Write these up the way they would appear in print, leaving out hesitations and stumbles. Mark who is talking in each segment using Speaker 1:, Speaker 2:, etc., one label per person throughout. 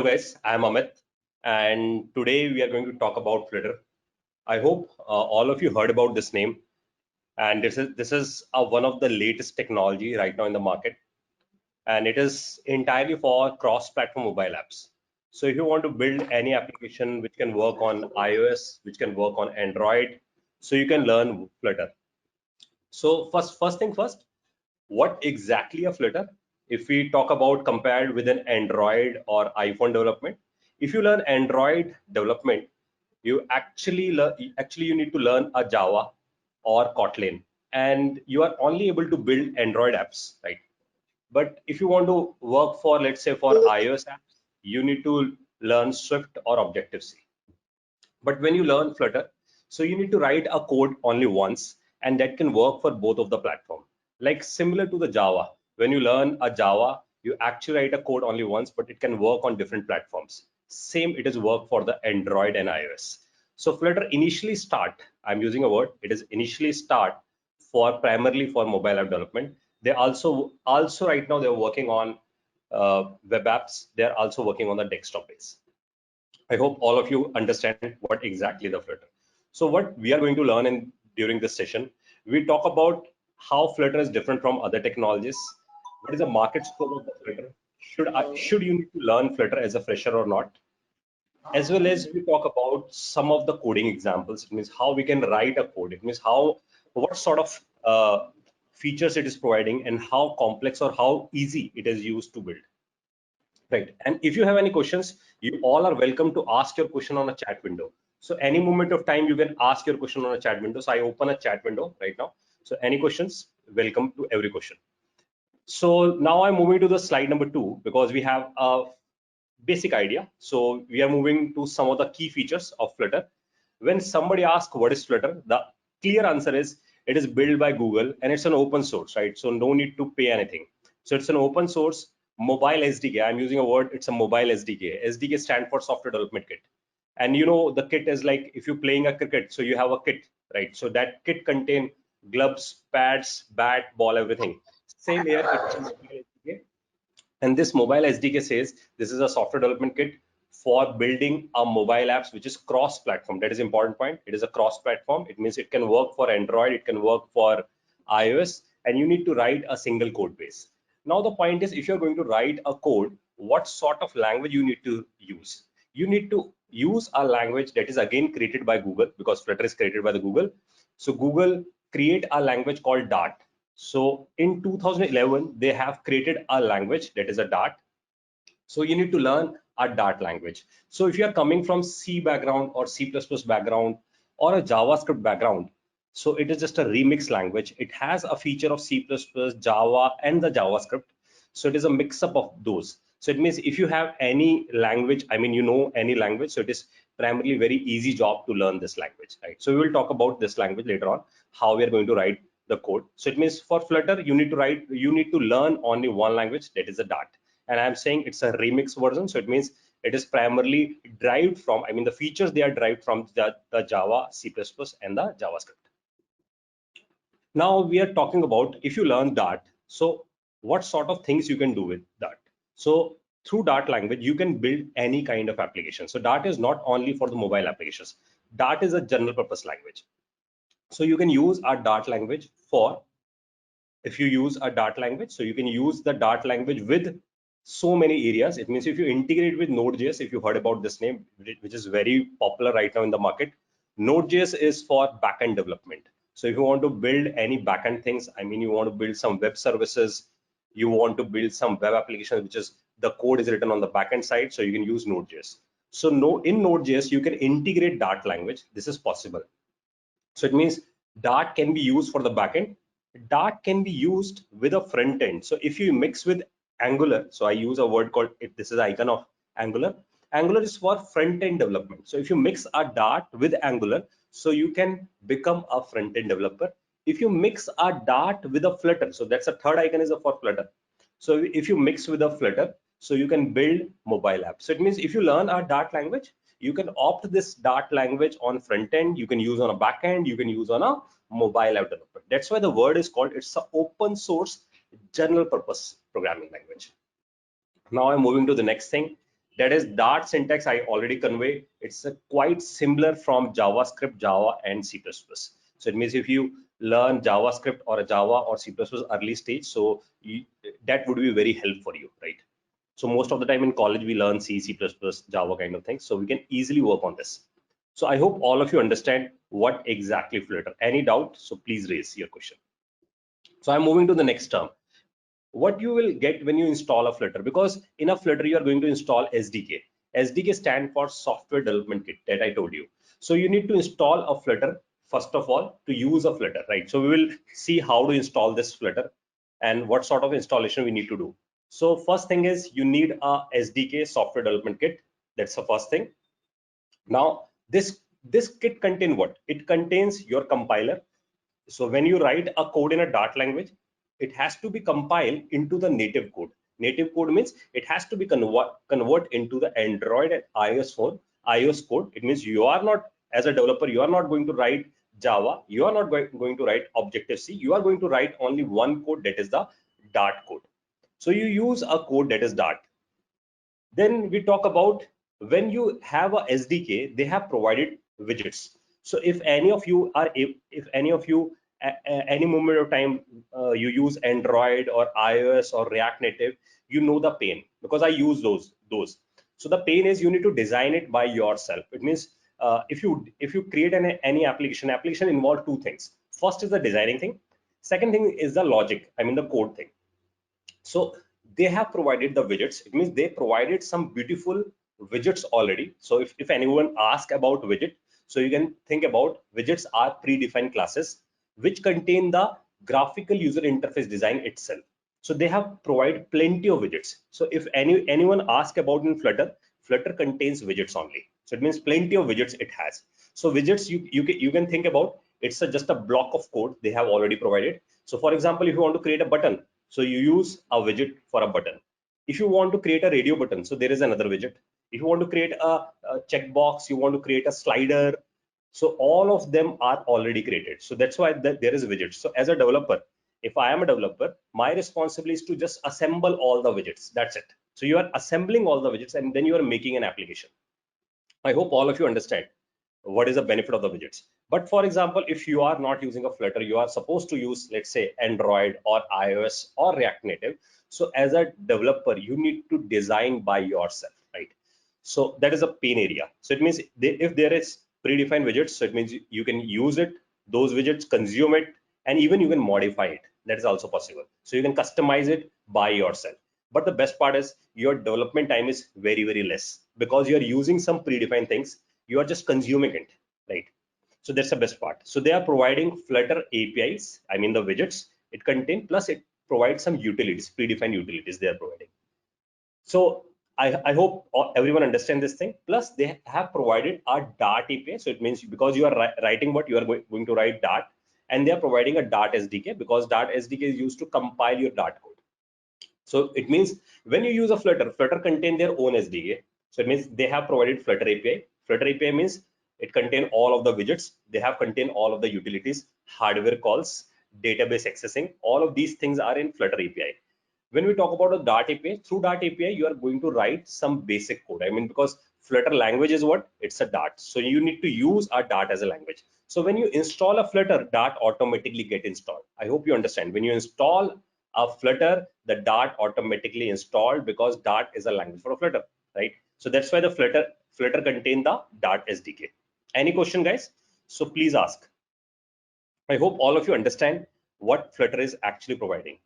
Speaker 1: guys, I am Amit, and today we are going to talk about Flutter. I hope all of you heard about this name, and this is one of the latest technology right now in the market, and it is entirely for cross-platform mobile apps. So if you want to build any application which can work on iOS, which can work on Android, so you can learn Flutter. So first thing first, what exactly a Flutter? If we talk about compared with an Android or iPhone development, if you learn Android development, you actually you need to learn a Java or Kotlin, and you are only able to build Android apps, right? But if you want to work for, let's say, for iOS apps, you need to learn Swift or Objective-C. But when you learn Flutter, so you need to write a code only once, and that can work for both of the platform. Like similar to the Java, when you learn a Java, you actually write a code only once, but it can work on different platforms. Same, it is work for the Android and iOS. So Flutter initially start, I'm using a word, it is initially start for primarily for mobile app development. They also right now they're working on web apps. They're also working on the desktop base. I hope all of you understand what exactly the Flutter. So what we are going to learn in during this session, we talk about how Flutter is different from other technologies. What is the market scope of the Flutter? Should you need to learn Flutter as a fresher or not? As well as we talk about some of the coding examples. It means how we can write a code. It means what sort of features it is providing and how complex or how easy it is used to build. Right. And if you have any questions, you all are welcome to ask your question on a chat window. So any moment of time, you can ask your question on a chat window. So I open a chat window right now. So any questions, welcome to every question. So now I'm moving to the slide number 2 because we have a basic idea. So we are moving to some of the key features of Flutter. When somebody asks what is Flutter, the clear answer is it is built by Google and it's an open source, right? So no need to pay anything. So it's an open source mobile SDK. I'm using a word, it's a mobile SDK. SDK stands for Software Development Kit. And you know, the kit is like if you're playing a cricket, so you have a kit, right? So that kit contain gloves, pads, bat, ball, everything. Same here, it's a mobile SDK. And this mobile SDK says this is a software development kit for building a mobile apps which is cross-platform. That is important point. It is a cross-platform. It means it can work for Android, it can work for iOS, and you need to write a single code base. Now the point is, if you're going to write a code, what sort of language you need to use? You need to use a language that is again created by Google because Flutter is created by the Google. So Google create a language called Dart. So in 2011, they have created a language that is a Dart. So you need to learn a Dart language. So if you are coming from C background or C++ background or a JavaScript background, so it is just a remix language. It has a feature of C++, Java, and the JavaScript. So it is a mix up of those. So it means if you have any language, I mean, you know any language, so it is primarily very easy job to learn this language, right? So we will talk about this language later on, how we are going to write the code. So it means for Flutter, you need to learn only one language, that is a Dart. And I'm saying it's a remix version. So it means it is primarily derived from, I mean, the features they are derived from the Java, C++, and the JavaScript. Now we are talking about if you learn Dart, so what sort of things you can do with Dart. So through Dart language, you can build any kind of application. So Dart is not only for the mobile applications. Dart is a general purpose language. So you can use a Dart language for, if you use a Dart language, so you can use the Dart language with so many areas. It means if you integrate with Node.js, if you heard about this name, which is very popular right now in the market, Node.js is for backend development. So if you want to build any backend things, I mean, you want to build some web services, you want to build some web applications, which is the code is written on the backend side, so you can use Node.js. So in Node.js, you can integrate Dart language. This is possible. So it means Dart can be used for the backend. Dart can be used with a front end. So if you mix with Angular, so I use a word called, if this is icon of Angular. Angular is for front end development. So if you mix a Dart with Angular, so you can become a front end developer. If you mix a Dart with a Flutter, so that's a third icon is for Flutter. So if you mix with a Flutter, so you can build mobile apps. So it means if you learn a Dart language, you can opt this Dart language on front end, you can use on a back end, you can use on a mobile app development. That's why the word is called, it's an open source general purpose programming language. Now I'm moving to the next thing. That is Dart syntax I already convey. It's quite similar from JavaScript, Java, and C++. So it means if you learn JavaScript or a Java or C++ early stage, so that would be very helpful for you, right? So most of the time in college we learn C, C++, Java kind of things. So we can easily work on this. So I hope all of you understand what exactly Flutter. Any doubt? So please raise your question. So I'm moving to the next term. What you will get when you install a Flutter, because in a Flutter you are going to install SDK. SDK stand for Software Development Kit that I told you. So you need to install a Flutter first of all to use a Flutter, right? So we will see how to install this Flutter and what sort of installation we need to do. So first thing is you need a SDK, Software Development Kit. That's the first thing. Now this kit contain what? It contains your compiler. So when you write a code in a Dart language, it has to be compiled into the native code. Native code means it has to be convert into the Android and iOS phone, iOS code. It means you are not, as a developer, you are not going to write Java, you are not going to write Objective-C, you are going to write only one code, that is the Dart code. So you use a code that is Dart. Then we talk about when you have a SDK, they have provided widgets. So if any of you are, if any of you any moment of time you use Android or iOS or React Native, you know the pain, because I use those. So the pain is you need to design it by yourself. It means if you create any application involve two things. First is the designing thing. Second thing is the logic. I mean the code thing. So they have provided the widgets. It means they provided some beautiful widgets already. So if anyone asks about widget, so you can think about widgets are predefined classes which contain the graphical user interface design itself. So they have provided plenty of widgets. So if anyone asks about in Flutter, Flutter contains widgets only. So it means plenty of widgets it has. So widgets you can think about, it's just a block of code they have already provided. So for example, if you want to create a button, so you use a widget for a button. If you want to create a radio button, so there is another widget. If you want to create a checkbox, you want to create a slider. So all of them are already created. So that's why there is widgets. So as a developer, if I am a developer, my responsibility is to just assemble all the widgets. That's it. So you are assembling all the widgets and then you are making an application. I hope all of you understand what is the benefit of the widgets. But for example, if you are not using a Flutter, you are supposed to use, let's say, Android or iOS or React Native. So as a developer, you need to design by yourself, right? So that is a pain area. So it means if there is predefined widgets, so it means you can use it, those widgets, consume it, and even you can modify it. That is also possible. So you can customize it by yourself. But the best part is your development time is very, very less because you're using some predefined things. You are just consuming it, right? So that's the best part. So they are providing Flutter APIs, I mean the widgets it contains, plus it provides some utilities, predefined utilities they are providing. So I hope everyone understand this thing. Plus they have provided a Dart API. So it means because you are writing what you are going to write Dart, and they are providing a Dart SDK because Dart SDK is used to compile your Dart code. So it means when you use a Flutter, Flutter contain their own SDK. So it means they have provided Flutter API. Flutter API means it contain all of the widgets. They have contain all of the utilities, hardware calls, database accessing. All of these things are in Flutter API. When we talk about a Dart API, through Dart API, you are going to write some basic code. I mean, because Flutter language is what? It's a Dart. So you need to use a Dart as a language. So when you install a Flutter, Dart automatically get installed. I hope you understand. When you install a Flutter, the Dart automatically installed because Dart is a language for a Flutter, right? So that's why the Flutter contain the Dart SDK. Any question, guys? So please ask. I hope all of you understand what Flutter is actually providing.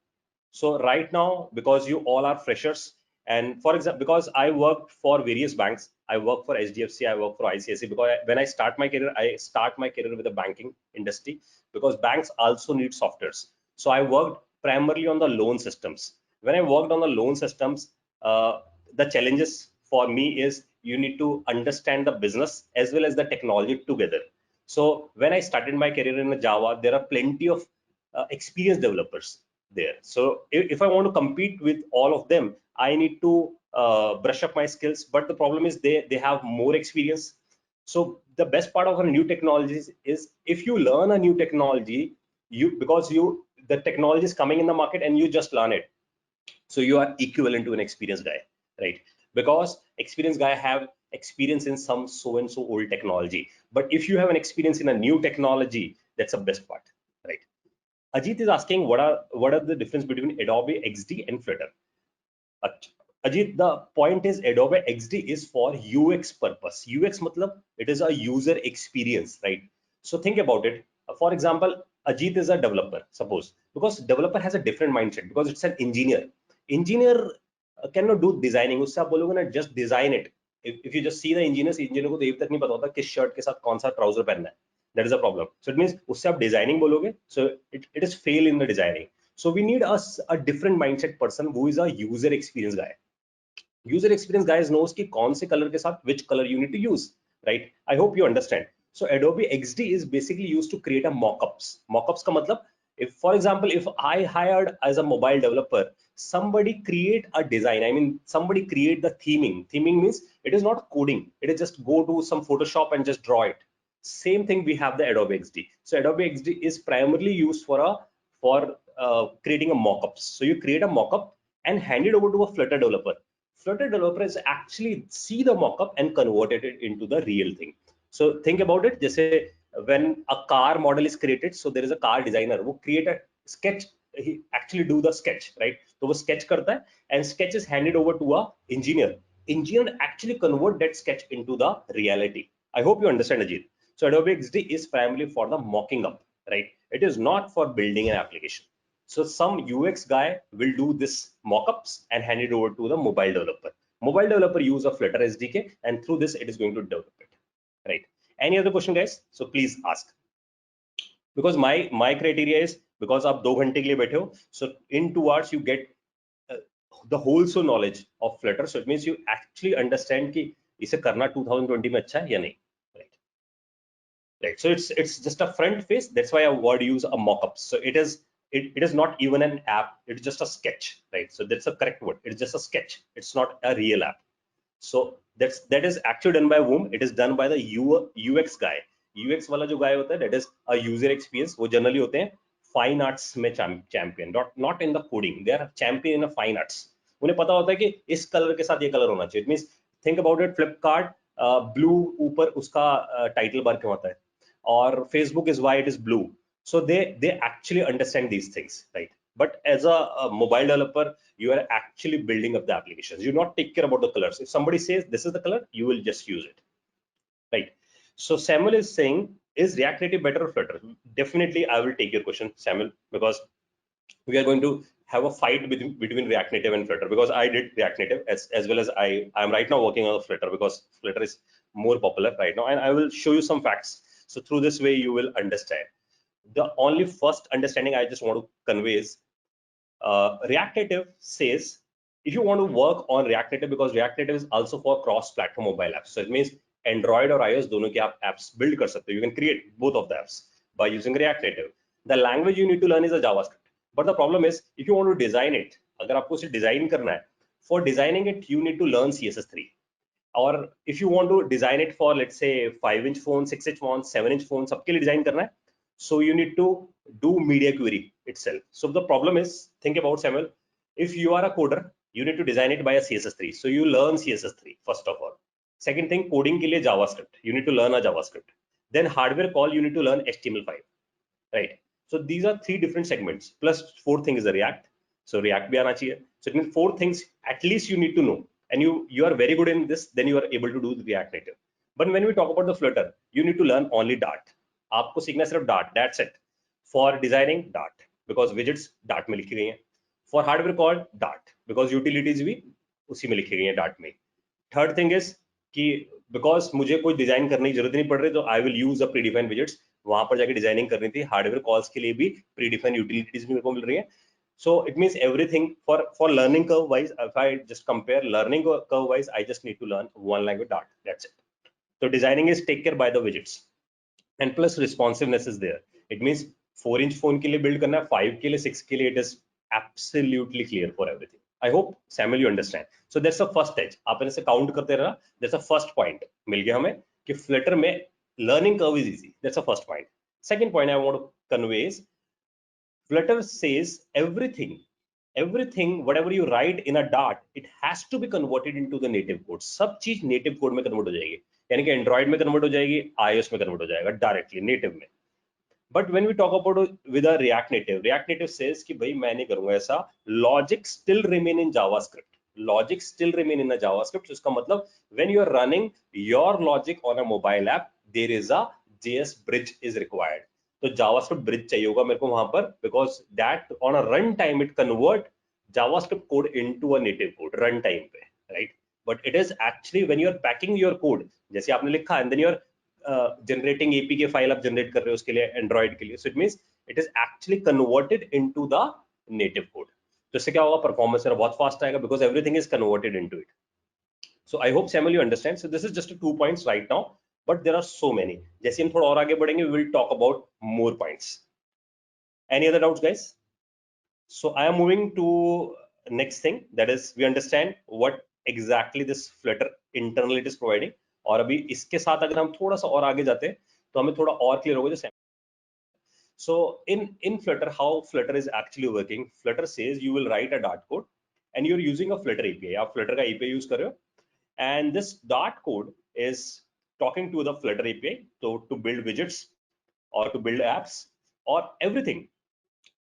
Speaker 1: So right now, because you all are freshers, and for example, because I worked for various banks, I work for HDFC, I work for ICICI, because when I start my career with the banking industry, because banks also need softwares. So I worked primarily on the loan systems. When I worked on the loan systems, the challenges for me is you need to understand the business as well as the technology together. So when I started my career in Java, there are plenty of experienced developers there. So if I want to compete with all of them, I need to brush up my skills. But the problem is they have more experience. So the best part of a new technologies is if you learn a new technology, the technology is coming in the market and you just learn it. So you are equivalent to an experienced guy, right? because experienced guy have experience in some so and so old technology. But if you have an experience in a new technology, that's the best part, right? Ajit is asking what are the difference between Adobe XD and Flutter. Ajit, the point is Adobe XD is for UX purpose. UX matlab it is a user experience, right? So think about it. For example, Ajit is a developer, suppose, because developer has a different mindset because it's an engineer. Engineer cannot do designing. उससे आप बोलोगे ना just design it. If you just see the engineers, engineer को तो ये तक नहीं पता होता किस शर्ट के साथ कौन सा ट्राउजर पहनना है. That is a problem. So it means उससे आप designing बोलोगे, so it is fail in the designing. So we need a different mindset person who is a user experience guy. User experience guys knows कि कौन से color के साथ which color you need to use, right? I hope you understand. So Adobe XD is basically used to create a mockups. Mockups का मतलब, if for example, if I hired as a mobile developer, somebody create a design. I mean, somebody create the theming. Theming means it is not coding. It is just go to some Photoshop and just draw it. Same thing we have the Adobe XD. So Adobe XD is primarily used for creating a mockups. So you create a mockup and hand it over to a Flutter developer. Flutter developers actually see the mockup and convert it into the real thing. So think about it. Just say when a car model is created, so there is a car designer who create a sketch. He actually do the sketch, right? So वो sketch करता है and sketch is handed over to a engineer. Engineer actually convert that sketch into the reality. I hope you understand, Ajit. So Adobe XD is primarily for the mocking up, right? It is not for building an application. So some UX guy will do this mockups and hand it over to the mobile developer. Mobile developer use a Flutter SDK, and through this it is going to develop it, right? Any other question, guys? So please ask. Because my criteria is because आप 2 घंटे के लिए बैठे हो, so in 2 hours you get the wholesome knowledge of Flutter. So it means you actually understand कि इसे करना 2020 में अच्छा है या नहीं, right? Right. So it's just a front face. That's why I would use a mockup. So it is not even an app. It's just a sketch, right? So that's a correct word. It's just a sketch. It's not a real app. So that is actually done by whom? It is done by the UX guy. UX वाला जो guy होता है, that is a user experience. वो generally होते हैं fine arts में champion, not in the coding. They are champion in the fine arts. उन्हें पता होता है कि इस कलर के साथ ये कलर होना चाहिए. It means think about it. Flipkart blue ऊपर उसका title bar क्यों होता है? Or Facebook is why it is blue. So they actually understand these things, right? But as a mobile developer, you are actually building up the applications. You not take care about the colors. If somebody says this is the color, you will just use it, right? So Samuel is saying, is React Native better or Flutter? Definitely, I will take your question, Samuel, because we are going to have a fight between React Native and Flutter, because I did React Native as well as I am right now working on Flutter because Flutter is more popular right now, and I will show you some facts. So through this way, you will understand. The only first understanding I just want to convey is React Native says if you want to work on React Native, because React Native is also for cross-platform mobile apps. So it means Android or iOS दोनों के आप apps build कर सकते हो. You can create both of the apps by using React Native. The language you need to learn is a JavaScript. But the problem is if you want to design it, अगर आपको उसे design करना है, for designing it you need to learn CSS3. Or if you want to design it for let's say 5-inch phone, 6-inch phone, 7-inch phone, सबके लिए design करना है, so you need to do media query itself. So the problem is, think about Samuel, if you are a coder, you need to design it by a CSS3. So you learn CSS3 first of all. Second thing, coding के लिए JavaScript, you need to learn a JavaScript. Then hardware call, you need to learn HTML5, right? So these are 3 different segments. Plus 4th thing is the React. So React भी आना चाहिए. So it means 4 things at least you need to know, and you are very good in this, then you are able to do the React Native. But when we talk about the Flutter, you need to learn only Dart. आपको सीखना सिर्फ Dart, that's it. For designing, Dart, because widgets Dart में लिखी गई हैं. For hardware call, Dart, because utilities भी उसी में लिखी गई हैं Dart में. Third thing is कि because मुझे कोई डिजाइन करने की जरूरत नहीं पड़ रही, तो I will use a predefined widgets. वहां पर जाके डिजाइनिंग करनी थी. हार्डवेयर कॉल्स के लिए भी प्रीडिफाइंड यूटिलिटीज भी मेरे को मिल रही है. So it means everything for learning curve wise, if I just compare learning curve wise, I just need to learn one language, Dart. That's it. So designing is take care by the widgets, and plus responsiveness is there. It means 4-inch phone के लिए build करना है, 5 के लिए, 6 के लिए, it is absolutely clear for everything. I hope Samuel you understand. So that's the first stage. आप इसे count करते रहना. That's the first point. मिल गया हमें कि Flutter में learning curve is easy. That's the first point. Second point I want to convey is Flutter says everything everything whatever you write in a Dart, it has to be converted into the native code. सब चीज native code में convert हो जाएगी, यानी कि Android में convert हो जाएगी, iOS में convert हो जाएगा directly native में. But when we talk about with a React Native says कि भाई मैं नहीं करूंगा ऐसा, logic still remain in JavaScript. Logic still remain in a JavaScript. इसका मतलब when you are running your logic on a mobile app, there is a JS bridge is required. तो JavaScript bridge चाहिए होगा मेरे को वहां पर, because that on a run time it convert JavaScript code into a native code run time पे, right? But it is actually when you are packing your code, जैसे आपने लिखा and then you are generating APK file आप generate कर रहे हो उसके लिए Android के लिए, so it means it is actually converted into the native code. तो इससे क्या होगा, परफॉर्मेंस बहुत फास्ट आएगा because everything is converted into it. So I hope Samuel you understand. So this is just 2 points right now, but there are so many. जैसे हम थोड़ा और आगे बढ़ेंगे, we will talk about more points. Any other doubts, guys? So I am moving to next thing, that is we understand what exactly this Flutter internally it is providing. और अभी इसके साथ अगर हम थोड़ा सा और आगे जाते हैं तो हमें थोड़ा और क्लियर होगा. जैसे so in Flutter, how Flutter is actually working, Flutter says you will write a Dart code and you're using a Flutter API. आप Flutter का API use कर रहे हो, and this Dart code is talking to the Flutter API to build widgets or to build apps or everything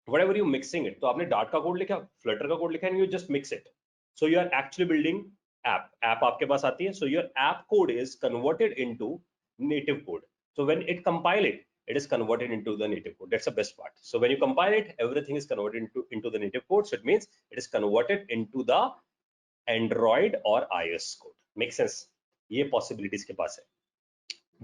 Speaker 1: whatever you mixing it. तो आपने Dart का code लिखा, Flutter का कोड लिखा, and you just mix it. So you are actually building app आपके पास आती है. So your app code is converted into native code. So when it compile it, it is converted into the native code. That's the best part. So when you compile it, everything is converted into the native code. So it means it is converted into the Android or iOS code. Make sense? ये possibilities के पास है.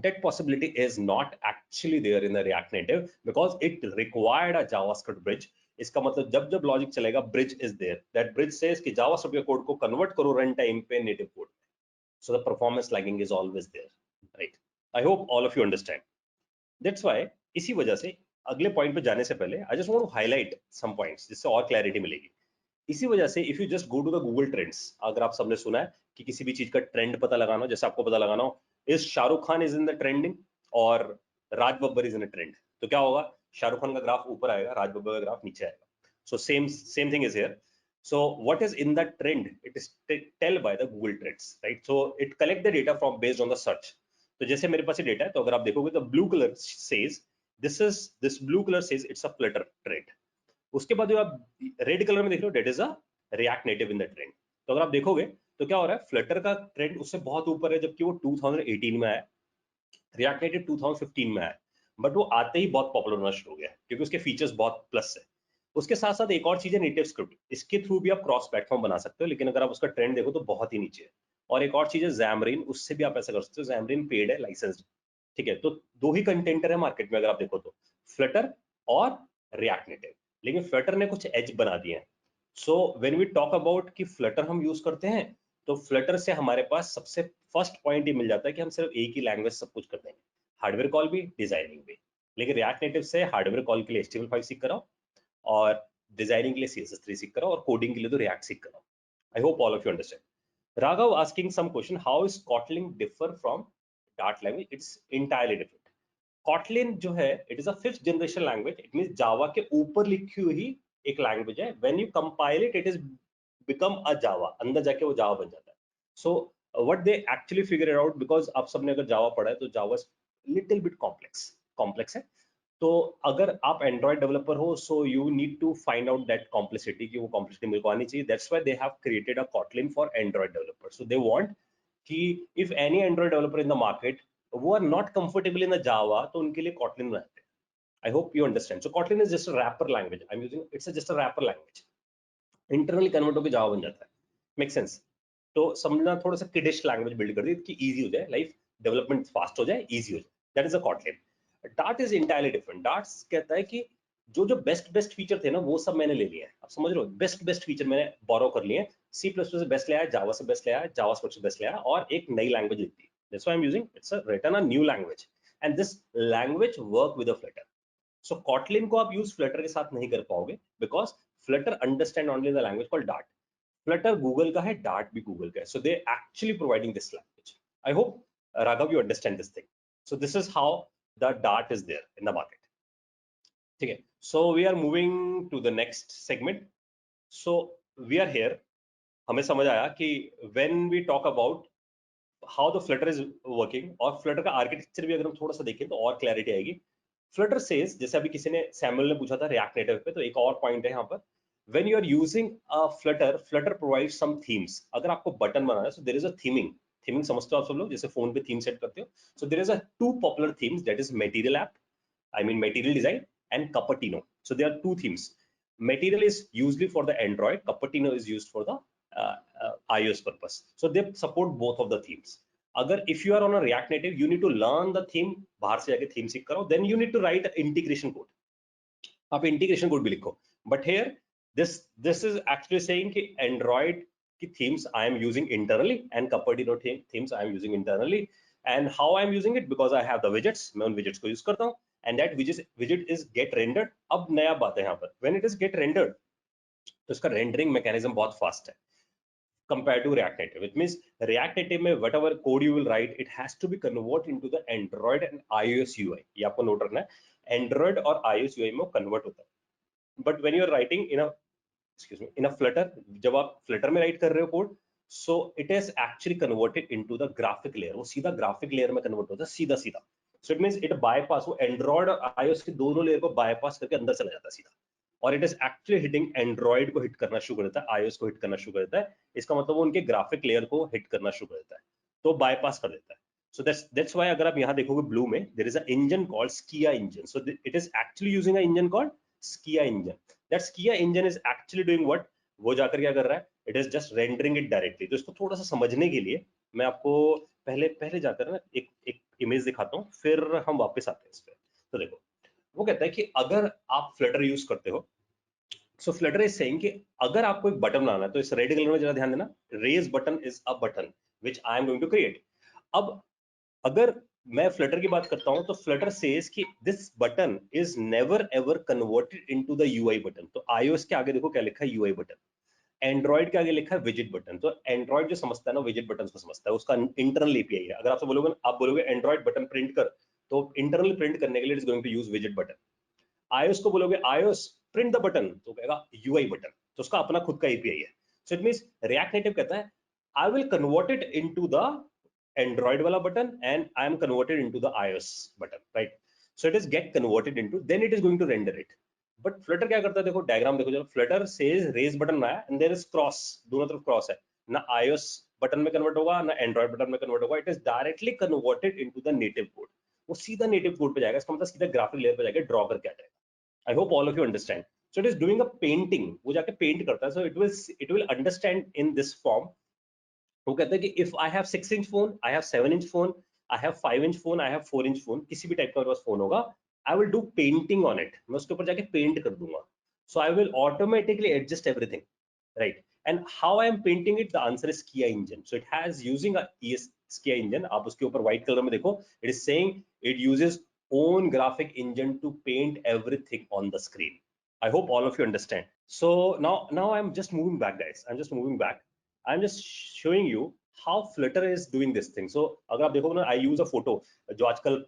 Speaker 1: That possibility is not actually there in the React Native because it required a JavaScript bridge. इसका मतलब जब जब logic चलेगा, bridge is there. That bridge says कि JavaScript के कोड को कन्वर्ट करो रन टाइम पे native code. So the performance lagging is always there, right? I hope all of you understand. That's why इसी वजह से अगले पॉइंट पे जाने से पहले I just want to highlight some points जिससे और क्लैरिटी मिलेगी. इसी वजह से if you just go to the Google trends, अगर आप सबने सुना है कि किसी भी चीज का ट्रेंड पता लगाना हो, जैसे आपको पता लगाना हो is Shahrukh Khan is in the trending और Raj Babbar is in the trend, तो क्या होगा, शाहरुख खान का ग्राफ ऊपर आएगा, राज बब्बर का ग्राफ नीचे आएगा. So same thing is here. So what is in that trend, it is tell by the Google Trends, right? So it collect the data from based on the search. तो जैसे मेरे पास ये data है, तो अगर आप देखोगे तो blue colour says this blue color says it's a Flutter trend. उसके बाद जो आप रेड कलर में देख रहे हो, that is a React Native in the trend. तो अगर आप देखोगे तो क्या हो रहा है, फ्लटर का ट्रेंड उससे बहुत ऊपर है, जबकि वो 2018 में आया, रिएक्ट नेटिव 2015 में आया, बट वो आते ही बहुत पॉपुलर होना शुरू हो गया क्योंकि उसके फीचर्स बहुत प्लस है. उसके साथ साथ एक और चीज है नेटिव स्क्रिप्ट, इसके थ्रू भी आप क्रॉस प्लेटफॉर्म बना सकते हो, लेकिन अगर आप उसका ट्रेंड देखो तो बहुत ही नीचे है. और एक और चीज है Xamarin, उससे भी आप ऐसा कर सकते हो. Xamarin पेड है, लाइसेंस्ड, ठीक है. तो दो ही कंटेंटर है मार्केट में अगर आप देखो तो, फ्लटर और रिएक्ट नेटिव, लेकिन फ्लटर ने कुछ एज बना दिए हैं. So when we talk about कि फ्लटर हम यूज करते हैं, तो फ्लटर से हमारे पास सबसे फर्स्ट पॉइंट ये मिल जाता है कि हम सिर्फ एक ही लैंग्वेज सब कुछ कर देंगे, हार्डवेयर कॉल भी, डिजाइनिंग भी. लेकिन रिएक्ट नेटिव से हार्डवेयर कॉल के लिए HTML5 सीख कर आओ, और डिजाइनिंग के लिए CSS3 सीख कर आओ, और कोडिंग के लिए तो रिएक्ट सीख कर आओ. आई hope all of you understand. Raghav asking some question, how is Kotlin differ from Dart language? It's entirely different. Kotlin जो है, it is a 5th generation language. It means Java के ऊपर लिखी हुई एक लैंग्वेज है. When you compile it, it is become a Java. अंदर जाके वो Java बन जाता है. So what they actually figured out, because आप सबने अगर Java पढ़ा है तो Java is little bit complex है. तो अगर आप एंड्रॉइड डेवलपर हो, so you need to find out that complexity, कि वो कॉम्प्लेक्सिटी मेरे को आनी चाहिए. That's why they have created a Kotlin for Android developer. So they want कि if any Android developer in the market वो are not comfortable in the Java, तो उनके लिए Kotlin बनाते हैं. I hope you understand. So Kotlin is just a wrapper language. I am using, it's just a wrapper language. Internally convert होकर Java बन जाता है. Make sense? तो समझना, थोड़ा सा किडिश लैंग्वेज बिल्ड कर दी कि इजी हो जाए लाइफ, डेवलपमेंट फास्ट हो जाए, इजी हो जाए. That is a Kotlin. Dart is entirely different. Dart कहता है कि जो जो बेस्ट फीचर थे ना, वो सब मैंने ले लिए हैं. आप समझ रहे हो, बेस्ट फीचर मैंने बोरो कर लिए हैं. C++ से बेस्ट ले आया, जावा से बेस्ट ले आया, जावास्क्रिप्ट से बेस्ट ले आया, और एक नई लैंग्वेज लिख दी. That's why I'm using, it's a written a new language, and this language work with a Flutter. So Kotlin को आप यूज Flutter के साथ नहीं कर पाओगे, because Flutter understand only the language called Dart. Flutter Google का है, Dart भी गूगल का है. So they actually providing this language. I hope Raghav you understand this thing. So this is how the Dart is there in the market. Okay, so we are moving to the next segment. So we are here, हमें समझ आया कि when we talk about how the Flutter is working और Flutter का architecture भी अगर हम थोड़ा सा देखें तो और क्लैरिटी आएगी। फ्लटर सेज, जैसे अभी किसी ने सैमुअल ने पूछा था रिएक्ट नेटिव पे, तो एक और पॉइंट है यहाँ पर, when you are using a Flutter, Flutter provide some themes. अगर आपको बटन बनाना है so there is a theming. Theming समझते हो आप सब लोग, जैसे फोन पे थीम सेट करते हो। So there is a two popular themes, that is material app, I mean material design, and Cupertino. So there are two themes. Material is usually for the Android, Cupertino is used for the iOS purpose. So they support both of the themes. Agar if you are on a React Native, you need to learn the theme, bahar se jaake theme seek karo, then you need to write integration code. आप integration code भी लिखो. But here, this is actually saying कि Android की themes I am using internally and Cupertino themes I am using internally. And how I am using it? Because I have the widgets, मैं उन widgets को use करता हूँ. And that widget is get rendered. अब नया बात है यहाँ पर, when it is get rendered, तो इसका rendering mechanism बहुत fast है compared to React Native. It means React Native में whatever code you will write, it has to be converted into the Android and iOS UI. ये आपको note रखना है, Android और iOS UI में वो convert होता है. But when you are writing in a in a Flutter, जब आप Flutter में write कर रहे हो code, so it is actually converted into the graphic layer. वो सीधा graphic layer में convert होता है, सीधा सीधा. So it means it bypass, वो Android और iOS के दोनों layer को bypass करके अंदर चला जाता है सीधा. और it is actually hitting Android को हिट करना शुरू कर देता है, आईओएस को हिट करना शुरू कर देता है. इसका मतलब वो उनके ग्राफिक लेयर को हिट करना शुरू कर देता है, तो बाईपास कर देता है. सो दैट्स व्हाई अगर आप यहाँ देखोगे ब्लू में, there is a engine called Skia engine. So it is actually using a engine called Skia engine. That Skia engine is actually doing what, वो जाकर क्या कर रहा है, it is just rendering it directly. तो इसको थोड़ा सा समझने के लिए मैं आपको पहले पहले जाकर ना एक इमेज दिखाता हूँ, फिर हम वापस आते हैं इस पे. तो देखो, वो कहता है कि अगर आप फ्लटर यूज करते हो, सो फ्लटर इज सेइंग कि अगर आपको एक बटन बनाना है, तो इस रेड कलर में जरा ध्यान देना, raised button is a button which I am going to create. अब अगर मैं फ्लटर की बात करता हूं, तो फ्लटर सेज कि this button is never ever converted into the UI button. तो आईओएस के आगे देखो क्या लिखा है, यूआई बटन. एंड्रॉइड के आगे लिखा है विजिट बटन. तो एंड्रॉइड जो समझता है ना विजिट बटन को समझता है, उसका इंटरनल एपीआई है. अगर आपसे बोलोगे, आप बोलोगे एंड्रॉइड बटन प्रिंट कर, तो इंटरनल प्रिंट करने के लिए it is going to use विजिट बटन. iOS को बोलोगे iOS प्रिंट द बटन, तो कहेगा UI बटन. तो उसका अपना खुद का API है. So it means React Native कहता है I will convert it into the Android वाला button and I am converted into the iOS button, right. So it is get converted into, then it is going to render it. But Flutter क्या करता है, देखो diagram देखो जरा. Flutter says raise button आया and there is cross, दोनों तरफ cross है ना. iOS बटन में कन्वर्ट होगा ना एंड्रॉइड बटन में कन्वर्ट होगा. It is directly converted into the native code. वो सीधा नेटिव कोड पे जाएगा. इसका मतलब सीधा ग्राफिक लेयर पे जाके ड्रॉ करके आ जाएगा. I hope all of you understand. So it is doing a painting. वो जाके paint करता है. So it will understand in this form. वो कहता है कि if I have 6-inch phone, I have 7-inch phone, I have 5-inch phone, I have 4-inch phone, किसी भी टाइप का मेरे पास फोन होगा, I will do painting on it. मैं उसके ऊपर जाके पेंट कर दूंगा. So I will automatically adjust everything, right? And how I am painting it? The answer is Skia engine. So it has using a Skia engine. आप उसके ऊपर white color में देखो. It is saying it uses own graphic engine to paint everything on the screen. I hope all of you understand. So now I'm just moving back, guys. I'm just moving back. I'm just showing you how Flutter is doing this thing. So अगर आप देखोगे ना, I use a photo जो आजकल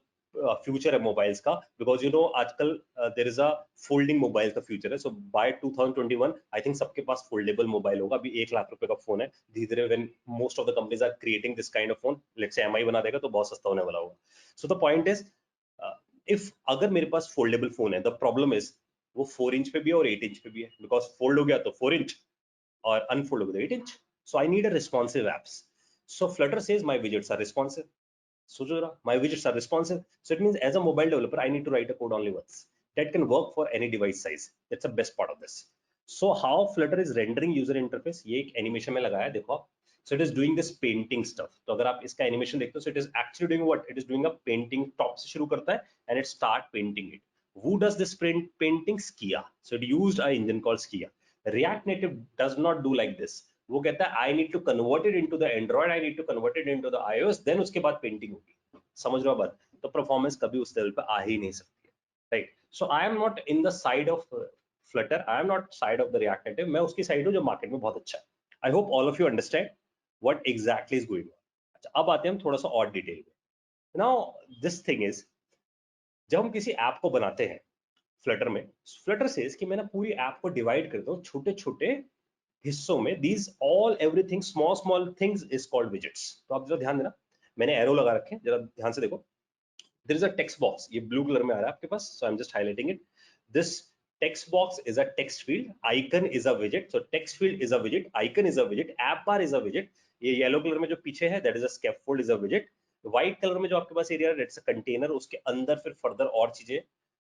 Speaker 1: future है mobiles का, because you know आजकल there is a folding mobile का फ्यूचर है. सो बाय 2021 आई थिंक सबके पास फोल्डेबल मोबाइल होगा. अभी 1 लाख रुपए का फोन है. धीरे धीरे when most of the companies are creating this kind of phone, let's say MI बना देगा तो बहुत सस्ता होने वाला होगा. So the point is, if अगर मेरे पास फोल्डेबल फोन है, द प्रॉब्लम इज वो 4 इंच पे भी है और 8 इंच पे भी है. बिकॉज फोल्ड हो गया तो 4 इंच और अनफोल्ड हो गया तो 8 inch. So I need a responsive apps. So Flutter says my widgets are responsive. So my widgets are responsive. So it means as a mobile developer, I need to write a code only once that can work for any device size. That's the best part of this. So how Flutter is rendering user interface, ये एक animation में लगाया है, देखो आप. So it is doing this painting stuff. तो अगर आप इसका animation देखते हो, so it is actually doing what? It is doing a painting. top से शुरू करता है and it start painting it. Who does this painting? Skia. So it used an engine called Skia. React Native does not do like this. वो कहता है I need to convert it into the Android, I need to convert it into the iOS, then उसके बाद painting होगी. समझ रहे हो बात? तो परफॉर्मेंस कभी उस लेवल पे आ ही नहीं सकती है, right. So I am not in the side of Flutter, I am not side of the react native. मैं उसकी साइड हूँ जो मार्केट में बहुत अच्छा है. I hope all of you understand what exactly is going on. अच्छा, अब आते हैं हम थोड़ा सा और डिटेल में. नाउ दिस थिंग इज, जब हम किसी ऐप को बनाते हैं, फ्लटर में, फ्लटर सेज कि मैं ना पूरी ऐप को डिवाइड करता हूँ छोटे छोटे हिस्सों में, these all everything small small things is called widgets. तो आप जरा ध्यान देना, मैंने एरो लगा रखे हैं, जरा ध्यान से देखो। There is a text box, ये ब्लू कलर में आ रहा है आपके पास, so I am just highlighting it. This text box is a text field, icon is a widget, so text field is a widget, icon is a widget, app bar is a widget। ये yellow colour में जो पीछे है that is a scaffold is a widget, white colour में जो आपके पास area है that's a container, उसके अंदर फिर फर्दर और चीजें,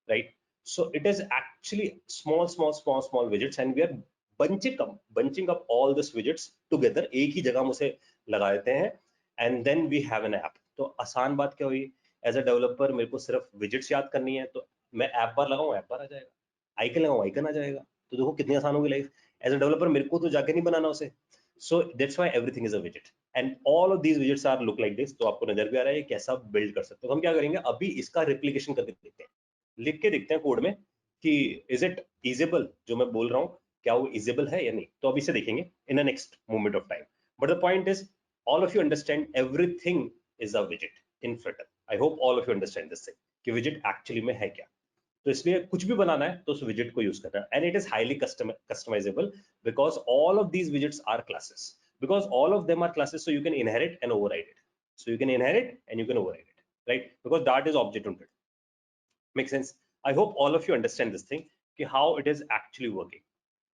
Speaker 1: right. so it is actually small widgets and we are bunching up all these widgets together, एक ही जगह हम उसे लगा देते हैं and then we have an app। तो आसान बात क्या हुई, एज अ डेवलपर मेरे को सिर्फ widgets याद करनी है, तो मैं ऐप बार लगाऊं ऐप बार आ जाएगा, आइकन लगाऊं आइकन आ जाएगा। तो देखो कितनी आसान होगी लाइफ। एज अ डेवलपर मेरे को तो जाके नहीं बनाना उसे, so that's why everything is a विजेट and all of these widgets are look like this. तो आपको नजर भी आ रहा है कैसा बिल्ड कर सकते हो। हम क्या करेंगे अभी, इसका रिप्लिकेशन करके देखते हैं, लिख के देखते हैं कोड में कि इज इट इजेबल, जो मैं बोल रहा हूँ क्या वो इजेबल है या नहीं। तो अभी से देखेंगे in a next moment of time. But the point is all of you understand everything is a विजेट in Flutter. I hope all of you understand this thing कि विजेट एक्चुअली में है क्या। तो इसलिए कुछ भी बनाना है तो उस विजेट को यूज करना है and it is highly customisable because all of these widgets are classes, because all of them are classes, so you can inherit and override it, so you can inherit and you can override it, right, because that is object oriented। make sense? I hope all of you understand this thing कि how it is actually working।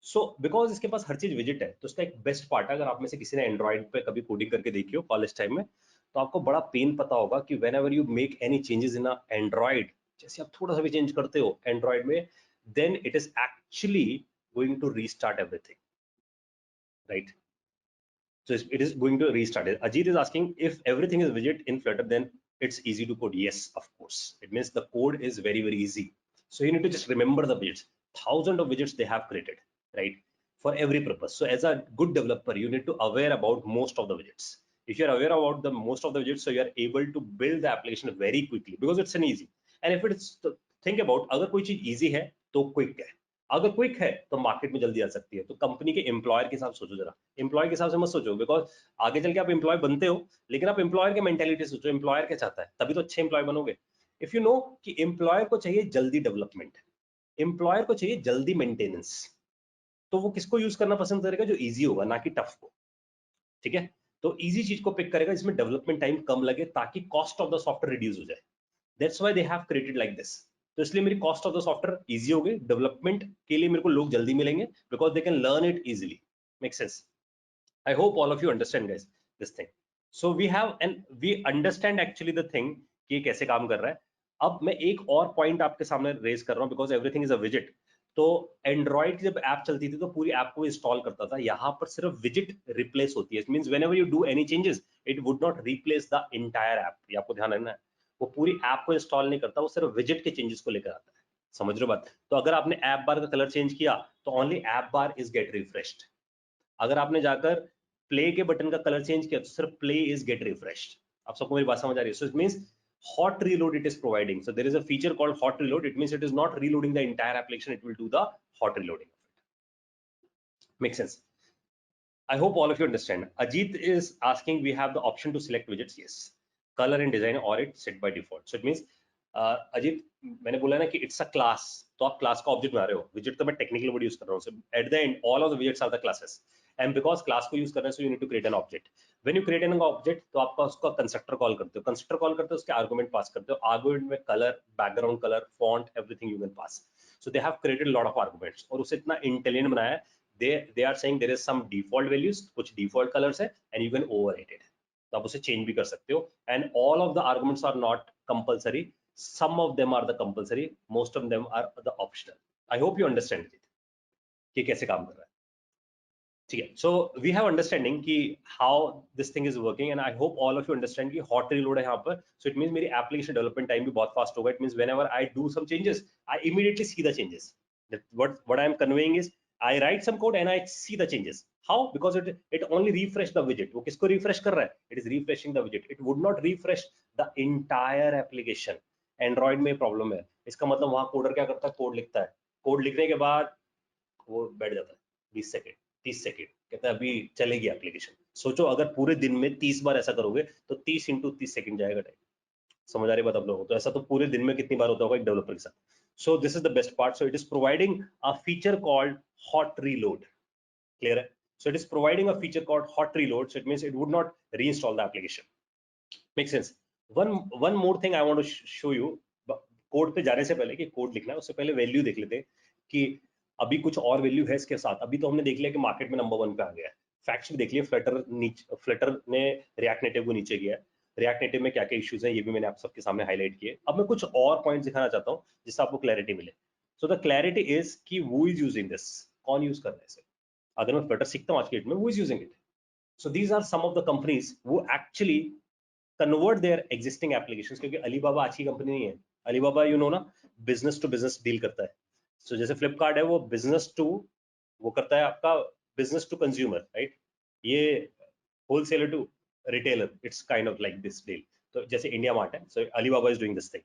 Speaker 1: so because इसके पास हर चीज visit है, तो उसका एक best part है, अगर आप में से किसी ने एंड्रॉइड पे कभी कोडिंग करके देखी हो कॉलेज टाइम में, तो आपको बड़ा पेन पता होगा कि when ever you make any changes in Android, जैसे आप थोड़ा सा भी चेंज करते हो एंड्रॉइड में, then it is actually going to restart everything, right. So it is going to restart it. Ajit is asking if everything is widget in Flutter, then it's easy to code. Yes, of course. It means the code is very, very easy. So you need to just remember the widgets. Thousands of widgets they have created, right? For every purpose. So as a good developer, you need to aware about most of the widgets. If you're aware about the most of the widgets, so you are able to build the application very quickly because it's an easy. And if it's think about अगर कोई चीज easy है तो quick है, अगर quick है तो market में जल्दी आ सकती है। तो कंपनी के एम्प्लॉयर के हिसाब से सोचो, जरा एम्प्लॉयर के हिसाब से मत सोचो, बिकॉज आगे चल के आप एम्प्लॉय बनते हो, लेकिन आप एम्प्लॉयर के मेंटेलिटी सोचो, एम्प्लॉयर क्या चाहता है, तभी तो अच्छे एम्प्लॉय बनोगे। इफ यू नो कि एम्प्लॉयर को चाहिए जल्दी डेवलपमेंट, एम्प्लॉयर को चाहिए जल्दी मेंटेनेंस, तो वो किसको यूज करना पसंद करेगा, जो इजी होगा ना कि टफ को, ठीक है। तो इजी चीज को पिक करेगा जिसमें डेवलपमेंट टाइम कम लगे ताकि cost of the software reduce हो जाए। That's why they have created like this. तो इसलिए मेरी cost of the software easy हो गई, डेवलपमेंट के लिए मेरे को लोग जल्दी मिलेंगे because they can learn it easily. Make sense? I hope all of you understand guys this thing. So we have and we understand actually the thing कि ये कैसे काम कर रहा है। अब मैं एक और पॉइंट आपके सामने रेज कर रहा हूँ, because everything is a visit. तो एंड्रॉइड की जब ऐप चलती थी तो पूरी ऐप को इंस्टॉल करता था, यहाँ पर सिर्फ विजिट रिप्लेस होती है। Means whenever you do any changes it would not replace the entire app, ये आपको ध्यान रखना है। वो पूरी ऐप को इंस्टॉल नहीं करता, वो सिर्फ विजिट के चेंजेस को लेकर आता है। समझ रहे हो बात? तो अगर आपने ऐप बार का कलर चेंज किया तो only app bar is get refreshed. अगर आपने जाकर प्ले के बटन का कलर चेंज किया तो सिर्फ प्ले इज गेट रिफ्रेश्ड। आप सबको मेरी बात समझ आ रही है? So it means hot reload it is providing. So there is a feature called hot reload. It means it is not reloading the entire application, it will do the hot reloading of it. Make sense? I hope all of you understand. Ajit is asking, we have the option to select widgets. Yes, color and design or it set by default. So it means Ajit, मैंने बोला ना कि it's a class, तो आप class का object बना रहे हो। विजिट तो मैं टेक्निकल वर्ड यूज कर रहा हूँ। At the end all of the widgets are the classes and because class को यूज करना है, so you need to create an object. When you create an object तो आपका उसका कंस्ट्रक्टर कॉल करते हो, कंस्ट्रक्टर कॉल करते हो, उसके आर्गुमेंट पास करते हो, आर्गुमेंट में colour, background colour, font, everything you can pass. So they have created lot of arguments और उसे इतना इंटेलिजेंट बनाया है। they are saying there is some default values, कुछ default colors है and you can override it, तो आप उसे चेंज भी कर सकते हो। and all of the arguments are not compulsory, some of them are the compulsory, most of them are the optional। I hope you understand it कि कैसे काम कर रहा है, ठीक है। सो वी हैव अंडरस्टैंडिंग कि how this thing is working and I hope all of you understand कि हॉट रीलोड है यहाँ पर। सो इट मींस मेरी एप्लीकेशन डेवलपमेंट टाइम भी बहुत फास्ट होगा। It means whenever I do some changes I immediately see the changes. what I am conveying is I write some code and I see the changes. How? Because it only refresh the widget. वो किसको refresh कर रहा है? It is refreshing the widget. It would not refresh the entire application. Android में problem है। इसका मतलब वहाँ कोडर क्या करता है? कोड लिखता है, कोड लिखने के बाद वो बैठ जाता है 20 सेकेंड 30 सेकेंड, कहता है अभी चलेगी एप्लीकेशन। सोचो अगर पूरे दिन में 30 बार ऐसा करोगे तो 30 × 30 सेकेंड जाएगा टाइम। समझ आ रही बात आप लोगों को? तो ऐसा तो पूरे दिन में कितनी बार होता होगा एक डेवलपर के साथ। So this is the best part. So it is providing a feature called hot reload. Clear? So it is providing a feature called hot reload. So it means it would not reinstall the application. Makes sense? One more thing I want to show you. Code पे जाने से पहले कि code लिखना है उससे पहले value देख लेते हैं कि अभी कुछ और वैल्यू है इसके साथ. अभी तो हमने देख लिया कि मार्केट में नंबर 1 पे आ गया है. फैक्ट्स भी देख लिए. फ्लटर ने रिएक्ट नेटिव को नीचे किया है. रिएक्ट नेटिव में क्या क्या इश्यूज हैं ये भी मैंने आप सबके सामने हाईलाइट किए. अब मैं कुछ और पॉइंट्स दिखाना चाहता हूँ जिससे आपको क्लैरिटी मिले. सो द क्लैरिटी इज कि वो इज यूजिंग दिस. कौन यूज कर रहा है इसे? अगर मैं फ्लटर सीखता हूँ आज के डेट में, वो is using it. So these are some of the companies वो actually convert their existing applications. क्योंकि अलीबाबा आज की कंपनी नहीं है. अलीबाबा यू नो ना, बिजनेस टू बिजनेस डील करता है. सो जैसे फ्लिपकार्ट है वो बिजनेस टू, वो करता है आपका बिजनेस टू कंज्यूमर, राइट. ये wholesaler to retailer, it's kind of like this deal. तो जैसे इंडिया मार्ट है, so Alibaba is doing this thing.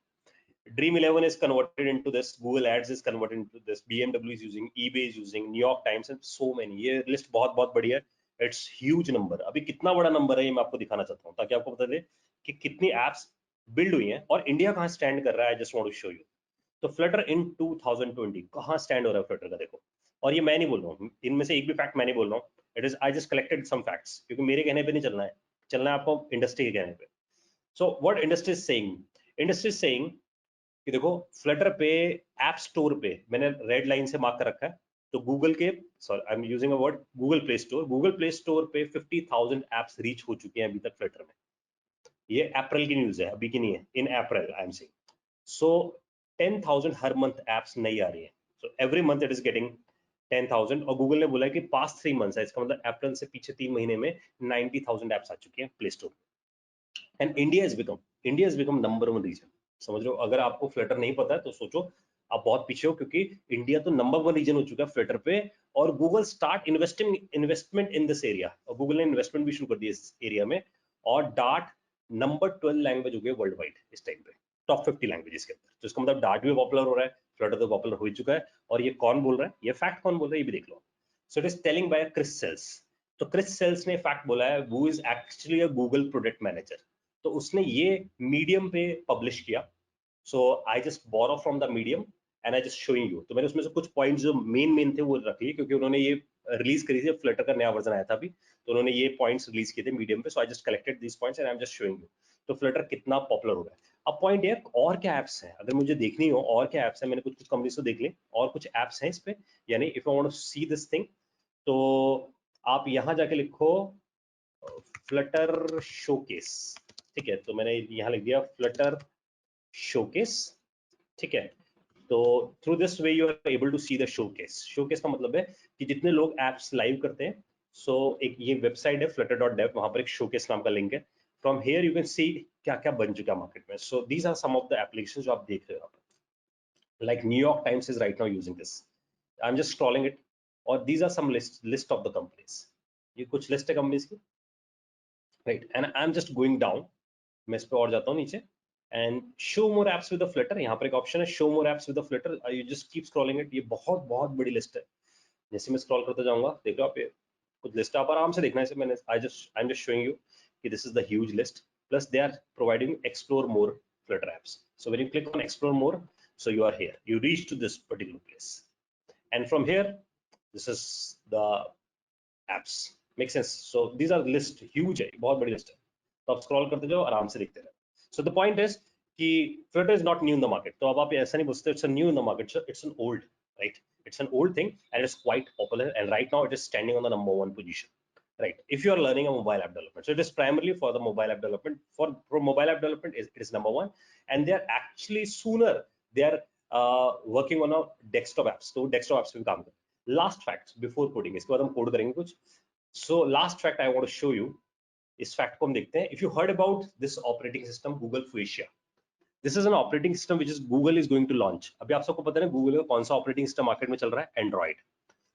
Speaker 1: Dream 11 is converted into this. Google Ads is converted into this. BMW is using, eBay is using, New York Times and so many. ये list बहुत बहुत बड़ी है. It's huge number. अभी कितना बड़ा number है ये मैं आपको दिखाना चाहता हूँ ताकि आपको पता चले कि कितनी एप्स बिल्ड हुई हैं और इंडिया कहाँ स्टैंड कर रहा है. Just want to show you. तो फ्लटर इन 2020 कहाँ स्टैंड हो रहा है फ्लटर का, देखो. और ये मैं नहीं बोल रहा हूँ, इनमें से एक भी फैक्ट मैं नहीं बोल रहा हूँ. It is I just collected some facts, क्योंकि मेरे कहने पे नहीं चलना है, चलना है आपको इंडस्ट्री के कहने पे. So what industry is saying? Industry is saying कि देखो फ्लटर पे ऐप स्टोर पे मैंने रेड लाइन से मार्क कर रखा है. तो गूगल के, sorry I am using a word, Google play store पे 50,000 एप्स रीच हो चुके हैं अभी तक फ्लटर में. ये अप्रैल की न्यूज है, अभी की नहीं है. In April I am saying. So 10,000 हर मंथ एप्स नई आ रही है. So every month it is getting 10,000. और गूगल ने बोला है कि पास्ट 3 मंथ्स है, इसका मतलब अप्रैल से पीछे 3 महीने में 90,000 एप्स आ चुकी हैं प्ले स्टोर में. And India is become number 1 region. समझ लो, अगर आपको फ्लटर नहीं पता है तो सोचो आप बहुत पीछे हो, क्योंकि इंडिया तो नंबर 1 रीजन हो चुका है फ्लटर पे. और Google start investment in this area, और गूगल ने इन्वेस्टमेंट भी शुरू कर दी इस एरिया में. और डार्ट नंबर 12 लैंग्वेज हो गई वर्ल्ड वाइड इस टाइम पे, टॉप 50 लैंग्वेजेस के अंदर. तो इसका मतलब डार्ट भी पॉपुलर हो रहा है, फ्लटर तो पॉपुलर हो ही चुका है. और ये कौन बोल रहा है, ये फैक्ट कौन बोल रहा है, ये भी देख लो. So it is telling by Chris Sells. तो क्रिस सेल्स ने फैक्ट बोला है, वो is actually a Google product manager. तो उसने ये मीडियम पे पब्लिश किया. So I just borrow from the Medium and I just showing you. तो मैंने उसमें से कुछ पॉइंट्स जो मेन थे वो रख लिए, क्योंकि उन्होंने ये रिलीज करी थी, फ्लटर का नया वर्जन आया था अभी, तो उन्होंने ये पॉइंट्स रिलीज किए थे मीडियम पे. So I just collected this points and I am just showing you. तो फ्लटर कितना पॉपुलर हो रहा है. अब पॉइंट ये, और क्या एप्स हैं अगर मुझे देखनी हो, और क्या एप्स हैं. मैंने कुछ कंपनीज तो देख ली, और कुछ एप्स हैं इस पे. यानी if I want to see this thing, तो आप यहाँ जाके लिखो फ्लटर शोकेस. ठीक है, तो मैंने यहाँ लिख दिया फ्लटर शोकेस. ठीक है, तो through this way you are able to see the showcase. Showcase का मतलब है कि जितने लोग एप्स लाइव करते हैं. सो एक ये वेबसाइट है flutter.dev, वहां पर एक शोकेस नाम का लिंक है. From here you can see क्या क्या बन चुका है मार्केट में. So these are some of the applications जो आप देख रहे हो. Like New York Times is right now using this. I am just scrolling it. और these are some list of the companies. ये कुछ लिस्ट है कंपनीज की, right. And I am just going down. मैं इस पे और जाता हूँ नीचे. And show more apps with the Flutter, यहाँ पर एक ऑप्शन है show more apps with the Flutter. You just keep scrolling it. ये बहुत बहुत बड़ी लिस्ट है. जैसे मैं स्क्रॉल करते जाऊंगा, देख लो आप, ये कुछ लिस्ट आप आराम से देखना है. इसे मैंने I am just showing you कि this is the huge list. Plus they are providing explore more Flutter apps. So when you click on explore more, so you are here, you reach to this particular place, and from here this is the apps. Make sense? So these are list huge है, बहुत बड़ी list है. तो आप scroll करते जाओ, आराम से देखते रहो. So the point is कि Flutter is not new in the market. तो अब आप ऐसा नहीं बोलते it's a new in the market. So it's an old, right? It's an old thing and it's quite popular, and right now it is standing on the number 1 position, right? If you are learning a mobile app development, so it is primarily for the mobile app development. For mobile app development, it is number 1, and they are actually sooner they are working on a desktop apps. तो desktop apps पे भी काम कर. Last fact before coding, इसके बाद हम code करेंगे कुछ. So last fact I want to show you. इस फैक्ट को हम देखते हैं. If you heard about this operating system Google Fuchsia, this is an operating system which is Google is going to launch. अभी आप सबको पता है गूगल का कौन सा ऑपरेटिंग सिस्टम मार्केट में चल रहा है? एंड्रॉइड,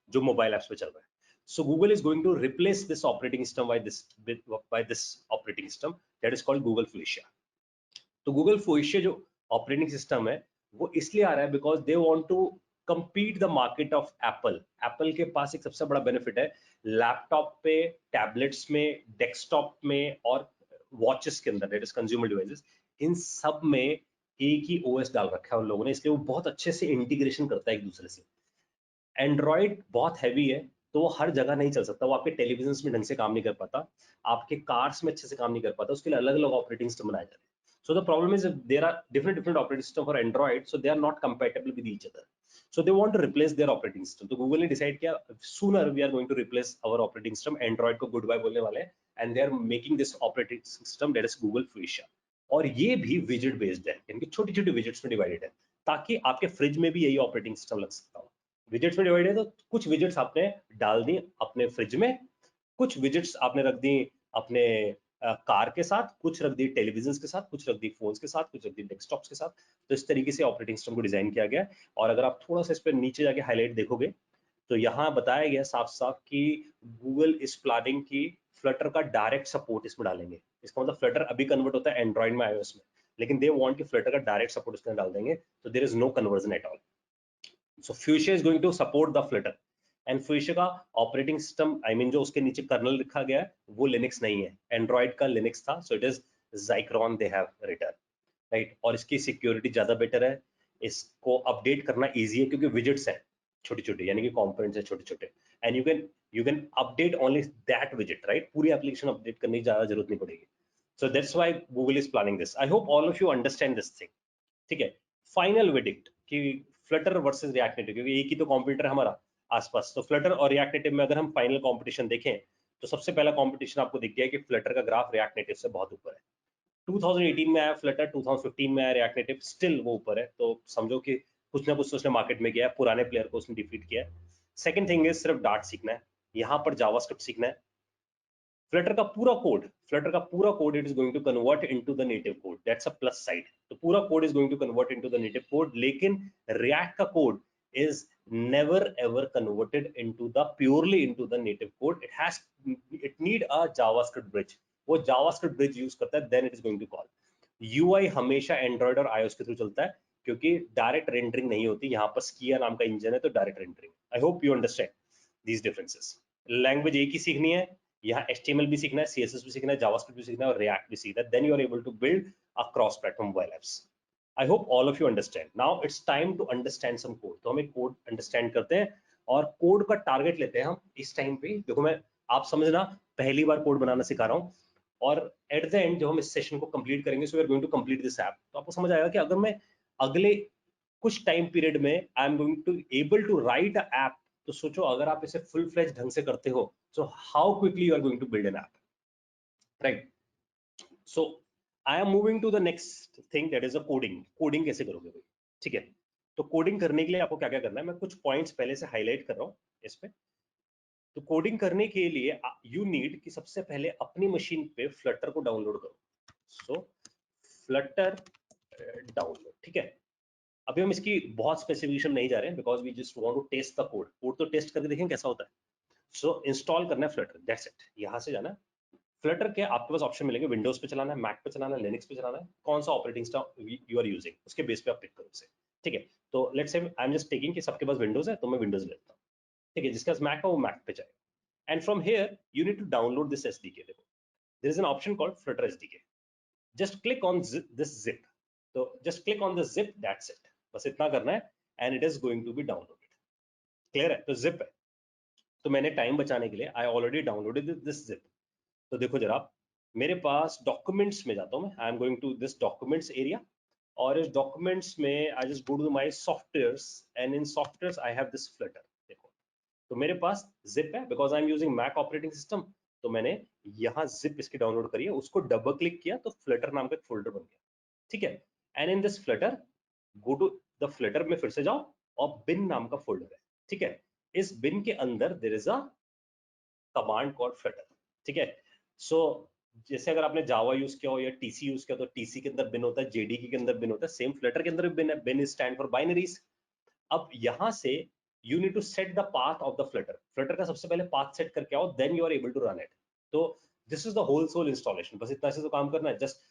Speaker 1: जो मोबाइल एप्स पे चल रहा है. So Google is going to replace this operating system by this operating system that is called Google Fuchsia. तो गूगल फुएशिया जो ऑपरेटिंग सिस्टम है वो इसलिए आ रहा है because they want to compete the market of Apple. Apple के पास एक सबसे बड़ा बेनिफिट है लैपटॉप पे, टैबलेट्स में, डेस्कटॉप में और वॉचेस के अंदर, दैट इज कंज्यूमर डिवाइसेस, इन सब में एक ही ओएस डाल रखा है उन लोगों ने, इसलिए वो बहुत अच्छे से इंटीग्रेशन करता है एक दूसरे से। एंड्रॉइड बहुत हैवी है, तो वो हर जगह नहीं चल सकता, वो आपके टेलीविजन में ढंग से काम नहीं कर पाता, आपके कार्स में अच्छे से काम नहीं कर पाता, उसके लिए अलग अलग ऑपरेटिंग सिस्टम बनाए जाते हैं। So the problem is there are different different operating system for Android, so they are not compatible with each other, so they want to replace their operating system. तो गूगल ने decide किया sooner we are going to replace our operating system, Android को goodbye बोलने वाले हैं, and they are making this operating system that is Google Fuchsia. और ये भी विजेट बेस्ड है, यानी कि छोटी छोटी विजेट्स में डिवाइडेड है, ताकि आपके फ्रिज में भी यही ऑपरेटिंग सिस्टम लग सकता हो। विजेट्स में डिवाइड है, तो कुछ विजेट्स आपने डाल दी अपने फ्रिज में, कुछ विजेट्स आपने रख दी अपने कार के साथ, कुछ रख दी टेलीविजन के साथ, कुछ रख दी फोन्स के साथ, कुछ रख दी डेस्कटॉप्स के साथ। तो इस तरीके से ऑपरेटिंग सिस्टम को डिजाइन किया गया। और अगर आप थोड़ा सा इस पर नीचे जाके हाईलाइट देखोगे, तो यहाँ बताया गया साफ साफ कि गूगल इज प्लानिंग की फ्लटर का डायरेक्ट सपोर्ट इसमें डालेंगे। इसका मतलब फ्लटर अभी कन्वर्ट होता है एंड्रॉइड में, iOS में, लेकिन दे वांट कि फ्लटर का डायरेक्ट सपोर्ट इसमें डाल देंगे, तो there is no conversion at all. So Fuchsia is going to support the Flutter, and Fuchsia का ऑपरेटिंग सिस्टम, आई मीन जो उसके नीचे कर्नल लिखा गया है, वो लिनक्स नहीं है, एंड्रॉइड का लिनक्स था, so it is Zircon they have written, right. और इसकी सिक्योरिटी ज्यादा बेटर है, इसको अपडेट करना इजी है, क्योंकि विजेट्स हैं छोटी छोटी, यानी कि कंपोनेंट्स हैं छोटे छोटे, and you can update only that विजेट, राइट। पूरी एप्लीकेशन अपडेट करने की ज्यादा जरूरत नहीं पड़ेगी। So that's why Google is planning this. I hope all of you understand this thing, ठीक है। फाइनल वेडिक्ट कि फ्लटर वर्सेस रिएक्ट नेटिव, क्योंकि एक ही तो कॉम्पिटिटर है हमारा आसपास, तो फ्लटर और रिएक्ट नेटिव में अगर हम फाइनल कंपटीशन देखें, तो सबसे पहला कंपटीशन आपको दिख गया है कि फ्लटर का ग्राफ रिएक्ट नेटिव से बहुत ऊपर है। 2018 में आया फ्लटर, 2015 में आया रिएक्ट नेटिव, स्टिल वो ऊपर है, तो समझो कि कुछ ना कुछ तो उसने मार्केट में किया है, पुराने प्लेयर को उसने डिफीट किया है। सेकंड थिंग इज सिर्फ डार्ट सीखना है, यहाँ पर जावास्क्रिप्ट सीखना है। फ्लटर का पूरा code it is going to convert into the native code, that's a plus side. तो पूरा code is going to convert into the native code, लेकिन रिएक्ट का code is never ever converted into the purely into the native code. It need a JavaScript bridge. वो JavaScript bridge use करता है, then it is going to call. UI हमेशा Android और iOS के through चलता है, क्योंकि डायरेक्ट रेंडरिंग नहीं होती, यहाँ पर स्किया नाम का इंजन है, तो direct rendering. I hope you understand these differences. Language एक ही सीखनी है, यहाँ HTML भी सीखना है, CSS भी सीखना है, JavaScript भी सीखना है, और React भी सीखना है, then you are able to build a cross platform mobile apps. I hope all of you understand. Now it's time to understand some code. तो हम एक कोड अंडरस्टैंड करते हैं, और कोड का टारगेट लेते हैं हम इस टाइम पे। देखो मैं, आप समझना, पहली बार कोड बनाना सिखा रहा हूँ, और एट द एंड जब हम इस सेशन को कंप्लीट करेंगे, so we are going to complete this app, तो आपको समझ आएगा कि अगर मैं अगले कुछ टाइम पीरियड में I am going to able to write a app, तो सोचो अगर आप इसे फुल फ्लेज ढंग से करते हो, so how quickly you are going to build an app, right. So I am moving to the next thing, that is a coding. Coding कैसे करोगे भाई, ठीक है। तो कोडिंग करने के लिए आपको क्या क्या करना है, मैं कुछ पॉइंट्स पहले से हाईलाइट कर रहा हूँ इस पे। तो कोडिंग करने के लिए यू नीड कि सबसे पहले अपनी मशीन पे फ्लटर को डाउनलोड करो। सो फ्लटर डाउनलोड, ठीक है। अभी हम इसकी बहुत स्पेसिफिकेशन नहीं जा रहे हैं, because we just want to test the code. Code तो टेस्ट करके देखें कैसा होता है। सो इंस्टॉल करना है फ्लटर, दैट्स इट। यहाँ से जाना है, फ्लटर के आपके पास ऑप्शन मिलेंगे, विंडोज पे चलाना है, मैक पे चलाना है, लिनक्स पे चलाना है, कौन सा operating system you are using, उसके बेस पे आप पिक करो उसे, ठीक है। तो let's say I am just taking कि सबके पास विंडोज है, तो मैं विंडोज लेता हूँ, ठीक है। जिसके पास मैक है वो मैक पे जाएगा, and from here you need to download this SDK. देखो there is an option called Flutter SDK, just click on this zip. तो just click on this zip, that's it, बस इतना करना है, and it is going to be downloaded. Clear है, तो zip है। तो मैंने टाइम बचाने के लिए I already downloaded this zip. तो देखो जरा, मेरे पास डॉक्यूमेंट्स में जाता हूँ मैं, I am going to this documents area, और इस डॉक्यूमेंट्स में I just go to my softwares, and in softwares I have this Flutter. देखो, तो मेरे पास जिप है, because I am using Mac operating system, तो मैंने यहाँ जिप इसकी डाउनलोड करी है, उसको डबल क्लिक किया तो फ्लटर नाम का एक फोल्डर बन गया, ठीक है। And in this Flutter, go to the Flutter में फिर से जाओ, और बिन नाम का फोल्डर है, ठीक है। इस बिन के अंदर there is a command called Flutter, ठीक है। सो जैसे अगर आपने जावा यूज किया हो या टीसी यूज किया, तो टीसी के अंदर बिन होता है, जेडीके के अंदर बिन होता है, सेम फ्लटर के अंदर भी बिन है, बिन स्टैंड फॉर बाइनरीज। अब यहां से you need to set the path of the Flutter, Flutter का सबसे पहले पाथ सेट करके आओ, then you are able to run it. तो this is the whole sole installation, बस इतना से तो काम करना है। जस्ट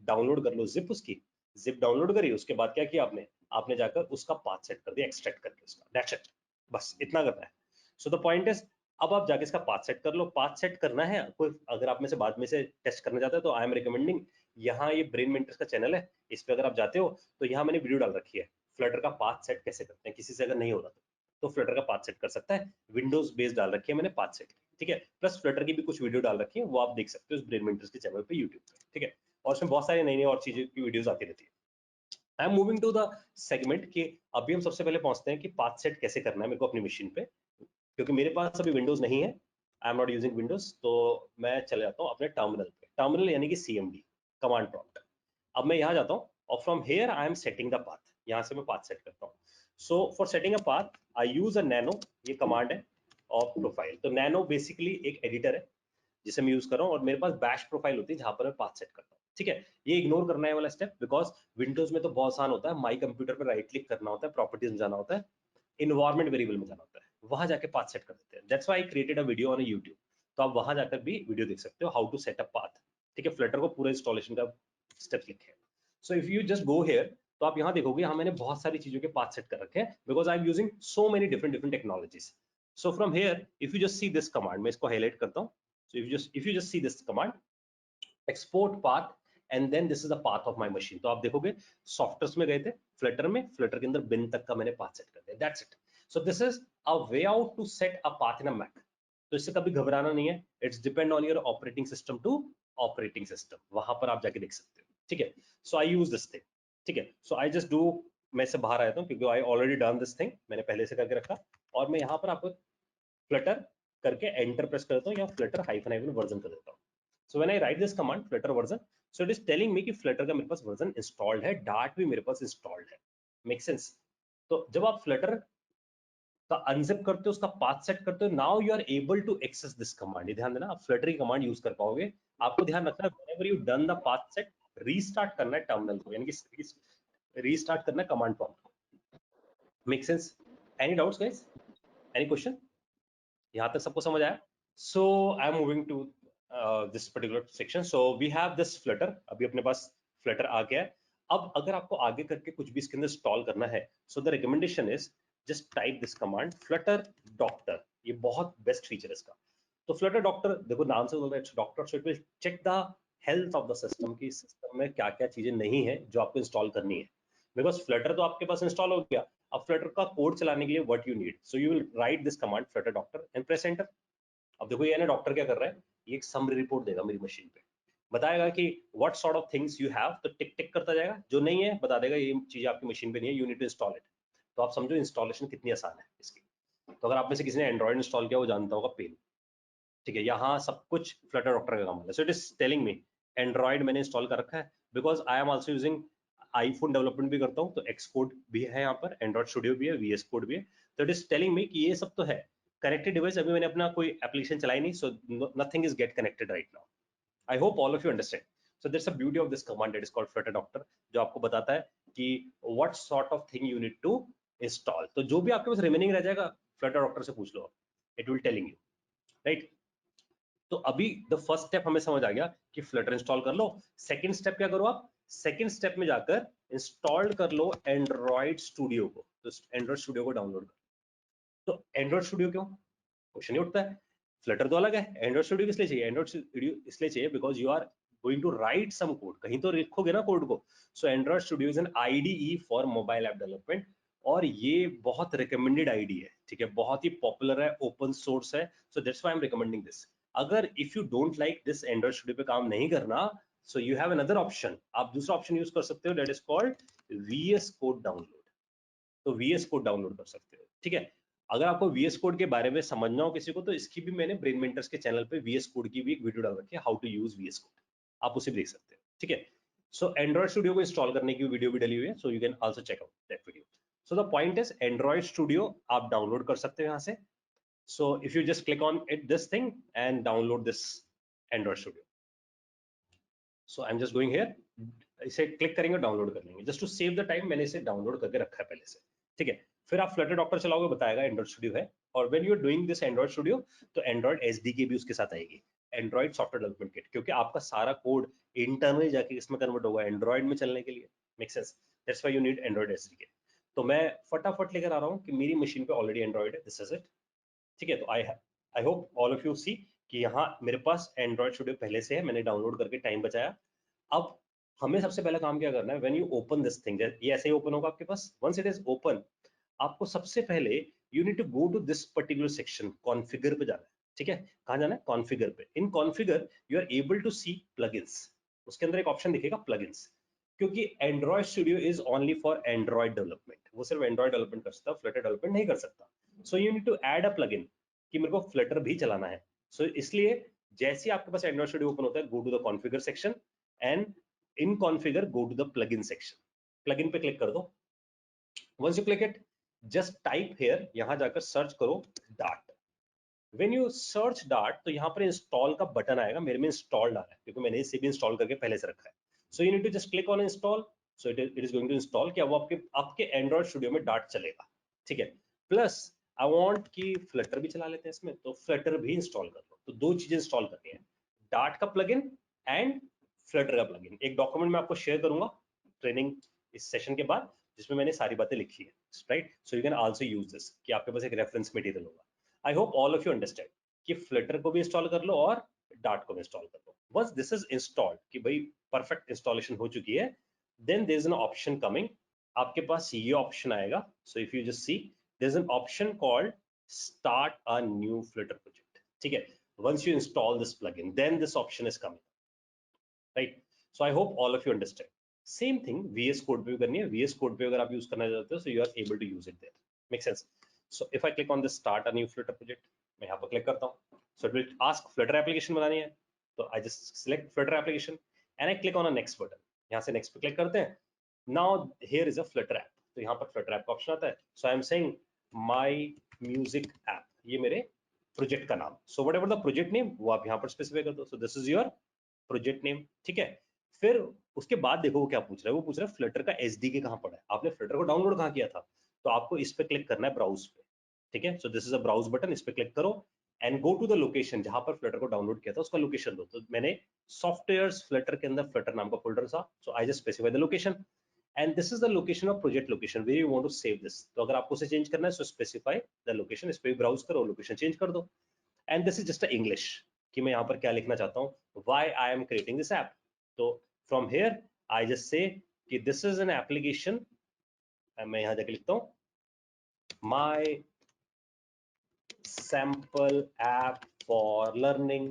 Speaker 1: डाउनलोड कर लो जिप, उसकी जिप डाउनलोड करी, उसके बाद क्या किया आपने, आपने जाकर उसका पाथ सेट कर दिया, एक्सट्रैक्ट करके उसका, दैट्स इट, बस इतना करना है। सो द पॉइंट इज, अब आप जाके इसका पाथ सेट कर लो। पाथ सेट करना है कोई, अगर आप में से बाद में से टेस्ट करना चाहते हैं, तो आई एम रिकमेंडिंग यहाँ ये ब्रेन मेंटर्स का चैनल है, इस पे अगर आप जाते हो तो यहाँ मैंने वीडियो डाल रखी है, फ्लटर का पाथ सेट कैसे करते हैं, किसी से अगर नहीं हो रहा तो फ्लटर का पाथ सेट कर सकता है, विंडोज बेस्ड डाल रखी है मैंने पाथ सेट, ठीक है। प्लस फ्लटर की भी कुछ वीडियो डाल रखी है, वो आप देख सकते हो इस ब्रेन मेंटर्स के चैनल पे यूट्यूब पे, ठीक है। और उसमें बहुत सारी नई नई और चीजें की वीडियोस आती रहती है। I am moving to the segment कि अभी हम सबसे पहले पहुंचते हैं कि पाथ सेट कैसे करना है मेरे को अपनी मशीन पे, क्योंकि मेरे पास अभी विंडोज नहीं है, I am not using Windows, तो मैं चले जाता हूँ अपने टर्मिनल पे, टर्मिनल यानी कि सीएमडी, कमांड प्रॉम्प्ट। अब मैं यहाँ जाता हूँ और from here I am setting the path, यहाँ से मैं पाथ सेट करता हूँ। So for setting a path I use a nano, ये कमांड है, और प्रोफाइल। तो नैनो बेसिकली एक एडिटर है जिसे मैं यूज कर रहा हूँ, और मेरे पास बैश प्रोफाइल होती है जहां पर मैं पाथ सेट करता हूँ, ठीक है। ये इग्नोर करना है वाला स्टेप, बिकॉज विंडोज में तो बहुत आसान होता है, माई कंप्यूटर पर राइट क्लिक करना होता है, प्रॉपर्टीज में जाना होता है, इन्वायरमेंट वेरिएबल में जाना होता है, वहां जाके पाथ सेट कर देते हैं। That's why I created a video on YouTube, तो आप वहां जाकर भी वीडियो देख सकते हो, how to set a path, ठीक है। फ्लटर को पूरा इंस्टॉलेशन का स्टेप लिखे हैं। सो if you just go hair, तो आप यहाँ देखोगे यहाँ मैंने बहुत सारी चीजों के पाथ सेट कर रखे हैं, because I am using so many different different technologies. So from here if you just see this command, मैं इसको हाईलाइट करता हूँ। So if you just see this command, export path, and then this is the path of my machine, तो आप देखोगे software में गए थे, फ्लटर में, फ्लटर के अंदर बिन तक का मैंने पाथ सेट कर दिया, that's it. So this is a way out to set a path in a Mac. तो इससे कभी घबराना नहीं है, it's depend on your operating system to operating system, वहां पर आप जाके देख सकते हो, ठीक है। So I use this thing, ठीक है। सो आई जस्ट डू, मैं इससे बाहर आया था क्योंकि I already done this thing, मैंने पहले से करके रखा, और मैं यहाँ पर आपको फ्लटर करके एंटर प्रेस करता हूँ या फ्लटर हाइफन हाइफन वर्जन कर देता हूँ। So when I right this command Flutter version, so it is telling me कि फ्लटर का मेरे पास वर्जन इंस्टॉल्ड है, डार्ट भी मेरे पास इंस्टॉल्ड है। Make sense? तो जब आप फ्लटर का अनजिप करते हो, उसका पाथ सेट करते हो, now you are able to access this command. ये ध्यान देना, आप फ्लटर की कमांड यूज कर पाओगे। आपको ध्यान रखना है whenever you done the path set, restart करना है टर्मिनल को, यानी कि रीस्टार्ट करना है कमांड प्रॉम्प्ट को। Make sense? Any doubts guys? Any question? यहाँ तक सबको समझ आया? So I am moving to this particular section. So we have this Flutter, अभी अपने पास फ्लटर आ गया है। अब अगर आपको आगे करके कुछ भी इसके अंदर इंस्टॉल करना है, so the recommendation is just type this command Flutter doctor, ये बहुत बेस्ट फीचर है इसका। तो फ्लटर डॉक्टर, देखो नाम से बोल रहा है it's doctor, so it will check the health of the system, की सिस्टम में क्या क्या चीजें नहीं है जो आपको इंस्टॉल करनी है। बिकॉज फ्लटर तो आपके पास इंस्टॉल हो गया, अब फ्लटर का कोड चलाने के लिए what you need, so you will write this command Flutter doctor and press enter. अब देखो ये ना डॉक्टर क्या कर रहा है, ये एक समरी रिपोर्ट देगा मेरी मशीन पे, बताएगा कि what sort of things you have, तो टिक टिक करता जाएगा, जो नहीं है बता देगा ये चीज आपकी मशीन पे नहीं है, you need to install it. तो आप समझो इंस्टॉलेशन कितनी आसान है इसकी। तो अगर आप में से किसी ने एंड्रॉइड इंस्टॉल किया, वो जानता होगा पेन, ठीक है। यहाँ सब कुछ फ्लटर डॉक्टर का काम है। So it is telling me Android मैंने इंस्टॉल कर रखा है, because I am also using iPhone development भी करता हूँ, तो एक्स कोड भी है यहाँ पर, एंड्रॉइड स्टूडियो भी है, वीएस कोड भी है। तो इट इज टेलिंग मी कि ये सब तो है कनेक्टेड डिवाइस। अभी मैंने अपना कोई एप्लीकेशन चलाई नहीं, so nothing is get connected right now. I hope all of you understand. So that's a beauty of this command, it is called Flutter doctor, जो आपको बताता है कि what sort of thing you need to install. तो जो भी आपके पास remaining रह जाएगा, फ्लटर डॉक्टर से पूछ लो, it will telling you, right. तो अभी द फर्स्ट स्टेप हमें समझ आ गया कि फ्लटर इंस्टॉल कर लो। सेकंड स्टेप क्या करो आप, सेकंड स्टेप में जाकर इंस्टॉल कर लो एंड्रॉइड स्टूडियो को। तो एंड्रॉइड स्टूडियो को डाउनलोड कर। तो एंड्रॉइड स्टूडियो क्यों, क्वेश्चन ही उठता है। फ्लटर तो अलग है, एंड्रॉइड स्टूडियो किस लिए चाहिए? एंड्रॉइड स्टूडियो इसलिए चाहिए because you are going to write some code, कहीं तो लिखोगे ना कोड को। So Android Studio is an IDE for mobile app development, और ये बहुत रिकमेंडेड आईडी है, ठीक है, बहुत ही पॉपुलर है, ओपन सोर्स है। So that's why I am recommending this. अगर if you don't like this, Android Studio पे काम नहीं करना, so you have another option, आप दूसरा ऑप्शन यूज कर सकते हो, that is called VS code download. तो वीएस कोड डाउनलोड कर सकते हो, ठीक है। अगर आपको वीएस कोड के बारे में समझना हो किसी को, तो इसकी भी मैंने ब्रेन मेंटर्स के चैनल पे वीएस कोड की भी एक वीडियो डाल रखी है, how to use VS code, आप उसे भी देख सकते हैं, ठीक है। सो एंड्रॉइड स्टूडियो को इंस्टॉल करने की वीडियो भी डली हुई है, so you can also check out that video. So the point is Android Studio आप डाउनलोड कर सकते हो यहाँ से। So if you just click on it this thing and download this Android Studio, so I am just going here, इसे click करेंगे download कर लेंगे, just to save the time मैंने इसे डाउनलोड करके रखा है पहले से, ठीक है। फिर आप फ्लटर डॉक्टर चलाओगे, बताएगा एंड्रॉइड स्टूडियो है, और when you are doing this Android Studio, तो एंड्रॉइड एसडीके भी उसके साथ आएगी, एंड्रॉइड सॉफ्टवेयर डेवलपमेंट किट, क्योंकि आपका सारा कोड इंटरनली जाके इसमें कन्वर्ट होगा एंड्रॉइड में चलने के लिए। Make sense? That's why you need Android SDK. तो मैं फटाफट लेकर आ रहा हूँ कि मेरी मशीन पे ऑलरेडी एंड्रॉइड है, दिस इज इट, ठीक है। तो I hope all of you see कि यहाँ मेरे पास एंड्रॉइड स्टूडियो पहले से है, मैंने डाउनलोड करके टाइम बचाया। अब हमें सबसे पहला काम क्या करना है, when you open this thing, ये ऐसे ही ओपन होगा आपके पास, वंस इट इज ओपन, आपको सबसे पहले you need to go to this particular section, configure पे जाना है। ठीक है, कहाँ जाना है? कॉन्फ़िगर पे। In configure you are able to see plugins, उसके अंदर एक ऑप्शन दिखेगा प्लगइन्स, क्योंकि Android Studio is only for Android development, वो सिर्फ एंड्रॉइड डेवलपमेंट कर सकता है, फ्लटर डेवलपमेंट नहीं कर सकता। So you need to add a plugin कि मेरे को फ्लटर भी चलाना है। सो इसलिए जैसे ही आपके पास एंड्रॉइड स्टूडियो ओपन होता है, go to the configure section and in configure go to the plugin section, plugin पे क्लिक कर दो। Once you click it, just type here, यहां जाकर सर्च करो Dart. When you search Dart, तो यहाँ पर इंस्टॉल का बटन आएगा, मेरे में इंस्टॉल्ड आ रहा है क्योंकि मैंने इसे भी इंस्टॉल करके पहले से रखा है। So you need to just click on install. So it is going to install, क्या वो आपके एंड्रॉइड स्टूडियो में डार्ट चलेगा। ठीक है, प्लस आई वांट कि फ्लटर भी चला लेते हैं इसमें, तो फ्लटर भी इंस्टॉल कर लो। तो दो चीजें इंस्टॉल करनी है, डार्ट का प्लगइन एंड फ्लटर का प्लगइन। एक डॉक्यूमेंट मैं आपको शेयर करूंगा ट्रेनिंग इस सेशन के बाद, जिसमें मैंने सारी बातें लिखी है, right? So you can also use this, कि आपके पास एक रेफरेंस मटेरियल होगा। I hope all of you understand कि फ्लटर को भी इंस्टॉल कर लो और डार्ट को भी इंस्टॉल कर लो। वंस दिस इज इंस्टॉल्ड, कि भाई परफेक्ट इंस्टॉलेशन हो चुकी है, then there is an option coming, आपके पास ये ऑप्शन आएगा। So if you just see, there is an option called start a new Flutter project. ठीक है, once you install this plugin, then this option is coming, right? So I hope all of you understand. Same thing VS Code पे भी करनी है। VS Code पे अगर आप use करना चाहते हो, so you are able to use it there. Make sense? So if I click on this start a new Flutter project, मैं यहाँ पर क्लिक करता हूँ, so it will ask Flutter application बनानी है, तो I just select Flutter application and I click on a next button. यहाँ से next पे क्लिक करते हैं। Now here is a Flutter app, तो यहाँ पर Flutter app का ऑप्शन आता है। So I am saying my music app, ये मेरे प्रोजेक्ट का नाम। So whatever the project name, वो आप यहाँ पर स्पेसिफाई कर दो। So this is your project name. ठीक है, फिर उसके बाद देखो वो क्या पूछ रहा है, वो पूछ रहा है फ्लटर का एसडीके कहाँ पड़ा है, आपने फ्लटर को डाउनलोड कहाँ किया था। तो आपको इस पे क्लिक करना है, ब्राउज पे। ठीक है, so this is a browse button, इस पे क्लिक करो and go to the location जहां पर फ्लटर को डाउनलोड किया था, उसका लोकेशन दो। तो मैंने सॉफ्टवेयर्स फ्लटर के अंदर फ्लटर नाम का फोल्डर था, so I just specify the location and this is the location of project location where you want to save this. तो अगर आपको उसे चेंज करना है, सो स्पेसिफाई द लोकेशन, इस पे ब्राउज करो, लोकेशन चेंज कर दो। And this is just English, कि मैं यहाँ पर क्या लिखना चाहता हूँ, why I am creating this app. तो from here I just say कि दिस इज एन एप्लीकेशन, मैं यहाँ जाके लिखता हूँ my sample app for learning,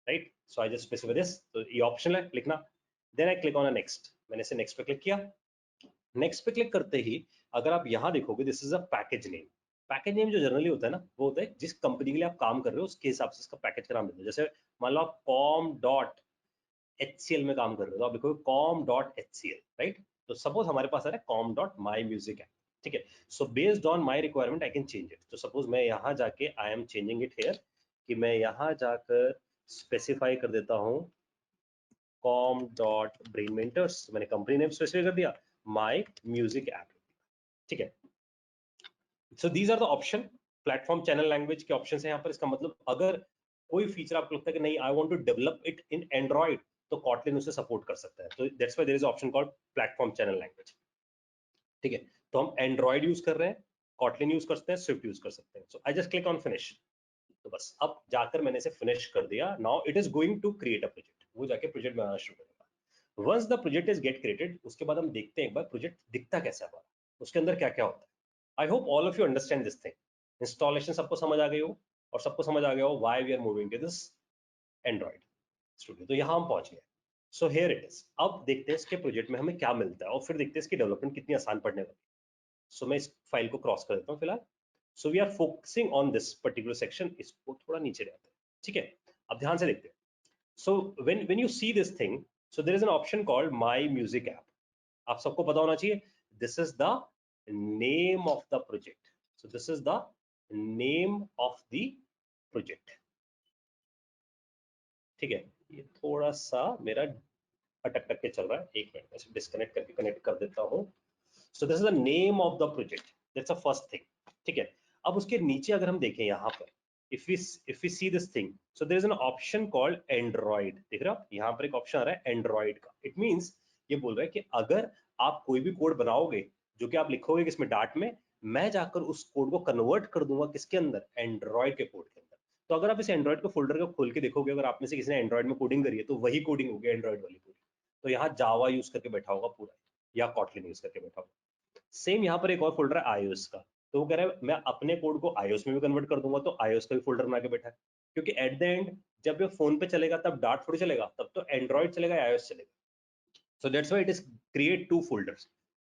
Speaker 1: right? So I just specify this, तो ये ऑप्शन है लिखना। Then I click on a next, मैंने इसे नेक्स्ट पे क्लिक किया। नेक्स्ट पे क्लिक करते ही अगर आप यहाँ देखोगे, this is a package name. Package name जो जनरली होता है ना, वो होता है जिस कंपनी के लिए आप काम कर रहे हो उसके हिसाब से इसका पैकेज का नाम देते हैं। जैसे मान लो आप कॉम डॉट HCL में काम कर रहे हो, तो आप लिखोगे कॉम डॉट HCL, राइट? तो सपोज हमारे पास आ रहा है com dot my music app. ठीक है, so based on my requirement I can change it. तो सपोज मैं यहाँ जाके I am changing it here, कि मैं यहाँ जाकर स्पेसिफाई कर देता हूँ कॉम डॉट ब्रेन मेंटर्स, मैंने कंपनी नेम स्पेसिफाई कर दिया, माई म्यूजिक ऐप। ठीक है, so these are the option, platform channel language के ऑप्शन है यहाँ पर। इसका मतलब अगर कोई फीचर आपको लगता है कि नहीं I want to develop it in Android, तो कॉटलिन उसे सपोर्ट कर सकता है। तो that's why there is option called platform channel language. ठीक है, तो हम एंड्रॉइड यूज कर रहे हैं, कॉटलिन यूज कर सकते हैं, स्विफ्ट यूज कर सकते हैं। So I just click on finish. तो बस अब जाकर मैंने इसे फिनिश कर दिया। Now it is going to create a project, वो जाके प्रोजेक्ट बनाना शुरू करेगा। Once the project is get created, उसके बाद हम देखते हैं एक बार प्रोजेक्ट दिखता कैसा है, उसके अंदर क्या क्या होता है। I hope all of you understand this thing. Installation सबको समझ आ गई हो, और सबको समझ आ गया हो why we are moving to this Android Studio. तो यहाँ हम पहुंच गए। So here it is. अब देखते हैं इसके प्रोजेक्ट में हमें क्या मिलता है, और फिर देखते हैं इसकी डेवलपमेंट कितनी आसान पड़ने वाली है। सो मैं इस फाइल को क्रॉस कर देता हूँ फिलहाल। So we are focusing on this particular section, इसको थोड़ा नीचे ले आते हैं। ठीक है, अब ध्यान से देखते हैं। सो when you see this thing, so there is an option called my music app. आप सबको पता होना चाहिए, this is the name of the project. So this is the name of the project. ठीक है, ये थोड़ा सा मेरा अटक करके चल रहा है, एक मिनट में डिस्कनेक्ट करके कनेक्ट कर देता हूँ। सो this is the name of the project, that's a first thing. ठीक है, अब उसके नीचे अगर हम देखें यहाँ पर, if we see this thing, so there is an option called Android, देख रहे हो यहाँ पर एक ऑप्शन आ रहा है एंड्रॉइड का। इट मींस ये बोल रहा है कि अगर आप कोई भी कोड बनाओगे, जो कि आप लिखोगे किसमें, डार्ट में, मैं जाकर उस कोड को कन्वर्ट कर दूंगा किसके अंदर, एंड्रॉइड के कोड के अंदर। तो अगर आप इस एंड्रॉइड को फोल्डर को खोल के देखोगे, अगर आप में से किसी ने एंड्रॉइड में कोडिंग करी है, तो वही कोडिंग होगी एंड्रॉइड वाली कोडिंग। तो यहाँ जावा यूज करके बैठा होगा पूरा, या कॉटलिन यूज करके बैठा होगा। सेम यहाँ पर एक और फोल्डर है आईओएस का, तो वो कह रहा है मैं अपने कोड को आईओएस में भी कन्वर्ट कर दूंगा, तो आईओएस का भी फोल्डर बना के बैठा है, क्योंकि एट द एंड जब ये फोन पे चलेगा तब डार्ट थोड़ी चलेगा, तब तो एंड्रॉइड चलेगा, आईओएस चलेगा। So that's why it is create two folders.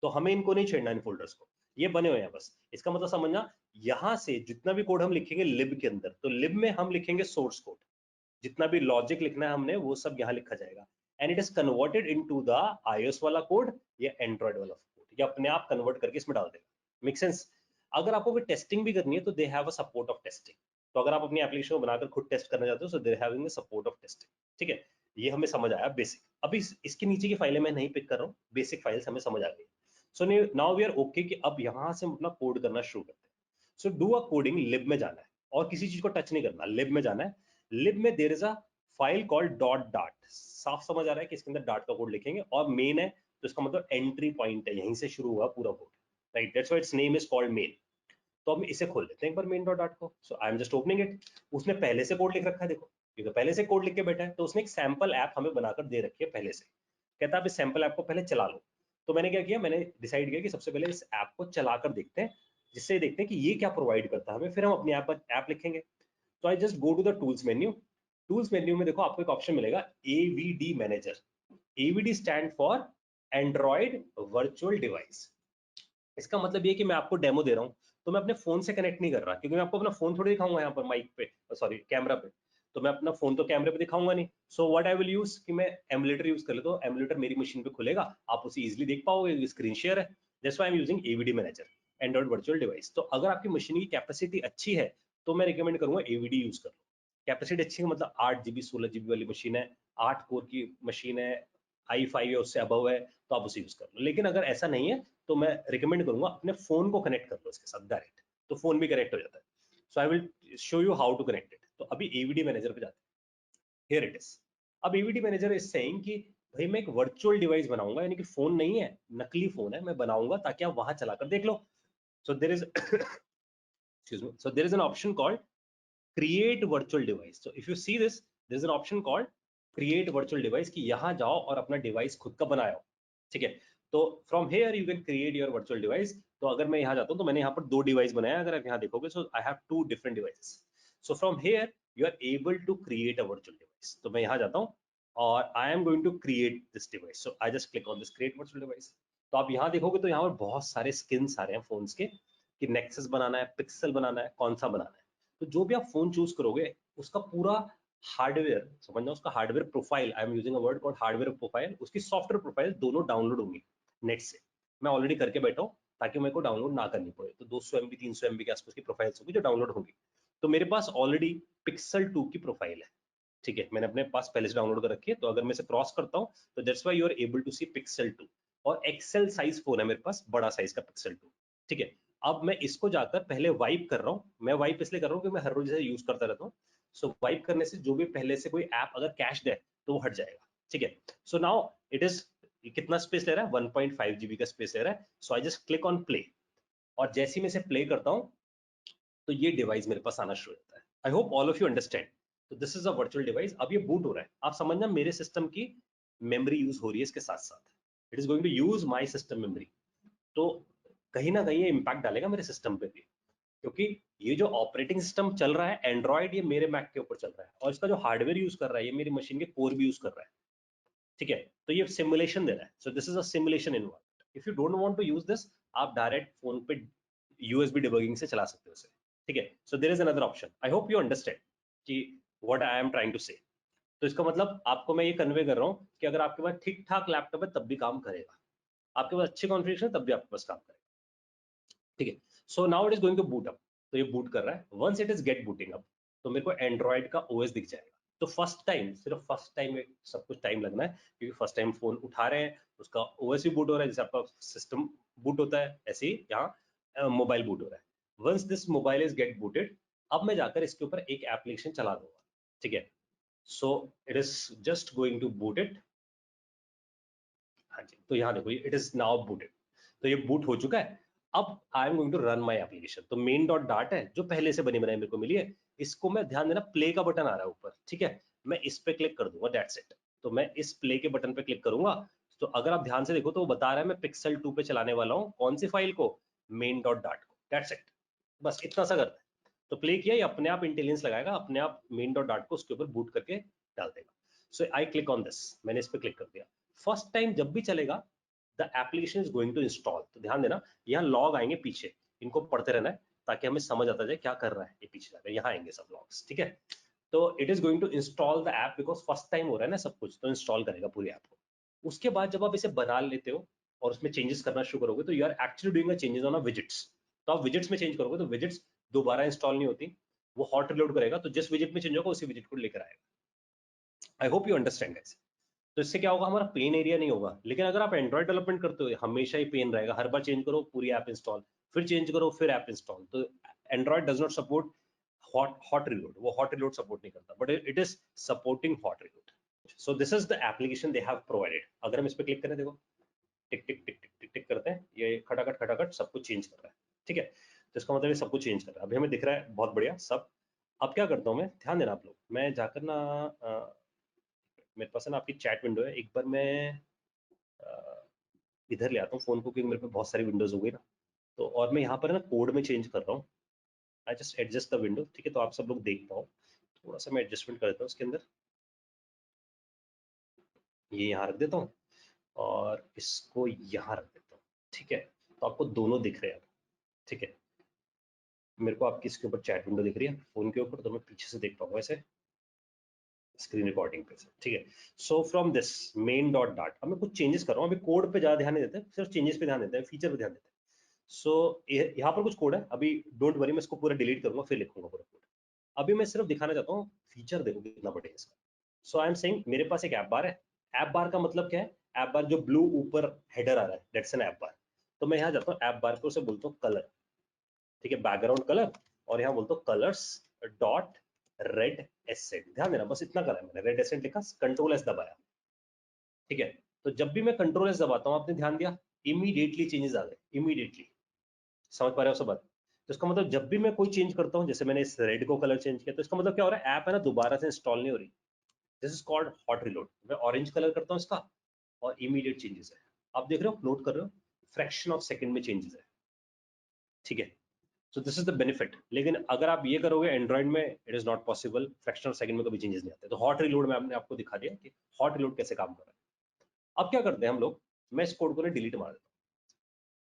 Speaker 1: तो हमें इनको नहीं छेड़ना, इन फोल्डर्स को, ये बने हुए हैं बस। इसका मतलब समझना, यहां से जितना भी कोड हम लिखेंगे लिब के अंदर, तो लिब में हम लिखेंगे सोर्स कोड, जितना भी लॉजिक लिखना है हमने वो सब यहाँ लिखा जाएगा, and it is converted into the iOS वाला कोड या एंड्रॉइड वाला कोड, ये अपने आप कन्वर्ट करके इसमें डाल देगा। Make sense? अगर आपको कोई टेस्टिंग भी करनी है तो they have a support of testing. तो अगर आप अपनी एप्लीकेशन को बनाकर खुद टेस्ट करना चाहते हो, so they having the support of testing. ठीक है, ये हमें समझ आया बेसिक। अभी इसके नीचे की फाइलें मैं नहीं पिक कर रहा हूँ, बेसिक फाइल्स हमें समझ आ गई। So now we are okay कि अब यहाँ से हम अपना कोड करना शुरू करते हैं। सो डू अ कोडिंग, लिब में जाना है और किसी चीज को टच नहीं करना, लिब में जाना है। लिब में there is a file called dot डाट, साफ समझ आ रहा है कि इसके अंदर डाट का कोड लिखेंगे, और मेन है तो इसका मतलब एंट्री पॉइंट है, यहीं से शुरू हुआ पूरा code, right? That's why it's name is called main. तो हम इसे खोल लेते हैं एक बार, मेन डॉट डाट को। So I am just opening it. उसने पहले से कोड लिख रखा है, देखो ये तो पहले से कोड लिख के बैठा है, तो उसने एक सैंपल ऐप हमें बनाकर दे रखी है पहले से। कहता है आप इस सैंपल ऐप को पहले चला लो। तो मैंने क्या किया, मैंने डिसाइड किया कि सबसे पहले इस ऐप को चलाकर देखते हैं, जिससे देखते हैं कि ये क्या प्रोवाइड करता है हमें, फिर हम अपनी ऐप लिखेंगे। तो I just go to the tools menu. Tools menu में देखो आपको एक ऑप्शन मिलेगा AVD manager. AVD stand for Android virtual device. इसका मतलब ये कि मैं आपको डेमो दे रहा हूँ, तो मैं अपने फोन से कनेक्ट नहीं कर रहा, क्योंकि मैं आपको अपना फोन थोड़ी दिखाऊंगा यहाँ पर माइक पे, सॉरी कैमरा पे। तो मैं अपना फोन तो कैमरे पे दिखाऊंगा नहीं। So what I will use कि मैं एमुलेटर यूज कर लेता हूँ, एमुलेटर मेरी मशीन पे खुलेगा, आप उसे इजिली देख पाओगे, स्क्रीन शेयर है। That's why I am using AVD manager, Android virtual device. तो अगर आपकी मशीन की कैपेसिटी अच्छी है तो मैं रिकमेंड करूंगा एवीडी यूज कर लो। कैपेसिटी अच्छी है मतलब 8 GB 16 GB वाली मशीन है, 8 कोर की मशीन है, i5 या उससे अबव है, तो आप उसे यूज कर लो। लेकिन अगर ऐसा नहीं है तो मैं रिकमेंड करूंगा अपने फोन को कनेक्ट कर लो इसके साथ डायरेक्ट, तो फोन भी कनेक्ट हो जाता है। So I will show you how to connect it. तो अभी एवीडी मैनेजर पे जाते हैं, हियर इट इज। अब एवीडी मैनेजर इज सेइंग कि भाई मैं एक वर्चुअल डिवाइस बनाऊंगा, यानी कि फोन नहीं है, नकली फोन है, मैं बनाऊंगा ताकि आप वहां चलाकर देख लो। So there is excuse me, so there is an option called create virtual device. So if you see this, there is an option called create virtual device कि यहाँ जाओ और अपना डिवाइस खुद का बनाओ। ठीक है, तो from here you can create your virtual device. तो अगर मैं यहाँ जाता हूँ तो मैंने यहाँ पर 2 डिवाइस बनाया, अगर आप यहाँ देखोगे, so I have 2 different devices. So from here you are able to create a virtual device. तो मैं यहाँ जाता हूँ और I am going to create this device. So I just click on this create virtual device. तो आप यहाँ देखोगे तो यहाँ पर बहुत सारे स्किन्स आ रहे हैं फोन्स के, कि नेक्सस बनाना है, पिक्सल बनाना है, कौन सा बनाना है। तो जो भी आप फोन चूज करोगे उसका पूरा हार्डवेयर समझना, उसका hardware profile, I am using a word called hardware profile, उसकी सॉफ्टवेयर प्रोफाइल दोनों डाउनलोड होंगी नेट से। मैं ऑलरेडी करके बैठा हूँ ताकि मेरे को डाउनलोड ना करनी पड़े। तो 200 MB 300 MB के आसपास की प्रोफाइल्स होगी जो डाउनलोड होगी। तो मेरे पास ऑलरेडी पिक्सल 2 की प्रोफाइल है। ठीक है, मैंने अपने पास पहले से डाउनलोड कर रखी है। तो अगर मैं इसे क्रॉस करता हूँ तो that's why you are able to see Pixel 2। और एक्सेल साइज फोन है मेरे पास, बड़ा साइज का पिक्सल 2। ठीक है, अब मैं इसको जाकर पहले वाइप कर रहा हूँ। मैं वाइप इसलिए कर रहा हूँ कि मैं हर रोज इसे यूज करता रहता हूँ। सो वाइप करने से जो भी पहले से कोई ऐप अगर कैश है तो वो हट जाएगा। ठीक है, सो नाउ इट इज, कितना स्पेस ले रहा है, 1.5 GB का स्पेस ले रहा है। So I just click on play, और जैसे ही मैं इसे प्ले करता हूँ तो ये डिवाइस मेरे पास आना शुरू होता है। I hope all of you understand. तो this is a virtual device. अब ये बूट हो रहा है, आप समझना मेरे सिस्टम की मेमोरी यूज हो रही है इसके साथ साथ, it is going to use my system memory. तो कहीं ना कहीं ये इम्पैक्ट डालेगा मेरे सिस्टम पे भी, क्योंकि ये जो ऑपरेटिंग सिस्टम चल रहा है एंड्रॉइड, ये मेरे मैक के ऊपर चल रहा है, और इसका जो हार्डवेयर यूज कर रहा है ये मेरी मशीन के कोर भी यूज कर रहा है। ठीक है, तो ये सिमुलेशन दे रहा है। So this is a simulation involve. If you don't want to use this, आप डायरेक्ट फोन पे यूएसबी डिबगिंग से चला सकते हो इसे। ठीक है, so there is another option. I hope you understand कि what I am trying to say. तो इसका मतलब आपको मैं ये कन्वे कर रहा हूँ कि अगर आपके पास ठीक ठाक लैपटॉप है तब भी काम करेगा, आपके पास अच्छी कॉन्फ़िगरेशन है तब भी आपके पास काम करेगा। ठीक है, so now it is going to boot up. तो ये बूट कर रहा है। Once it is get booting up, तो मेरे को एंड्रॉइड का ओएस दिख जाएगा। तो फर्स्ट टाइम, सिर्फ फर्स्ट टाइम में सब कुछ टाइम लगना है, क्योंकि फर्स्ट टाइम फोन उठा रहे हैं, उसका ओएस भी बूट हो रहा है, जैसे आपका सिस्टम बूट होता है ऐसे ही यहाँ मोबाइल बूट हो रहा है। Once this mobile is get booted, अब मैं जाकर इसके ऊपर एक एप्लीकेशन चला दूंगा। ठीक है, so it is just going to boot it. हाँ जी, तो यहाँ देखो इट इज नाउ बूटेड। तो ये बूट हो चुका है। अब I am going to run my application. तो मेन डॉट डाट है जो पहले से बनी बनाई मेरे को मिली है, इसको मैं, ध्यान देना प्ले का बटन आ रहा है ऊपर। ठीक है, मैं इस पे क्लिक कर दूंगा, दैट्स इट। तो मैं इस प्ले के बटन पे क्लिक करूंगा, तो अगर आप ध्यान से देखो तो वो बता रहा है मैं पिक्सल 2 पे चलाने वाला हूँ कौन सी फाइल को, main.dart को। दैट्स इट, बस इतना सा करता है। तो प्ले किया, ये अपने आप इंटेलिजेंस लगाएगा, अपने आप main.dart को उसके ऊपर बूट करके डाल देगा। सो आई क्लिक ऑन दिस, मैंने इस पर क्लिक कर दिया। फर्स्ट टाइम जब भी चलेगा the application is going to install. तो ध्यान देना, यहाँ लॉग आएंगे पीछे, इनको पढ़ते रहना है ताकि हमें समझ आता जाए क्या कर रहा है ये पीछे जाकर। यहाँ आएंगे सब लॉग्स, ठीक है। तो it is going to install the app because first time हो रहा है ना सब कुछ, तो इंस्टॉल करेगा पूरी ऐप को। उसके बाद जब आप इसे बना लेते हो और उसमें चेंजेस करना शुरू करोगे तो you are actually doing a changes on a widgets. तो आप विजिट्स में चेंज करोगे तो विजिट्स दोबारा इंस्टॉल नहीं होती, वो हॉट रिलोड करेगा, तो जिस विजिट में चेंज होगा उसी विजिट को लेकर आएगा। आई होप यू अंडरस्टैंड गाइस। तो इससे क्या होगा, हमारा पेन एरिया नहीं होगा। लेकिन अगर आप एंड्रॉइड डेवलपमेंट करते हो हमेशा ही पेन रहेगा, हर बार चेंज करो पूरी ऐप इंस्टॉल, फिर चेंज करो फिर ऐप इंस्टॉल। तो Android does not support hot reload, वो हॉट रिलोड सपोर्ट नहीं करता, but it is supporting hot reload. So this is the application they have provided. अगर हम इस पर क्लिक करें, देखो टिक टिक टिक टिक टिक टिक करते हैं, ये खटाखट खटाखट सब कुछ चेंज कर रहा है, ठीक है। तो इसका मतलब ये सब कुछ चेंज कर रहा है, अभी हमें दिख रहा है बहुत बढ़िया सब। अब क्या करता हूँ मैं, ध्यान देना आप लोग, मैं जाकर ना मेरे पास है ना आपकी चैट विंडो है, एक बार मैं इधर ले आता हूँ फोन को, क्योंकि मेरे पे बहुत सारी विंडोज हो गई ना। तो और मैं यहाँ पर ना कोड में चेंज कर रहा हूँ। I just adjust the window, ठीक है, तो आप सब लोग देख पाओ। थोड़ा सा मैं एडजस्टमेंट कर देता हूँ उसके अंदर, ये यहाँ रख देता हूँ और इसको यहाँ रख देता हूँ, ठीक है। तो आपको दोनों दिख रहे हैं अब, ठीक है। मेरे को आपकी इसके ऊपर चैट विंडो दिख रही है फोन के ऊपर, तो मैं पीछे से देख पाऊंगा ऐसे स्क्रीन रिकॉर्डिंग पे से, ठीक है। सो फ्रॉम दिस main.dart, अब मैं कुछ चेंजेस कर रहा हूँ, अभी कोड पे ज्यादा ध्यान नहीं देते, सिर्फ चेंजेस पे ध्यान देते हैं, फीचर पे ध्यान देते हैं। सो यहाँ पर कुछ कोड है, अभी डोंट वरी, मैं इसको पूरा डिलीट करूंगा फिर लिखूंगा पूरा कोड। अभी मैं सिर्फ दिखाना चाहता हूँ फीचर, देखो कितना बढ़िया है इसका। सो आई एम सेइंग मेरे पास एक ऐप बार है। ऐप बार का मतलब क्या है, ऐप बार जो ब्लू ऊपर हेडर आ रहा है दैट्स एन ऐप बार। तो मैं यहाँ जाता हूँ ऐप बार को, उसे बोलता हूँ कलर, ठीक है, बैकग्राउंड कलर। और यहाँ बोलता हूँ कलर्स डॉट रेड एसेंट। ध्यान देना बस इतना करा है मैंने, रेड एसेंट लिखा, कंट्रोल एस दबाया, ठीक है। तो जब भी मैं कंट्रोल एस दबाता हूँ, आपने ध्यान दिया इमीडिएटली चेंजेस आ गए, इमीडिएटली। समझ पा रहे हो सब बात। तो इसका मतलब जब भी मैं कोई चेंज करता हूँ, जैसे मैंने इस रेड को कलर चेंज किया, तो इसका मतलब क्या हो रहा है, ऐप है ना दोबारा से इंस्टॉल नहीं हो रही। This is called hot reload. मैं ऑरेंज कलर करता हूँ इसका और इमीडिएट चेंजेस है। आप देख रहे हो, नोट कर रहे हो, फ्रैक्शन ऑफ सेकंड में चेंजेस है, ठीक है। So this is the benefit. लेकिन अगर आप ये करोगे एंड्रॉइड में, it is not possible, fraction of second में कभी चेंजेस नहीं आते। तो हॉट रिलोड में हमने आपको दिखा दिया कि हॉट रिलोड कैसे काम कर रहा है। अब क्या करते हैं हम लोग, मैं इस कोड को ना डिलीट मार देता हूँ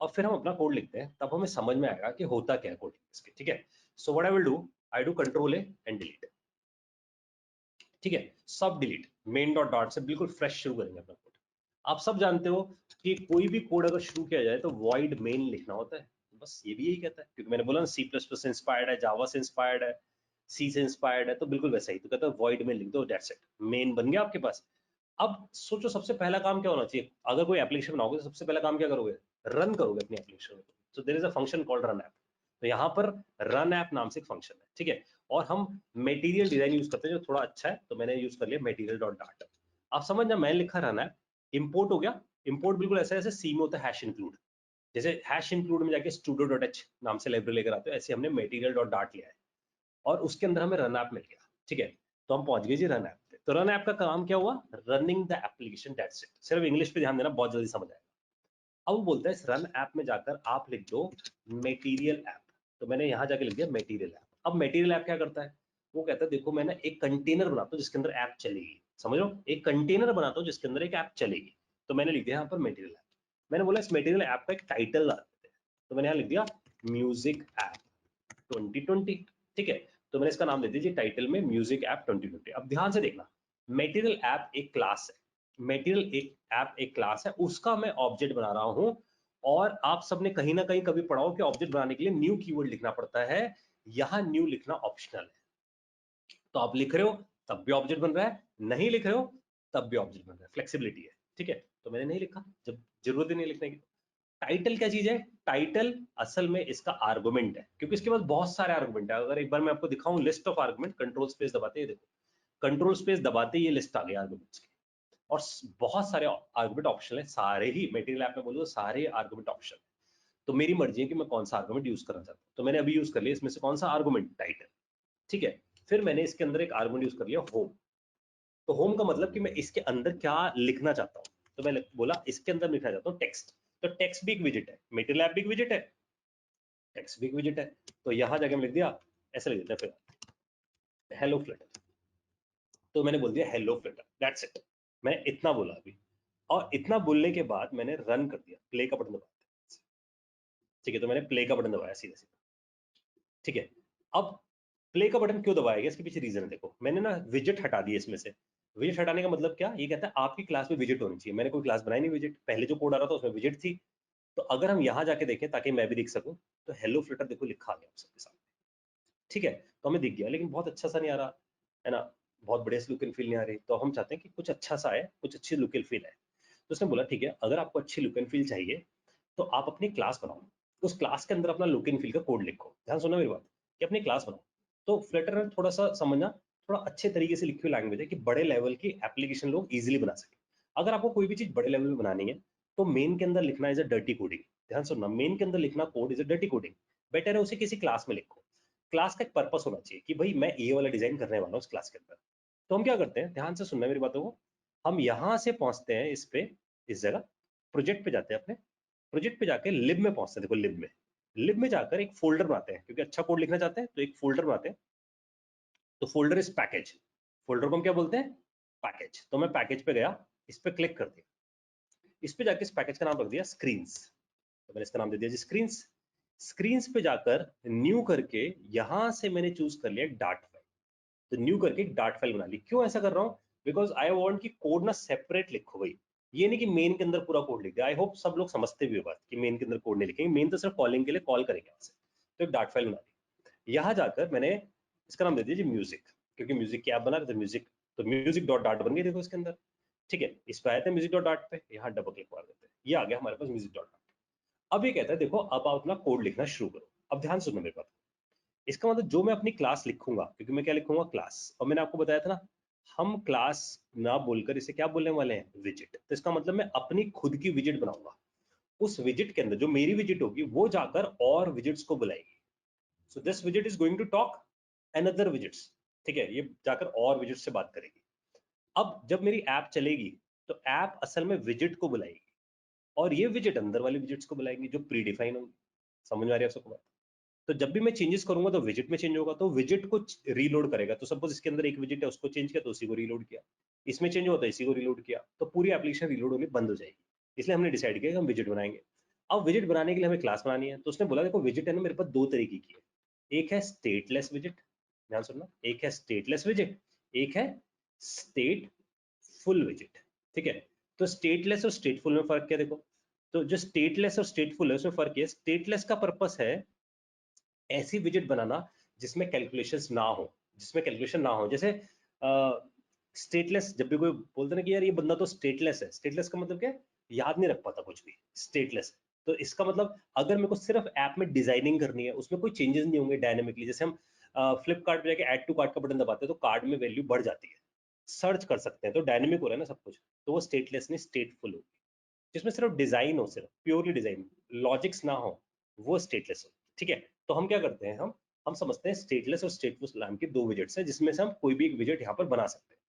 Speaker 1: और फिर हम अपना कोड लिखते हैं, तब हमें समझ में आएगा कि होता क्या है कोडिंग इसके, ठीक है। So what I will do, I do control A and delete, ठीक है, सब डिलीट। main.dart से बिल्कुल फ्रेश शुरू करेंगे अपना कोड। आप सब जानते हो कि कोई भी कोड अगर शुरू किया जाए तो void main लिखना होता है, बस ये भी यही कहता है, क्योंकि मैंने बोला ना C++ से इंस्पायर्ड है, जावा से इंस्पायर्ड है, सी से इंस्पायर्ड है, तो बिल्कुल वैसा ही तो कहता है void main लिख दो, दैट्स इट, मेन बन गया आपके पास। अब सोचो सबसे पहला काम क्या होना चाहिए, अगर कोई एप्लीकेशन बनाओगे तो सबसे पहला काम क्या करोगे, रन करोगे अपनी एप्लीकेशन को। तो there is a function called run app. तो यहाँ पर रन ऐप नाम से एक फंक्शन है, ठीक है। और हम मटेरियल डिजाइन यूज करते हैं जो थोड़ा अच्छा है, तो मैंने यूज कर लिया material.dart। आप समझना, मैंने लिखा रन ऐप, इंपोर्ट हो गया। इंपोर्ट बिल्कुल ऐसा जैसे सी में होता है हैश इंक्लूड, जैसे हैश इंक्लूड में जाके studio.h नाम से लाइब्रेरी लेकर आते हो, ऐसे हमने material.dart लिया है और उसके अंदर हमें रन ऐप मिल गया, ठीक है। तो हम पहुंच गए जी रन ऐप पे। तो रन ऐप का काम क्या हुआ, running the application, that's it. सिर्फ इंग्लिश पे ध्यान देना, बहुत जल्दी समझ आएगा। अब वो बोलता है इस रन ऐप में जाकर आप लिख दो मटेरियल ऐप। तो मैंने यहां जाके लिख दिया मटेरियल ऐप। अब मटेरियल ऐप क्या करता है, वो कहता है देखो मैं ना एक कंटेनर बनाता हूँ जिसके अंदर ऐप चलेगी, समझ लो, एक कंटेनर बनाता हूँ जिसके अंदर एक ऐप चलेगी। तो मैंने लिख दिया यहाँ पर मटेरियल ऐप। मैंने बोला इस मटेरियल ऐप का एक टाइटल डाल देते हैं, तो मैंने यहाँ लिख दिया म्यूजिक ऐप 2020, ठीक है। तो मैंने इसका नाम दे दीजिए टाइटल में म्यूजिक ऐप 2020। अब ध्यान से देखना, मटेरियल ऐप एक क्लास है, मटेरियल एक ऐप एक क्लास है, उसका मैं ऑब्जेक्ट बना रहा हूं। और आप सबने कहीं ना कहीं कभी पढ़ा हो कि ऑब्जेक्ट बनाने के लिए न्यू कीवर्ड लिखना पड़ता है, यहां न्यू लिखना ऑप्शनल है। तो आप लिख रहे हो तब भी ऑब्जेक्ट बन रहा है, नहीं लिख रहे हो तब भी ऑब्जेक्ट बन रहा है, फ्लेक्सिबिलिटी है, ठीक है। तो मैंने नहीं लिखा, जब जरूरत ही नहीं लिखने की। टाइटल क्या चीज है, टाइटल असल में इसका आर्गुमेंट है, क्योंकि इसके पास बहुत सारे आर्गुमेंट है। अगर एक बार मैं आपको दिखाऊं list of argument, control space दबाते ही देखो, कंट्रोल स्पेस दबाते ही ये लिस्ट आ गई आर्गुमेंट्स की। और बहुत सारे आर्गुमेंट ऑप्शन है, सारे ही मटेरियल ऐप में बोलो सारे आर्गुमेंट ऑप्शन है। तो मेरी मर्जी है कि मैं कौन सा आर्गुमेंट यूज करना चाहता हूं। तो मैंने अभी यूज कर लिया इसमें से कौन सा आर्गुमेंट, टाइटल, ठीक है। फिर मैंने इसके अंदर एक आर्गुमेंट यूज कर लिया होम। तो होम का मतलब कि मैं इसके अंदर क्या लिखना चाहता हूँ, तो मैं बोला इसके अंदर लिखना चाहता हूँ टेक्स्ट। तो टेक्स्ट भी एक विजिट है, मटेरियल ऐप भी एक विजिट है, टेक्स्ट भी एक विजिट है। तो यहाँ जाके मैं लिख दिया, ऐसे लिख देता फिर हेलो फ्लटर। तो मैंने बोल दिया हेलो फ्लटर, दैट्स इट। मैंने इतना बोला अभी, और इतना बोलने के बाद मैंने रन कर दिया, प्ले का बटन दबाया। ठीक है, तो मैंने प्ले का बटन दबाया सीधा सीधा। ठीक है, अब प्ले का बटन क्यों दबाया गया, इसके पीछे रीजन है। देखो मैंने ना विजिट हटा दिया इसमें से। विजिट हटाने का मतलब क्या, ये कहता है आपकी क्लास में विजिट होनी चाहिए। मैंने कोई क्लास बनाई नहीं विजिट, पहले जो कोड आ रहा था उसमें विजिट थी। तो अगर हम यहाँ जाके देखें ताकि मैं भी देख सकूं, तो हेलो फ्लटर देखो लिखा आ गया आप सबके सामने। ठीक है, तो हमें दिख गया, लेकिन बहुत अच्छा सा नहीं आ रहा है ना, बहुत बढ़िया सी लुक एंड फील नहीं आ रही। तो हम चाहते हैं कि कुछ अच्छा सा है, कुछ अच्छी लुक एंड फील है। तो उसने बोला ठीक है, अगर आपको अच्छी लुक एंड फील चाहिए तो आप अपनी क्लास बनाओ, उस क्लास के अंदर अपना लुक एंड फील का कोड लिखो। ध्यान सुनो मेरी बात, कि अपनी क्लास बनाओ। तो फ्लटर में थोड़ा सा समझना, थोड़ा अच्छे तरीके से लिखी हुई लैंग्वेज है कि बड़े लेवल की एप्लीकेशन लोग इजीली बना सके। अगर आपको कोई भी चीज बड़े लेवल में बनानी है तो मेन के अंदर लिखना इज अ डर्टी कोडिंग। ध्यान सुनना, मेन के अंदर लिखना code is a dirty coding. Better है उसे किसी क्लास में लिखो। क्लास का एक पर्पस होना चाहिए कि भाई मैं ये वाला डिजाइन करने वाला हूँ उस क्लास के अंदर। तो हम क्या करते हैं, ध्यान से सुनना मेरी बातों को, हम यहां से पहुंचते हैं इस पे, इस जगह प्रोजेक्ट पे जाते हैं, अपने प्रोजेक्ट पे जाके लिब में पहुंचते हैं। देखो लिब में, लिब में जाकर एक फोल्डर बनाते हैं, क्योंकि अच्छा कोड लिखना चाहते हैं तो एक फोल्डर बनाते हैं। तो फोल्डर इज पैकेज, फोल्डर को हम क्या बोलते हैं, पैकेज। तो मैं पैकेज पे गया, इस पे क्लिक कर दिया, इस पे जाके इस पैकेज का नाम रख दिया स्क्रीन्स। तो मैंने इसका नाम दे दिया जी स्क्रीन्स। स्क्रीन्स पे जाकर न्यू करके यहां से मैंने चूज कर लिया डार्ट फाइल। तो न्यू करके एक डार्ट फाइल बना ली। क्यों ऐसा कर रहा हूँ, बिकॉज आई वांट कि कोड ना सेपरेट लिखो भाई। ये नहीं कि मेन के अंदर पूरा कोड लिख दिया। आई होप सब लोग समझते भी हो बात कि मेन के अंदर कोड नहीं लिखेंगे, मेन तो सिर्फ कॉलिंग के लिए कॉल करेंगे आपसे। तो एक डार्ट फाइल बना ली। यहाँ जाकर मैंने इसका नाम दे दिया जी म्यूजिक, क्योंकि म्यूजिक की ऐप बना रहे थे म्यूजिक। तो म्यूजिक डॉट डार्ट बन गई देखो इसके अंदर। ठीक है, इस पे आए थे म्यूजिक डॉट डार्ट पे, यहाँ डबल क्लिक मार देते हैं, ये आ गया हमारे पास म्यूजिक डॉट डार्ट। अब ये कहता है देखो अब आप अपना कोड लिखना शुरू करो। अब ध्यान सुनो मेरे बात, इसका मतलब जो मैं अपनी क्लास लिखूंगा, क्योंकि मैं क्या लिखूंगा क्लास, और मैंने आपको बताया था ना हम क्लास ना बोलकर इसे क्या बोलने वाले हैं, विजिट। तो इसका मतलब मैं अपनी खुद की विजिट बनाऊंगा। उस विजिट के अंदर जो मेरी विजिट होगी वो जाकर और विजिट्स को बुलाएगी। सो दिस विजिट is going to talk another widgets. ठीक है, ये जाकर और विजिट से बात करेगी। अब जब मेरी ऐप चलेगी तो ऐप असल में विजिट को बुलाएगी, और ये विजिट अंदर वाले विजिट्स को बुलाएंगे जो प्री डिफाइन होंगे। समझ में आ रही है आप सबको बात। तो जब भी मैं चेंजेस करूंगा तो विजिट में चेंज होगा, तो विजिट को रीलोड करेगा। तो सपोज इसके अंदर एक विजिट है, उसको चेंज किया तो उसी को रीलोड किया, इसमें चेंज होता है इसी को रीलोड किया, तो पूरी एप्लीकेशन रीलोड होनी बंद हो जाएगी। इसलिए हमने डिसाइड किया कि हम विजिट बनाएंगे। अब विजिट बनाने के लिए हमें क्लास बनानी है। तो उसने बोला देखो विजिट है ना मेरे पास दो तरीके की है, एक है स्टेटलेस विजिट, ध्यान सुनना, एक है स्टेटलेस विजिट, एक है स्टेट फुल विजिट। ठीक है, तो स्टेटलेस और स्टेटफुल में फर्क क्या है, देखो। तो जो स्टेटलेस और स्टेटफुल है उसमें फर्क है, स्टेटलेस का पर्पस है ऐसी विजिट बनाना जिसमें कैलकुलेशंस ना हो, जिसमें कैलकुलेशन ना हो। जैसे स्टेटलेस, जब भी कोई बोलते ना कि यार ये बंदा तो स्टेटलेस है, स्टेटलेस का मतलब क्या है, याद नहीं रख पाता कुछ भी, स्टेटलेस। तो इसका मतलब अगर मेरे को सिर्फ ऐप में डिजाइनिंग करनी है, उसमें कोई चेंजेस नहीं होंगे डायनेमिकली, जैसे हम फ्लिपकार्ट पे जाके ऐड टू कार्ट का बटन दबाते हैं तो कार्ड में वैल्यू बढ़ जाती है, सर्च कर सकते हैं, तो डायनेमिक हो रहा है ना सब कुछ। तो वो स्टेटलेस नहीं स्टेटफुल होगी। जिसमें सिर्फ डिजाइन हो, सिर्फ प्योरली डिजाइन, लॉजिक्स ना हो, वो स्टेटलेस हो। ठीक है, तो हम क्या करते हैं, हम समझते हैं स्टेटलेस और स्टेटफुल नाम की दो विजेट्स है, जिसमें से हम कोई भी एक विजेट यहाँ पर बना सकते हैं।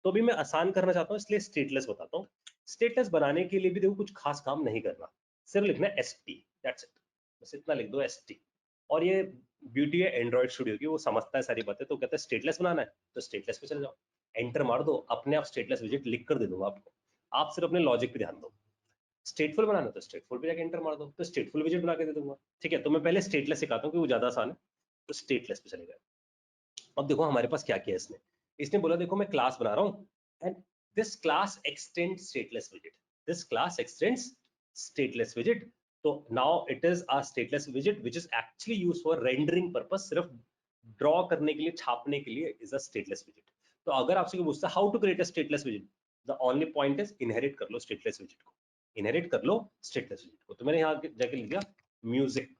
Speaker 1: तो अभी मैं आसान करना चाहता हूँ इसलिए स्टेटलेस बताता हूँ। स्टेटलेस बनाने के लिए भी देखो कुछ खास काम नहीं करना, सिर्फ लिखना है एस टी, दैट्स इट। बस इतना लिख दो एस टी। और ये ब्यूटी है एंड्रॉइड स्टूडियो की, वो समझता है सारी बातें। तो कहता है स्टेटलेस बनाना है तो स्टेटलेस पे चले जाओ, एंटर मार दो, अपने आप स्टेटलेस विजिट लिख कर दे दूंगा आपको। आप सिर्फ अपने लॉजिक पे ध्यान दो। स्टेटफुल बनाना तो स्टेटफुल पे जाके एंटर मार दो, तो स्टेटफुल विजिट बना के दे दूंगा। ठीक है, तो मैं पहले स्टेटलेस सिखाता हूँ कि वो ज्यादा आसान है। तो स्टेटलेस पे चले गए। अब देखो हमारे पास क्या किया इसने, इसने बोला देखो मैं क्लास बना रहा हूँ and this class extend stateless visit, this class x tends stateless visit. तो now it is a stateless visit which is actually use for rendering purpose, सिर्फ ड्रॉ करने के लिए, छापने के लिए इज अ स्टेटलेस विजिट। तो अगर आपसे पूछता how to create a stateless विजिट, the only point is inherit कर लो स्टेटलेस विजिट को, इनहेरिट कर लो स्टेटलेस विजिट को। तो मैंने यहाँ जाके लिख दिया म्यूजिक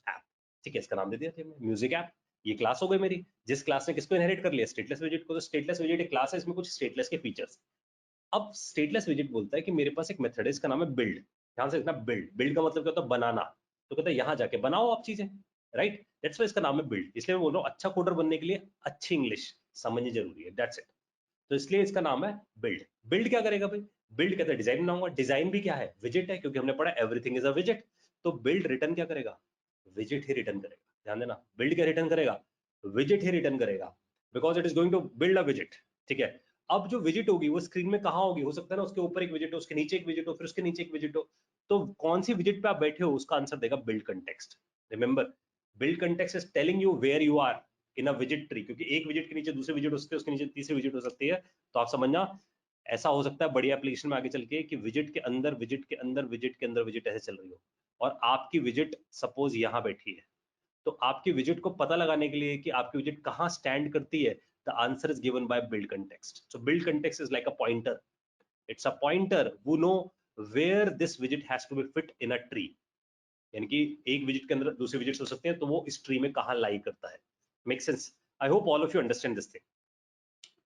Speaker 1: ऐप। ठीक है, इसका नाम दे दिया था म्यूजिक ऐप। ये क्लास हो गई मेरी, जिस क्लास ने किसको इनहेरिट कर लिया, स्टेटलेस विजिट को। तो स्टेटलेस विजिट एक क्लास है, इसमें कुछ स्टेटलेस के फीचर्स। अब स्टेटलेस विजिट बोलता है कि मेरे पास एक मेथड है, इसका नाम है बिल्ड। ध्यान से देखना, बिल्ड, बिल्ड का मतलब क्या होता है, बनाना। तो कहता है यहाँ जाके बनाओ आप चीजें, राइट, दैट्स वाई इसका नाम है बिल्ड। इसलिए मैं बोल रहा हूँ अच्छा कोडर बनने के लिए अच्छी इंग्लिश समझनी जरूरी है, दैट्स इट। तो इसलिए इसका नाम है बिल्ड। बिल्ड क्या करेगा भाई? बिल्ड कहते हैं डिजाइन बनाऊंगा। डिजाइन भी क्या है? विजिट है, क्योंकि हमने पढ़ा एवरीथिंग इज अ विजिट। तो बिल्ड रिटर्न क्या करेगा? विजिट ही रिटर्न करेगा। ध्यान देना, बिल्ड क्या रिटर्न करेगा? विजिट ही रिटर्न करेगा, because it is going to build a विजिट। ठीक है, अब जो विजिट होगी वो स्क्रीन में कहाँ होगी? हो सकता है ना उसके ऊपर एक विजिट हो, उसके नीचे एक विजिट हो, फिर उसके नीचे एक विजिट हो। तो कौन सी विजिट पे आप बैठे हो उसका आंसर देगा build context. Remember, build context is telling you where you are in a विजिट ट्री, क्योंकि एक विजिट के नीचे दूसरे विजिट हो सकते हैं, उसके नीचे तीसरी विजिट हो सकती है। तो आप समझना, ऐसा हो सकता है बड़ी एप्लीकेशन में आगे चल के कि विजिट के अंदर विजिट के अंदर विजिट के अंदर विजिट ऐसे चल रही हो, और आपकी विजिट सपोज यहां बैठी है। तो आपकी विजिट को पता लगाने के लिए कि आपकी विजिट कहां स्टैंड करती है, the answer is given by build context. So build context is like a pointer, it's a pointer who know where this widget has to be fit in a tree। यानी कि एक visit के अंदर दूसरे visits हो सकते हैं, तो वो इस ट्री में कहां लाई करता है। Make sense? I hope all of you understand this thing.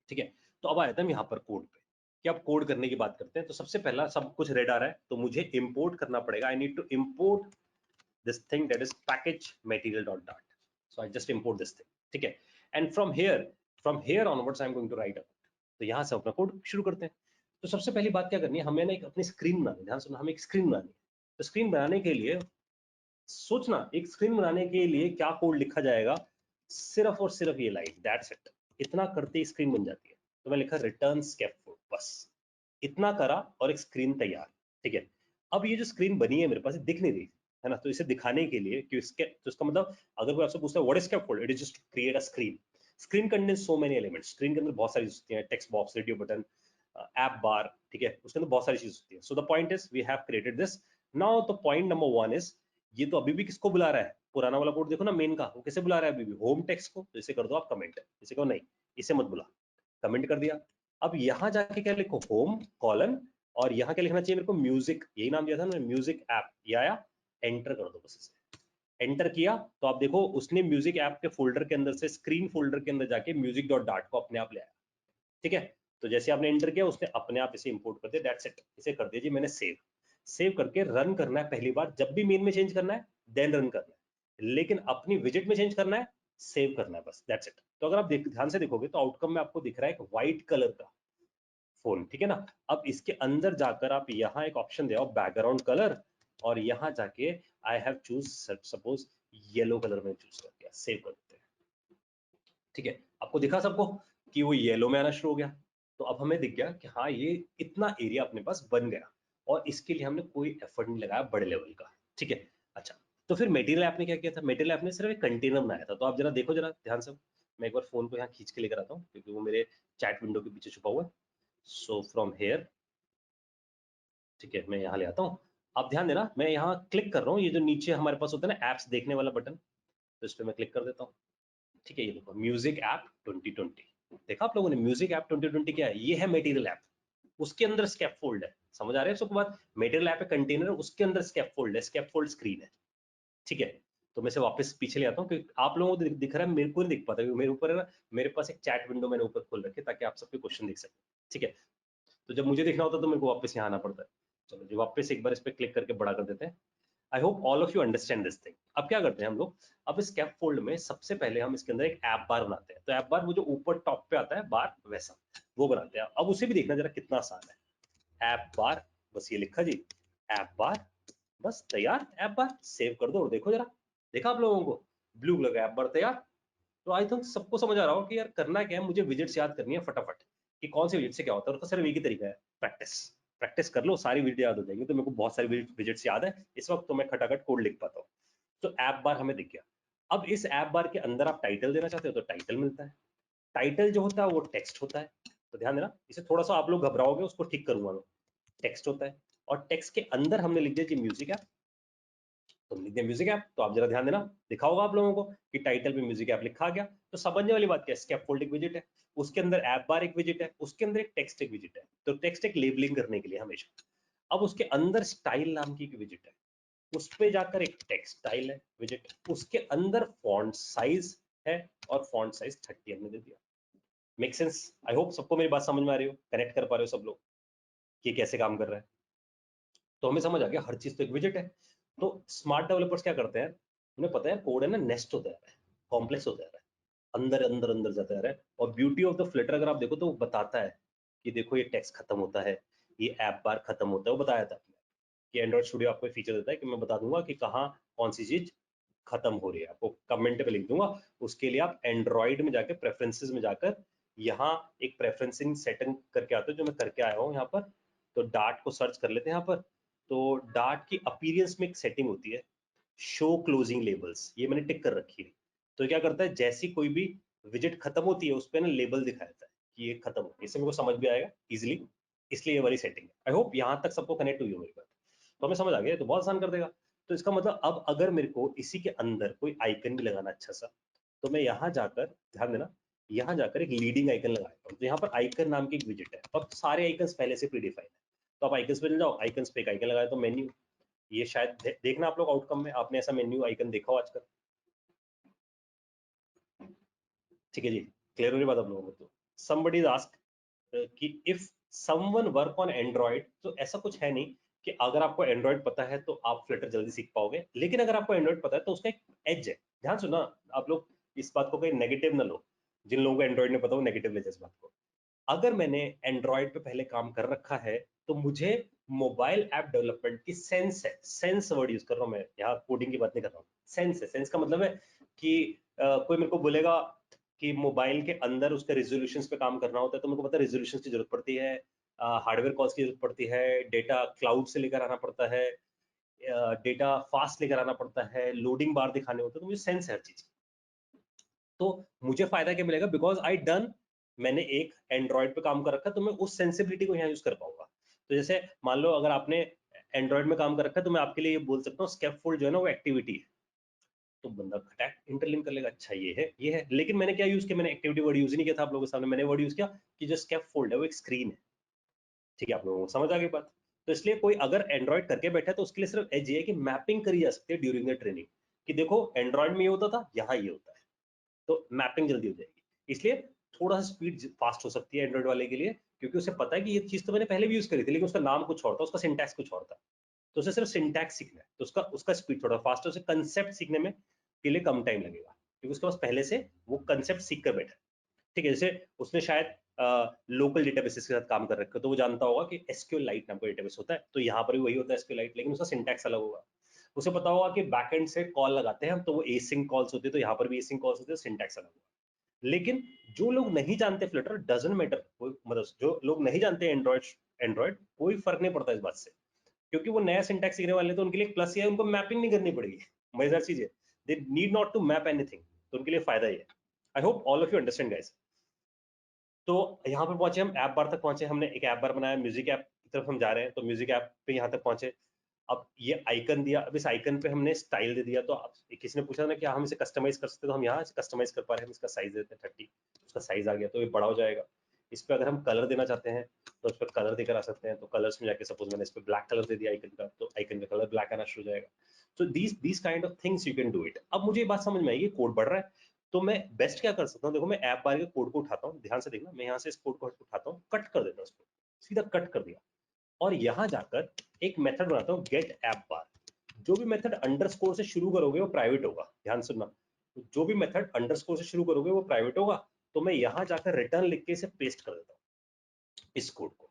Speaker 1: ठीक है, तो अब आया था हम यहाँ पर कोड पे कि अब कोड करने की बात करते हैं। तो सबसे पहला, सब कुछ रेड आ रहा है तो मुझे इंपोर्ट करना पड़ेगा। I need to import this thing that is package material.dart, so I just import this thing। ठीक है, and from here onwards I'm going to write a code। तो यहाँ से अपना कोड शुरू करते हैं। तो सबसे पहली बात क्या करनी है, हमें ना एक अपनी स्क्रीन बनानी है। ध्यान सुनना, हमें एक स्क्रीन बनानी है। तो स्क्रीन बनाने के लिए सोचना, एक स्क्रीन बनाने के लिए क्या कोड लिखा जाएगा? सिर्फ और सिर्फ ये लाइन, दैट्स इट। इतना करते ही स्क्रीन बन जाती है। तो मैं लिखा रिटर्न स्कैफोल्ड, बस इतना करा और एक स्क्रीन तैयार। ठीक है, अब ये जो स्क्रीन बनी है मेरे पास दिख नहीं रही है ना, तो इसे दिखाने के लिए कि इसके, तो इसका मतलब अगर कोई आपसे पूछता है what is scaffold, it is just create a screen. Screen contains so many elements. Screen के अंदर बहुत सारी चीजें होती हैं, text box, radio button, app bar. ठीक है, उसके अंदर बहुत सारी चीजें होती है। So the point is we have created this. Now the point number one is, ये तो अभी भी किसको बुला रहा है? पुराना वाला कोड देखो ना, मेन का, वो किसे बुला रहा है? अभी भी होम टेक्स्ट को। तो इसे कर दो आप कमेंट, इसे कहो नहीं, इसे मत बुला। कमेंट कर दिया। अब यहां जाके क्या लिखो? होम कॉलन, और यहां क्या लिखना चाहिए मेरे को? म्यूजिक। यही नाम दिया था ना, म्यूजिक ऐप। ये आया, एंटर कर दो बस इसे। एंटर किया तो आप देखो उसने म्यूजिक ऐप के फोल्डर के अंदर से स्क्रीन फोल्डर के अंदर जाके म्यूजिक डॉट डार्ट को अपने आप ले आया। ठीक है, तो जैसे आपने एंटर किया उसने अपने आप इसे इंपोर्ट कर दिया। दैट्स इट, इसे कर दीजिए मैंने सेव। सेव करके रन करना है। पहली बार जब भी मेन में चेंज करना है देन रन करना है, लेकिन अपनी विजिट में चेंज करना है, सेव करना है, बस दैट्स इट। तो अगर आप ध्यान से देखोगे तो आउटकम में आपको दिख रहा है एक व्हाइट कलर का फोन। ठीक है ना, अब इसके अंदर जाकर आप यहाँ एक ऑप्शन दे बैकग्राउंड कलर, और यहाँ जाके I have choose suppose yellow colour में चूज कर दिया, सेव कर देते हैं। ठीक है, आपको दिखा सबको कि वो येलो में आना शुरू हो गया। तो अब हमें दिख गया कि हाँ ये इतना एरिया अपने पास बन गया, और इसके लिए हमने कोई एफर्ट नहीं लगाया बड़े लेवल का। ठीक है, अच्छा, तो फिर मेटीरियल ऐप ने क्या किया था? मेटीरियल ऐप ने सिर्फ एक कंटेनर बनाया था। तो आप जरा देखो, जरा ध्यान से। मैं एक बार फोन को यहाँ खींच के लेकर आता हूँ, क्योंकि वो मेरे चैट विंडो के पीछे छुपा हुआ है। सो फ्रॉम हेयर, ठीक है, मैं यहाँ ले आता हूँ। आप ध्यान देना, मैं यहाँ क्लिक कर रहा हूँ, ये जो नीचे हमारे पास होता है ना एप्स देखने वाला बटन, तो इस पर मैं क्लिक कर देता हूँ। ठीक है, ये देखो म्यूजिक ऐप 2020। देखा आप लोगों ने? म्यूजिक ऐप 2020 क्या है? ये है मटेरियल ऐप, उसके अंदर स्कैफोल्ड है। समझ आ रहा है सबको बात? मटेरियल ऐप है कंटेनर, उसके अंदर स्कैफोल्ड है, स्कैफोल्ड स्क्रीन है। ठीक है, तो मैं से वापस पीछे ले आता हूँ, क्योंकि आप लोगों को दिख रहा है, मेरे को नहीं दिख पाता, क्योंकि मेरे ऊपर है ना, मेरे पास एक चैट विंडो मैंने ऊपर खोल रखी है ताकि आप सबके क्वेश्चन दिख सके। ठीक है, तो जब मुझे देखना होता है तो मेरे को वापस यहाँ आना पड़ता है। चलो जी, वापस एक बार इस पर क्लिक करके बड़ा कर देते हैं। I hope all of you understand this thing. अब क्या करते हैं हम लोग? अब इस कैप फोल्ड में सबसे पहले हम इसके अंदर एक ऐप बार बनाते हैं। तो ऐप बार वो जो ऊपर टॉप पे आता है बार, वैसा वो बनाते हैं। अब उसे भी देखना जरा कितना आसान है। ऐप बार, बस ये लिखा जी, ऐप बार, बस तैयार। ऐप बार सेव कर दो और देखो जरा, देखा आप लोगों को? ब्लू कलर का ऐप बार तैयार। तो आई थिंक सबको समझ आ रहा हो कि यार करना क्या है, मुझे विजिट्स याद करनी है फटाफट, कि कौन से विजिट से क्या होता है। और तो सिर्फ एक ही तरीका है, प्रैक्टिस। प्रैक्टिस कर लो, सारी विजिट याद हो जाएंगी। तो मेरे को बहुत सारी विजिट्स याद है इस वक्त, तो मैं खटाखट कोड लिख पाता हूँ। तो ऐप बार हमें दिख गया। अब इस ऐप बार के अंदर आप टाइटल देना चाहते हो तो टाइटल मिलता है। टाइटल जो होता है वो टेक्स्ट होता है। तो ध्यान देना, इसे थोड़ा सा आप लोग घबराओगे, उसको ठीक करूंगा मैं। टेक्स्ट होता है, और टेक्स्ट के अंदर हमने लिख दिया जी म्यूजिक ऐप। तो लिख दिया म्यूजिक ऐप। तो आप जरा ध्यान देना, दिखा होगा आप लोगों को कि टाइटल पे म्यूजिक ऐप लिखा गया। तो समझने वाली बात क्या है? स्कैफोल्ड एक विजिट है, उसके अंदर ऐप बार एक विजिट है, उसके अंदर एक टेक्स्ट एक विजिट है। तो टेक्स्ट एक लेबलिंग करने के लिए हमेशा। अब उसके अंदर स्टाइल नाम की एक विजिट है, उस पे जाकर एक टेक्स्ट स्टाइल है विजिट, उसके अंदर फॉन्ट साइज है, और फॉन्ट साइज 30 हमने दे दिया। Make sense? आई होप सबको मेरी बात समझ में आ रही हो, कनेक्ट कर पा रहे हो सब लोग कि कैसे काम कर रहा है। तो हमें समझ आ गया, हर चीज तो एक विजिट है। तो स्मार्ट डेवलपर्स क्या करते हैं, उन्हें पता है कोड है ना नेस्ट होता है, कॉम्प्लेक्स होता है। अंदर अंदर अंदर जाता जा रहा है। और ब्यूटी ऑफ द फ्लटर अगर आप देखो तो वो बताता है कि देखो ये टेक्स्ट खत्म होता है, ये ऐप बार खत्म होता है, वो बताया था कि एंड्रॉइड स्टूडियो आपको फीचर देता है कि मैं बता दूंगा कि कहाँ कौन सी चीज खत्म हो रही है, आपको कमेंट पे लिख दूंगा। उसके लिए आप एंड्रॉइड में जाकर प्रेफरेंसेस में जाकर यहाँ एक प्रेफरेंसिंग सेटिंग करके आते हो, जो मैं करके आया हूँ यहाँ पर। तो डार्ट को सर्च कर लेते हैं यहाँ पर। तो डार्ट की अपीयरेंस में एक सेटिंग होती है, शो क्लोजिंग लेबल्स, ये मैंने टिक कर रखी है। तो क्या करता है, जैसी कोई भी विजिट खत्म होती है उस पर ना लेबल दिखाया जाता है कि ये खत्म हो गई। इससे मेरे को समझ भी आएगा इजिली, इसलिए ये वाली सेटिंग है। आई होप यहाँ तक सबको कनेक्ट हुई हो मेरी बात, तो हमें समझ आ गया, तो बहुत आसान कर देगा। तो इसका मतलब अब अगर मेरे को इसी के अंदर कोई आइकन भी लगाना अच्छा सा, तो मैं यहाँ जाकर, ध्यान देना, यहाँ जाकर एक लीडिंग आइकन लगाता हूँ। तो यहाँ पर आइकन नाम की एक विजिट है और सारे आइकन्स पहले से प्रीडिफाइंड है। तो आप आइकन्स पे चले जाओ, आइकन्स पे एक आइकन लगाया तो मेन्यू, ये शायद देखना आप लोग आउटकम में, आपने ऐसा मेन्यू आइकन देखा हो आजकल? ठीक है जी, क्लियर हो रही बात आप लोगों को? तो somebody is asked कि if someone work on Android, तो ऐसा कुछ है नहीं कि अगर आपको एंड्रॉइड पता है तो आप फ्लटर जल्दी सीख पाओगे, लेकिन अगर आपको एंड्रॉइड पता है तो उसका एक एज है। ध्यान सुना आप लोग, इस बात को कहीं नेगेटिव ना लो, जिन लोगों को एंड्रॉइड नहीं पता वो नेगेटिव ले जाए इस बात को। अगर मैंने एंड्रॉइड पे पहले काम कर रखा है तो मुझे मोबाइल ऐप डेवलपमेंट की सेंस है। सेंस वर्ड यूज कर रहा हूं मैं यहाँ, कोडिंग की बात नहीं कर रहा हूँ। सेंस है, सेंस का मतलब है कि कोई मेरे को बोलेगा कि मोबाइल के अंदर उसके रेजोल्यूशन पे काम करना होता है, तो मेरे को पता है रेजोल्यूशन की जरूरत पड़ती है, हार्डवेयर कॉस्ट की जरूरत पड़ती है, डेटा क्लाउड से लेकर आना पड़ता है, डेटा फास्ट लेकर आना पड़ता है, लोडिंग बार दिखाने होते हैं, तो मुझे सेंस है हर चीज। तो मुझे फायदा क्या मिलेगा, बिकॉज आई डन, मैंने एक एंड्रॉइड पे काम कर रखा है, तो मैं उस सेंसिबिलिटी को यहाँ यूज कर पाऊंगा। तो जैसे मान लो अगर आपने एंड्रॉइड में काम कर रखा है, तो मैं आपके लिए ये बोल सकता हूँ स्केपफोल्ड जो है ना वो एक्टिविटी है, तो बंदा खटैक इंटरलिंक कर लेगा, अच्छा ये है ये है। लेकिन मैंने क्या यूज किया, मैंने एक्टिविटी वर्ड यूज नहीं किया था आप लोगों के सामने, मैंने वर्ड यूज किया कि जो स्केपफोल्ड है वो एक स्क्रीन है। ठीक है, आप लोगों को समझ आ गई बात? तो इसलिए कोई अगर एंड्रॉइड करके बैठा है तो उसके लिए सिर्फ एज ये है कि मैपिंग करी जा सकती है ड्यूरिंग द ट्रेनिंग, कि देखो एंड्रॉइड में ये होता था, यहाँ ये होता है, तो मैपिंग जल्दी हो जाएगी। इसलिए थोड़ा सा स्पीड फास्ट हो सकती है एंड्रॉइड वाले के लिए, क्योंकि उसे पता है कि ये चीज तो मैंने पहले भी यूज करी थी, लेकिन उसका नाम कुछ और था, उसका सिंटैक्स कुछ और था। तो उसे सिर्फ सिंटैक्स सीखना है, तो उसका उसका स्पीड थोड़ा फास्ट है, उसे कंसेप्ट सीखने में के लिए कम टाइम लगेगा, क्योंकि उसके पास पहले से वो कंसेप्ट सीख कर बैठा है। ठीक है, जैसे उसने शायद लोकल डेटाबेसेस के साथ काम कर रखा है, तो वो जानता होगा कि एसक्यूएल लाइट नाम का डेटाबेस होता है, तो यहाँ पर भी वही होता है एसक्यूएल लाइट, लेकिन उसका सिंटैक्स अलग होगा। उसे पता होगा कि बैकएंड से कॉल लगाते हैं हम, तो वो एसिंक कॉल्स होती है, तो यहाँ पर भी एसिंक कॉल्स होती है, सिंटैक्स अलग होगा। लेकिन जो लोग नहीं जानते फ्लटर, डजंट मैटर, मतलब जो लोग नहीं जानते एंड्रॉइड, एंड्रॉइड कोई फर्क नहीं पड़ता इस बात से, क्योंकि वो नया सिंटैक्स सीखने वाले, तो उनके लिए प्लस ये है, उनको मैपिंग नहीं करनी पड़ेगी। मजेदार चीज है, they need not to map anything, तो उनके लिए फायदा ही है। I hope all of you understand guys. तो यहाँ पर पहुंचे हम, ऐप बार तक पहुंचे, हमने एक ऐप बार बनाया, म्यूजिक ऐप की तरफ हम जा रहे हैं, तो म्यूजिक ऐप पे यहाँ तक पहुंचे। अब ये आइकन दिया, अब इस आइकन पे हमने स्टाइल दे दिया, तो किसी ने पूछा ना कि हम इसे कस्टमाइज कर सकते हैं, तो हम यहाँ से कस्टमाइज कर पा रहे हैं। हम इसका साइज देते हैं 30, उसका साइज आ गया तो ये बड़ा हो जाएगा। इस पर अगर हम कलर देना चाहते हैं तो उस पर कलर देकर आ सकते हैं, तो कलर्स में जाके सपोज मैंने इस पर ब्लैक कलर दे दिया आइकन का, तो आइकन का कलर ब्लैक आना शुरू हो जाएगा। तो these kind of things you can do it. अब मुझे ये बात समझ में आई, कोड बढ़ रहा है, तो मैं बेस्ट क्या कर सकता हूँ, देखो मैं ऐप बार के कोड को उठाता हूँ, ध्यान से देखना, मैं यहाँ से इस कोड को उठाता हूँ, कट कर देता हूँ इसको, सीधा कट कर दिया, और यहाँ जाकर एक मेथड बनाता हूँ गेट ऐप बार। जो भी मेथड अंडरस्कोर से शुरू करोगे वो प्राइवेट होगा, ध्यान सुनना, जो भी मेथड अंडरस्कोर से शुरू करोगे वो प्राइवेट होगा। तो मैं यहाँ जाकर रिटर्न लिख के इसे पेस्ट कर देता हूँ इस कोड को।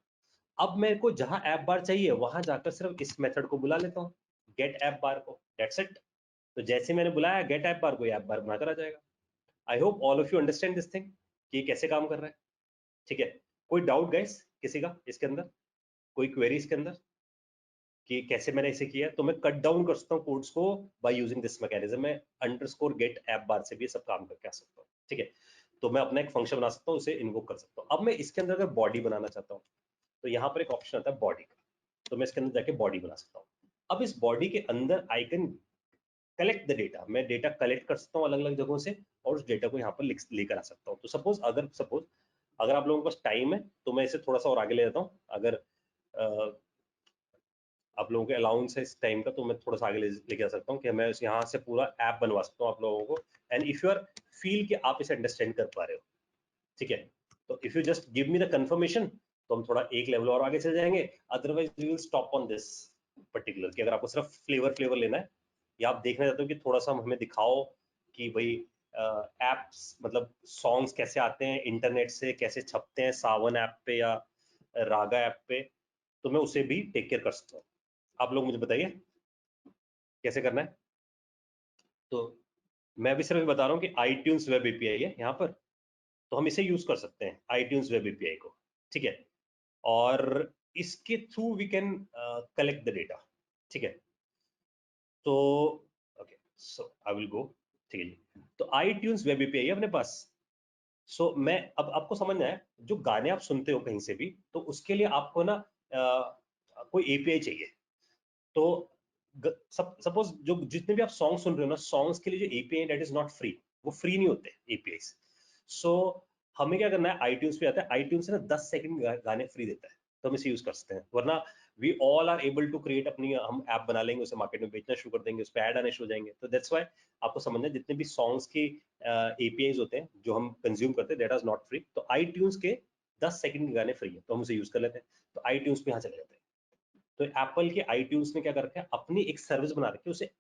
Speaker 1: अब मेरे को जहां ऐप बार चाहिए वहां जाकर सिर्फ इस मेथड को बुला लेता हूँ, गेट ऐप बार को, दैट्स इट। तो जैसे मैंने बुलाया गेट ऐप बार को, ऐप बार बनाकर आ जाएगा। आई hope all of you understand this thing कि कैसे काम कर रहा है। ठीक है, कोई डाउट गाइस किसी का इसके अंदर, कोई क्वेरी इसके अंदर कि कैसे मैंने इसे किया? तो मैं कट डाउन कर सकता हूँ कोड्स को बाय यूजिंग दिस मैकेनिज्म, मैं अंडरस्कोर गेट ऐप बार से भी सब काम करके आ सकता हूँ। ठीक है, तो मैं अपना एक फंक्शन बना सकता हूँ, उसे इन्वोक कर सकता हूँ। अब मैं इसके अंदर अगर बॉडी बनाना चाहता हूँ, तो यहाँ पर एक ऑप्शन आता है बॉडी का, तो मैं इसके अंदर जाके बॉडी बना सकता हूँ। अब इस बॉडी के अंदर I can collect the data, मैं डेटा कलेक्ट कर सकता हूँ अलग अलग जगहों से, और उस डेटा को यहाँ पर लेकर आ सकता हूँ। तो सपोज अगर आप लोगों के पास टाइम है तो मैं इसे थोड़ा सा और आगे ले जाता हूँ, अगर आप लोगों के अलाउंस है इस टाइम का, तो मैं थोड़ा सा आगे लेके आ सकता हूँ कि मैं यहाँ से पूरा ऐप बनवा सकता हूँ आप लोगों को। And if you are feel कि आप इसे अंडरस्टैंड कर पा रहे हो, ठीक है, तो if you just give me the confirmation, तो हम थोड़ा एक लेवल और आगे चले जाएंगे। Otherwise we will stop on this particular, कि अगर आपको सिर्फ फ्लेवर लेना है, या आप देखना चाहते हो कि थोड़ा सा हमें दिखाओ कि भाई एप्स मतलब सॉन्ग्स कैसे आते हैं इंटरनेट से, कैसे छपते हैं सावन ऐप पे या रागा ऐप पे, तो मैं उसे भी टेक केयर कर सकता हूँ। आप लोग मुझे बताइए कैसे करना है। तो मैं भी सिर्फ बता रहा हूँ कि iTunes वेब एपीआई है यहाँ पर, तो हम इसे यूज कर सकते हैं iTunes वेब एपीआई को, ठीक है। और इसके through we can collect the data, ठीक है। तो okay, so I will go, ठीक है जी। तो iTunes वेब एपीआई है अपने पास। मैं अब आपको समझ में आया, जो गाने आप सुनते हो कहीं से भी, तो उसके लिए आपको ना कोई एपीआई चाहिए। तो सपोज जो जितने भी आप सॉन्ग सुन रहे हो ना, सॉन्ग्स के लिए जो API that is not free, वो फ्री नहीं होते एपीआई। सो हमें क्या करना है, आईट्यून्स पे आता है, आईट्यून्स से ना 10 सेकंड गाने फ्री देता है, तो हम इसे यूज कर सकते हैं। वरना we all are able to create अपनी, हम ऐप बना लेंगे, उसे मार्केट में बेचना शुरू कर देंगे, उस पर ऐड आने शुरू हो जाएंगे। तो दैट्स व्हाई आपको समझना है, जितने भी सॉन्ग्स की एपीआईज होते हैं जो हम कंज्यूम करते हैं, दैट इज नॉट फ्री। तो आईट्यून्स के 10 सेकंड के गाने फ्री है, तो हम उसे यूज कर लेते हैं। तो आईट्यून्स पे यहाँ चले जाते हैं। तो एप्पल के iTunes ने क्या कर रखा है, अपनी एक सर्विस बना रखी है, उसे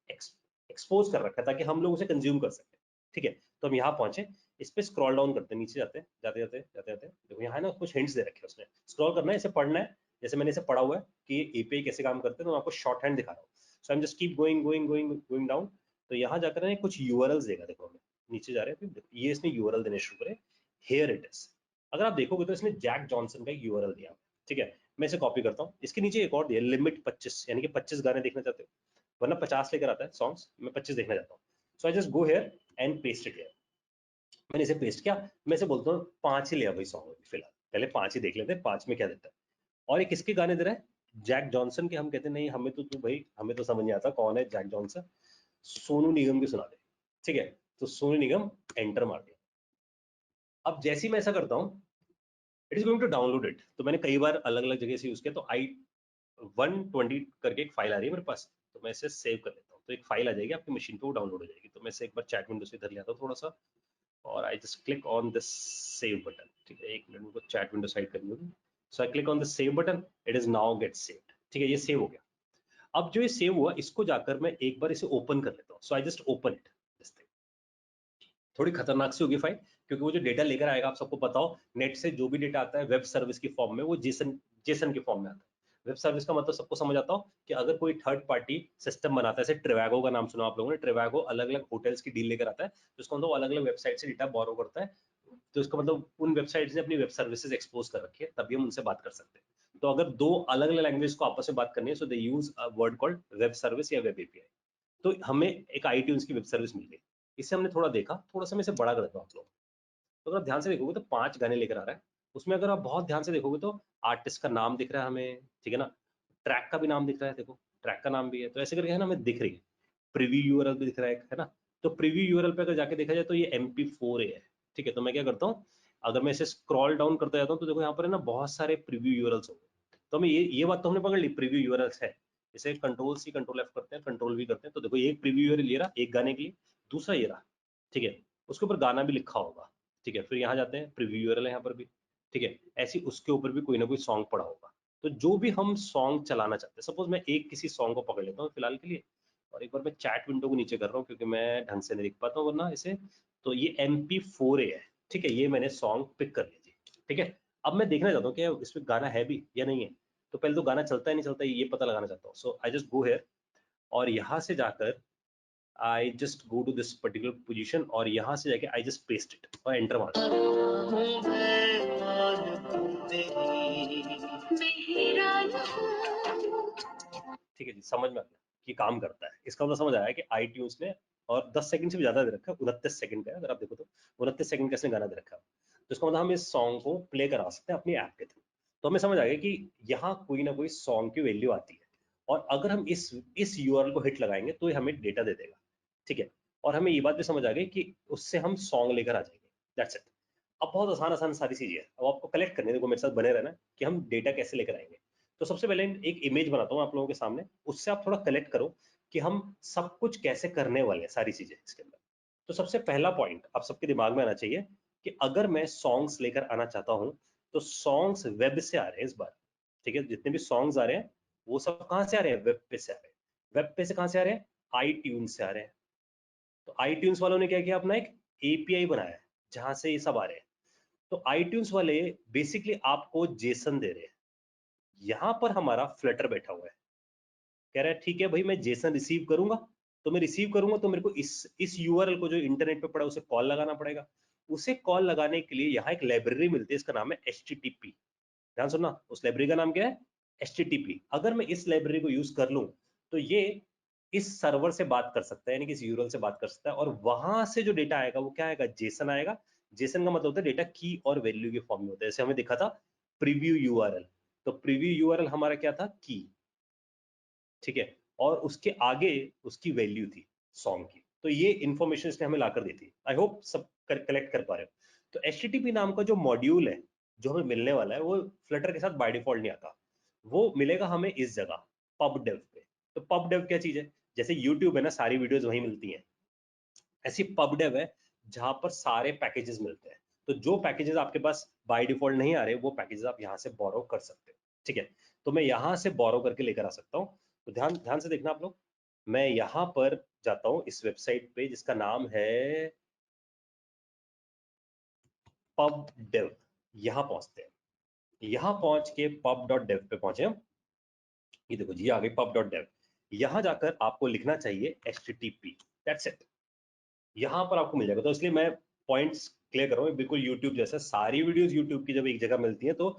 Speaker 1: एक्सपोज कर रखा है ताकि हम लोग उसे कंज्यूम कर सकें, ठीक है। तो हम यहाँ पहुंचे, इस पे स्क्रॉल डाउन करते हैं, नीचे जाते हैं, जाते जाते जाते जाते देखो यहाँ ना कुछ हिंट्स दे रखे हैं उसने। स्क्रॉल करना है, इसे पढ़ना है, जैसे मैंने इसे पढ़ा हुआ है कि एपीआई कैसे काम करते हैं, तो मैं आपको शॉर्ट हैंड दिखा रहा हूँ। So I am just keep going going going going down. तो यहाँ जाकर ना कुछ यूआरएल्स देगा, देखो हमें नीचे जा रहे हैं, ये इसने यूआरएल देने शुरू करे। Here it is. अगर आप देखोगे तो इसने जैक जॉनसन का यूआरएल दिया, ठीक है। मैं इसे कॉपी करता हूँ, इसके नीचे एक और दिया लिमिट 25, यानी कि 25 गाने देखना चाहते हो, वरना 50 लेकर आता है सॉन्ग्स, मैं 25 देखना चाहता हूँ। So I just go here and paste it here. मैंने इसे पेस्ट किया, मैं इसे बोलता हूँ 5 ही ले भाई सॉन्ग फिलहाल, पहले 5 ही देख लेते हैं 5 में क्या देता है। और ये किसके गाने दे रहा है, जैक जॉनसन के। हम कहते नहीं, हमें तो तू भाई, हमें तो समझ नहीं आता कौन है जैक जॉनसन, सोनू निगम की सुना दे, ठीक है। तो सोनू निगम, एंटर मार दिया। अब जैसे ही मैं ऐसा करता हूँ, it is going to download it. तो मैंने कई बार अलग अलग जगह से यूज किया, तो आई 120 करके एक फाइल आ रही है मेरे पास, तो मैं इसे सेव कर लेता हूँ, तो एक फाइल आ जाएगी आपकी मशीन पे, वो डाउनलोड हो जाएगी। तो मैं इसे एक बार चैट विंडो से इधर ले आता हूँ थोड़ा सा, और आई just click on this save button, ठीक है। एक मिनट में चैट विंडो साइड करनी होगी। So I click on the save button, it is now get saved, ठीक है, ये सेव हो गया। अब जो ये सेव हुआ, इसको जाकर मैं एक बार इसे ओपन कर लेता हूँ। So I just open it, this thing. थोड़ी खतरनाक सी होगी फाइल, क्योंकि वो जो डेटा लेकर आएगा, आप सबको पता हो, नेट से जो भी डेटा आता है वेब सर्विस की फॉर्म में, वो जेसन जेसन के फॉर्म में आता है। वेब सर्विस का मतलब सबको समझ आता हो कि अगर कोई थर्ड पार्टी सिस्टम बनाता है, जैसे ट्रेवागो का नाम सुना आप लोगों ने, ट्रेवागो अलग अलग होटल्स की डील लेकर आता है, तो उसका मतलब अलग अलग वेबसाइट से डेटा बोरो करता है। तो इसका मतलब उन वेबसाइट ने अपनी वेब सर्विसेज एक्सपोज कर रखी है, तभी हम उनसे बात कर सकते हैं। तो अगर दो अलग अलग लैंग्वेज को आपस में बात करनी है, so they use a word called web service या वेब एपीआई। तो हमें एक iTunes की वेब सर्विस मिल गई। इसे हमने थोड़ा देखा, थोड़ा सा मैं इसे बड़ा कर देता हूँ आप लोग। तो अगर आप ध्यान से देखोगे तो 5 गाने लेकर आ रहा है। उसमें अगर आप बहुत ध्यान से देखोगे तो आर्टिस्ट का नाम दिख रहा है हमें, ठीक है ना। ट्रैक का भी नाम दिख रहा है, देखो ट्रैक का नाम भी है, तो ऐसे करके है ना हमें दिख रही है। प्रीव्यू यूआरएल भी दिख रहा है ना। तो प्रीव्यू यूआरएल पे अगर जाके देखा जाए तो ये MP4A है, ठीक है। तो मैं क्या करता हूँ, अगर मैं इसे स्क्रॉल डाउन करता जाता हूँ, तो देखो यहाँ पर है ना बहुत सारे प्रीव्यू यूआरएल्स होंगे। तो हमें ये बात तो हमने पकड़ ली, प्रीव्यू यूआरएल्स है। इसे कंट्रोल C कंट्रोल F करते हैं, कंट्रोल V करते हैं, तो देखो ये एक प्रीव्यू यूआरएल ये रहा एक गाने के लिए, दूसरा ये रहा, ठीक है। उसके ऊपर गाना भी लिखा होगा, ठीक है। फिर यहाँ जाते हैं, प्रीव्यू यूआरएल है यहाँ पर भी, ठीक है। ऐसी उसके ऊपर भी कोई ना कोई सॉन्ग पड़ा होगा। तो जो भी हम सॉन्ग चलाना चाहते हैं, सपोज मैं एक किसी सॉन्ग को पकड़ लेता हूँ फिलहाल के लिए, और एक बार मैं चैट विंडो को नीचे कर रहा हूँ क्योंकि मैं ढंग से नहीं दिख पाता हूँ वरना इसे। तो ये MP4A है, ठीक है। ये मैंने सॉन्ग पिक कर लिया जी, ठीक है। अब मैं देखना चाहता हूँ कि इसमें गाना है भी या नहीं है। तो पहले तो गाना चलता है नहीं चलता ये पता लगाना चाहता हूँ। So I just go hair, और यहाँ से जाकर I just go to this particular position, और यहाँ से जाके आई जस्ट पेस्ट इट और एंटर मार। ठीक है जी, समझ में आ गया कि काम करता है। इसका मतलब समझ आया कि iTunes ने, और 10 सेकंड से भी ज्यादा दे रखा है, 29 सेकंड का है अगर आप देखो तो, 29 सेकंड का इसने गाना दे रखा है। तो इसका मतलब हम इस सॉन्ग को प्ले करा सकते हैं अपनी ऐप के थ्रू। तो हमें समझ आ गया कि यहाँ कोई ना कोई सॉन्ग की वैल्यू आती है, और अगर हम इस यूआरएल को हिट लगाएंगे तो ये हमें डेटा दे देगा, ठीक है। और हमें ये बात भी समझ आ गई कि उससे हम सॉन्ग लेकर आ जाएंगे, दैट्स इट। अब बहुत आसान आसान सारी चीजें हैं, अब आपको कलेक्ट करनी है, देखो मेरे साथ बने रहना कि हम डेटा कैसे लेकर आएंगे। तो सबसे पहले एक इमेज बनाता हूँ आप लोगों के सामने, उससे आप थोड़ा कलेक्ट करो कि हम सब कुछ कैसे करने वाले हैं, सारी चीजें इसके अंदर। तो सबसे पहला पॉइंट आप सबके दिमाग में आना चाहिए कि अगर मैं सॉन्ग्स लेकर आना चाहता हूँ, तो सॉन्ग्स वेब से आ रहे हैं इस बार, ठीक है। जितने भी सॉन्ग्स आ रहे हैं वो सब कहाँ से आ रहे हैं, वेब पे से आ रहे हैं। वेब पे से कहाँ से आ रहे हैं, iTunes से आ रहे हैं। तो iTunes वालों ने क्या किया, अपना एक एपीआई बनाया है जहां से ये सब आ रहे हैं। तो iTunes वाले बेसिकली आपको जेसन दे रहे हैं, यहां पर हमारा फ्लटर बैठा हुआ है, कह रहा है ठीक है भाई मैं जेसन रिसीव करूंगा, तो मैं रिसीव करूंगा तो मेरे को इस यूआरएल को जो इंटरनेट पे पड़ा है उसे कॉल लगाना पड़ेगा। उसे कॉल लगाने के लिए यहाँ एक लाइब्रेरी मिलती है, इसका नाम है HTTP। ध्यान सुनना, उस लाइब्रेरी का नाम क्या है? HTTP। अगर मैं इस लाइब्रेरी को यूज कर लूं तो ये इस सर्वर से बात कर सकता है, यानी कि इस यूआरएल से बात कर सकता है, और वहां से जो डेटा आएगा वो क्या आएगा? जेसन आएगा। जेसन का मतलब होता है डेटा की और वैल्यू के फॉर्म में होता है। जैसे हमें दिखा था प्रीव्यू यूआरएल, तो प्रीव्यू यूआरएल हमारा क्या था? की, ठीक है, और उसके आगे उसकी वैल्यू थी सॉन्ग की। तो ये इंफॉर्मेशन इसने हमें लाकर दी थी। आई होप सब कलेक्ट कर पा रहे हो। तो HTTP नाम का जो मॉड्यूल है जो हमें मिलने वाला है वो फ्लटर के साथ बाय डिफॉल्ट नहीं आता, वो मिलेगा हमें इस जगह पबडेव पे। तो पबडेव क्या चीज है? जैसे यूट्यूब है ना, सारी वीडियोस वहीं मिलती हैं, ऐसी पबडेव है जहां पर सारे पैकेजेस मिलते हैं। तो जो पैकेजेस आपके पास बाय डिफॉल्ट नहीं आ रहे वो पैकेजेस आप यहाँ से बोरो कर सकते हो, ठीक है। तो मैं यहाँ से बोरो करके लेकर आ सकता हूँ। तो ध्यान ध्यान से देखना आप लोग, मैं यहाँ पर जाता हूँ इस वेबसाइट पे जिसका नाम है pubdev। यहाँ पहुंचते हैं, यहाँ पहुंच के pub.dev पे पहुंचे हम। ये देखो जी आ गई pub.dev। यहाँ जाकर आपको लिखना चाहिए HTTP, दैट्स इट। यहाँ पर आपको मिल जाएगा। तो इसलिए मैं पॉइंट्स क्लियर कर रहा हूँ, बिल्कुल यूट्यूब जैसा। सारी वीडियोस यूट्यूब की जब एक जगह मिलती है तो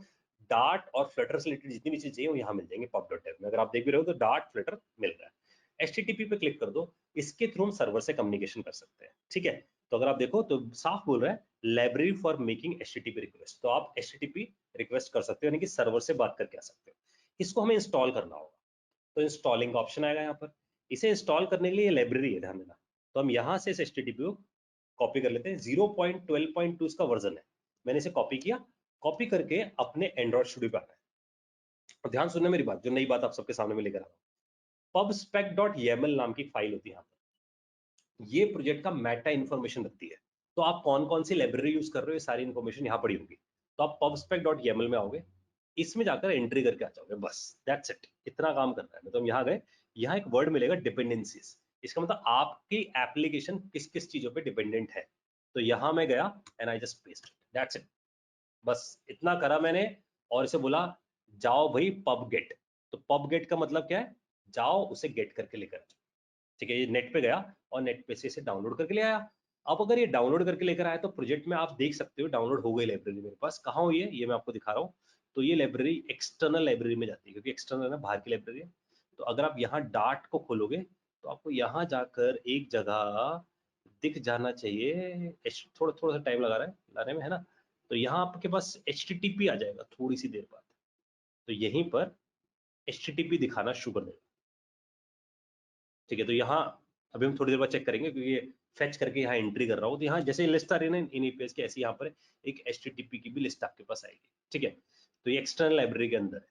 Speaker 1: डार्ट और फ्लटर से रिलेटेड जितनी भी चीजें चाहिए वो यहाँ मिल जाएंगे pub.dev में। अगर आप देख भी रहे हो तो डार्ट फ्लटर मिल रहा है। HTTP पे क्लिक कर दो, इसके थ्रू हम सर्वर से कम्युनिकेशन कर सकते हैं, ठीक है। तो अगर आप देखो तो साफ बोल रहा है library for making HTTP request, तो आप HTTP रिक्वेस्ट कर सकते हो, यानी कि सर्वर से बात करके आ सकते हो। इसको हमें इंस्टॉल करना होगा, तो इंस्टॉलिंग का ऑप्शन आएगा यहाँ पर। इसे इंस्टॉल करने के लिए लाइब्रेरी है, ध्यान देना। तो हम यहाँ से इस HTTP को कॉपी कर लेते हैं। 0.12.2 इसका वर्जन है, मैंने इसे कॉपी किया। कॉपी करके अपने एंड्रॉइड स्टूडियो पे आना है। तो ध्यान सुनना मेरी बात, जो नई बात आप सबके सामने में लेकर आ रहा हूँ। pubspec.yaml नाम की फाइल होती है यहाँ पर, ये प्रोजेक्ट का मेटा इन्फॉर्मेशन रखती है। तो आप कौन कौन सी लाइब्रेरी यूज कर रहे हो ये सारी इन्फॉर्मेशन यहाँ पड़ी होगी। तो आप pubspec.yaml में आओगे, इसमें जाकर एंट्री करके आ जाओगे, बस दैट्स इट। इतना काम करना है। तो हम यहाँ गए, यहाँ एक वर्ड मिलेगा डिपेंडेंसीज। इसका मतलब आपकी एप्लीकेशन किस किस चीजों पे डिपेंडेंट है। तो यहाँ मैं गया and I just paste, that's it. बस इतना करा मैंने, और इसे बोला जाओ भाई पब गेट। तो पब गेट का मतलब क्या है? जाओ उसे गेट करके लेकर आ जाओ, ठीक है। ये नेट पे गया और नेट पे से इसे डाउनलोड करके ले आया। अब अगर ये डाउनलोड करके लेकर आया तो प्रोजेक्ट में आप देख सकते हो डाउनलोड हो गई लाइब्रेरी मेरे पास। कहाँ हुई है ये मैं आपको दिखा रहा हूँ। तो ये लाइब्रेरी एक्सटर्नल लाइब्रेरी में जाती है, क्योंकि एक्सटर्नल है ना, बाहर की लाइब्रेरी है। तो अगर आप यहाँ डार्ट को खोलोगे तो आपको यहाँ जाकर एक जगह दिख जाना चाहिए। थोड़ा थोड़ा सा टाइम लगा रहा है लाने में, है ना। तो यहाँ आपके पास HTTP आ जाएगा थोड़ी सी देर बाद। तो यहीं पर HTTP दिखाना शुरू कर देगा, ठीक है। तो यहाँ अभी हम थोड़ी देर बाद चेक करेंगे, क्योंकि ये फेच करके यहाँ एंट्री कर रहा हूँ। तो यहाँ जैसे लिस्ट आ रही है ना इन ईपीएस की, ऐसी यहाँ पर एक HTTP की भी लिस्ट आपके पास आएगी, ठीक है। तो ये एक्सटर्नल लाइब्रेरी के अंदर है,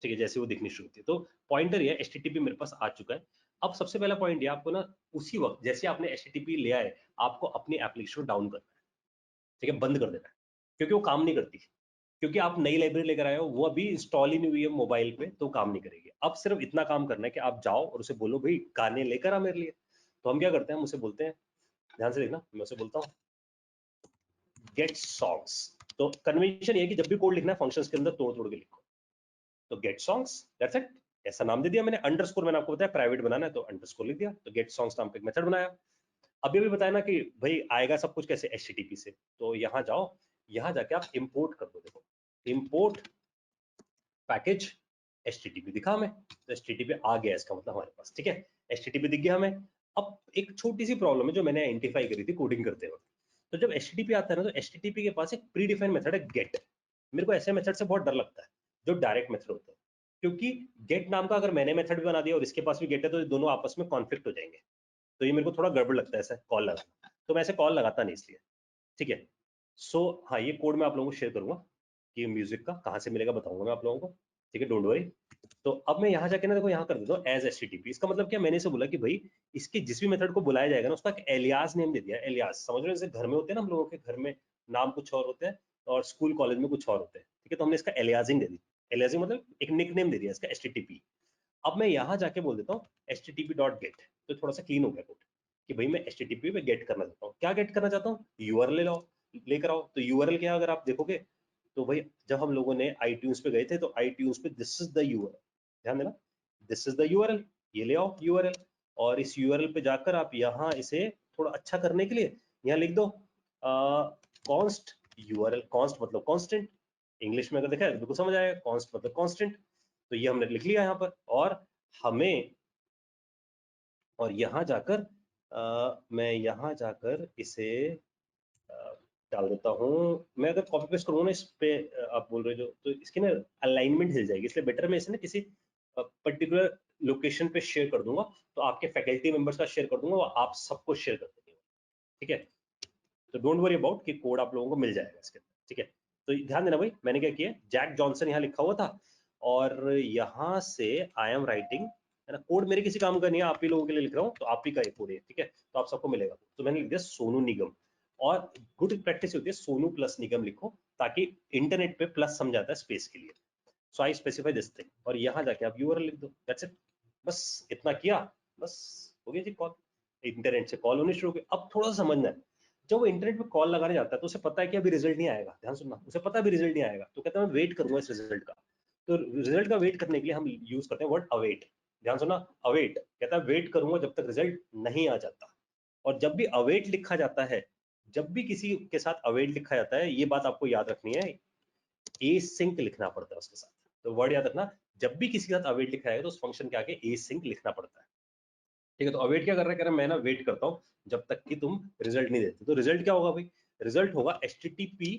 Speaker 1: ठीक है, जैसे वो दिखनी शुरू होती है। तो पॉइंटर ये HTTP मेरे पास आ चुका है। अब सबसे पहला पॉइंट ये आपको ना, उसी वक्त जैसे आपने HTTP लिया है आपको अपनी एप्लीकेशन को डाउन करना है, ठीक है, बंद कर देना है, क्योंकि वो काम नहीं करती। क्योंकि आप नई लाइब्रेरी लेकर आए हो, वो अभी इंस्टॉल ही नहीं हुई है मोबाइल पे, तो काम नहीं करेगी। अब सिर्फ इतना काम करना है कि आप जाओ और उसे बोलो भाई गाने लेकर आ मेरे लिए। तो हम क्या करते हैं, हम उसे बोलते हैं, ध्यान से देखना, मैं उसे बोलता हूँ गेट सॉन्ग्स। तो कन्वेंशन ये है कि जब भी कोड लिखना है फंक्शंस के अंदर तोड़ तोड़ के लिखो। तो गेट सॉन्ग्स, दैट्स इट। ऐसा नाम दे दिया मैंने। अंडरस्कोर मैंने आपको बताया प्राइवेट बनाना है, तो अंडरस्कोर लिख दिया। तो गेट सॉन्ग्स नाम का एक मेथड बनाया। अभी भी बताया ना कि भाई आएगा सब कुछ कैसे? HTTP से। तो यहाँ जाओ, यहाँ जाके आप इंपोर्ट कर दो। देखो इंपोर्ट पैकेज HTTP दिखा हमें, तो HTTP आ गया इसका मतलब हमारे पास, ठीक है। HTTP दिख गया हमें। अब एक छोटी सी प्रॉब्लम है जो मैंने आइडेंटिफाई करी थी कोडिंग करते वक्त। तो जब HTTP आता है ना, तो HTTP के पास एक प्री डिफाइंड मेथड है गेट। मेरे को ऐसे मेथड से बहुत डर लगता है जो डायरेक्ट मेथड होता है, क्योंकि गेट नाम का अगर मैंने मेथड भी बना दिया और इसके पास भी गेट है तो ये दोनों आपस में कॉन्फ्लिक्ट हो जाएंगे। तो ये मेरे को थोड़ा गड़बड़ लगता है ऐसा कॉल लगाना, तो मैं ऐसे कॉल लगाता नहीं इसलिए, ठीक है। हाँ ये कोड मैं आप लोगों को शेयर करूंगा कि म्यूजिक का कहाँ से मिलेगा बताऊंगा मैं आप लोगों को, ठीक है, डोंट वरी। तो अब मैं यहाँ जाके ना देखो यहाँ कर देता हूँ एज HTTP। इसका मतलब क्या, मैंने इसे बोला कि भाई इसके जिस भी मेथड को बुलाया जाएगा ना उसका एक एलियास नेम दे दिया। एलियास समझ रहे हो, जैसे घर में होते हैं ना, हम लोगों के घर में नाम कुछ और होते हैं और स्कूल कॉलेज में कुछ और होते हैं, ठीक है। तो हमने इसका एलियासिंग दे दी। एलियासिंग मतलब एक निक नेम दे दिया इसका HTTP। अब मैं यहाँ जाके बोल देता हूँ HTTP.get, तो थोड़ा सा क्लीन हो गया कोड। कि भाई मैं HTTP पे गेट करना चाहता हूँ। क्या गेट करना चाहता हूँ? URL लेकर आओ। तो URL क्या, अगर आप देखोगे तो भाई जब हम लोगों ने iTunes पे गए थे तो iTunes पे दिस इज द URL, ध्यान देना, दिस इज द URL, ये ले आओ URL। और इस URL पे जाकर आप यहाँ इसे थोड़ा अच्छा करने के लिए यहाँ लिख दो कॉन्स्ट URL। कॉन्स्ट मतलब कांस्टेंट, इंग्लिश में अगर देखा है बिल्कुल समझ आएगा, कॉन्स्ट मतलब कांस्टेंट। तो ये हमने लिख लिया यहाँ पर, और हमें, और यहाँ जाकर मैं यहाँ जाकर इसे डाल देता हूँ। मैं अगर कॉपी पेस्ट करूँगा ना इस पे, आप बोल रहे हो जो, तो इसकी ना अलाइनमेंट हिल जाएगी, इसलिए बेटर मैं इसे ना किसी पर्टिकुलर लोकेशन पे शेयर कर दूंगा। तो आपके फैकल्टी मेंबर्स का शेयर कर दूंगा, और आप सबको शेयर कर देंगे, ठीक है। तो डोंट वरी अबाउट कि कोड आप लोगों को मिल जाएगा इसके अंदर, ठीक है। तो ध्यान देना भाई, मैंने क्या किया, जैक जॉनसन यहाँ लिखा हुआ था, और यहाँ से आई एम राइटिंग, है ना, कोड मेरे किसी काम का नहीं है, आप ही लोगों के लिए लिख रहा हूँ, तो आप ही का कोड है, ठीक है। तो आप सबको मिलेगा। तो मैंने लिख दिया सोनू निगम, और गुड प्रैक्टिस होती है सोनू प्लस निगम लिखो, ताकि इंटरनेट पे प्लस समझाता है स्पेस के लिए। सो आई स्पेसिफाई दिस थिंग, और यहाँ जाके आप यूआरएल लिख दो, दैट्स इट। बस इतना किया, बस हो गया जी कॉल। इंटरनेट से कॉल होनी शुरू हो गई। अब थोड़ा सा समझना है, जब वो इंटरनेट पे कॉल लगाने जाता है तो उसे पता है कि अभी रिजल्ट नहीं आएगा, ध्यान सुनना, उसे पता है अभी रिजल्ट नहीं आएगा, तो कहता है मैं वेट करूंगा इस रिजल्ट का। तो रिजल्ट का वेट करने के लिए हम यूज करते हैं वर्ड अवेट, ध्यान सुनना, अवेट, कहता है वेट करूंगा जब तक रिजल्ट नहीं आ जाता। और जब भी अवेट लिखा जाता है, जब भी किसी के साथ अवेट लिखा जाता है, ये बात आपको याद रखनी है, ए सिंक लिखना पड़ता है उसके साथ। तो वर्ड याद रखना, जब भी किसी के साथ अवेट लिखा है तो उस फंक्शन के आगे ए सिंक लिखना पड़ता है, ठीक है। तो अवेट क्या कर रहा है, कह रहा है मैं ना वेट करता हूँ जब तक कि तुम रिजल्ट नहीं देते। तो रिजल्ट क्या होगा भाई, रिजल्ट होगा HTTP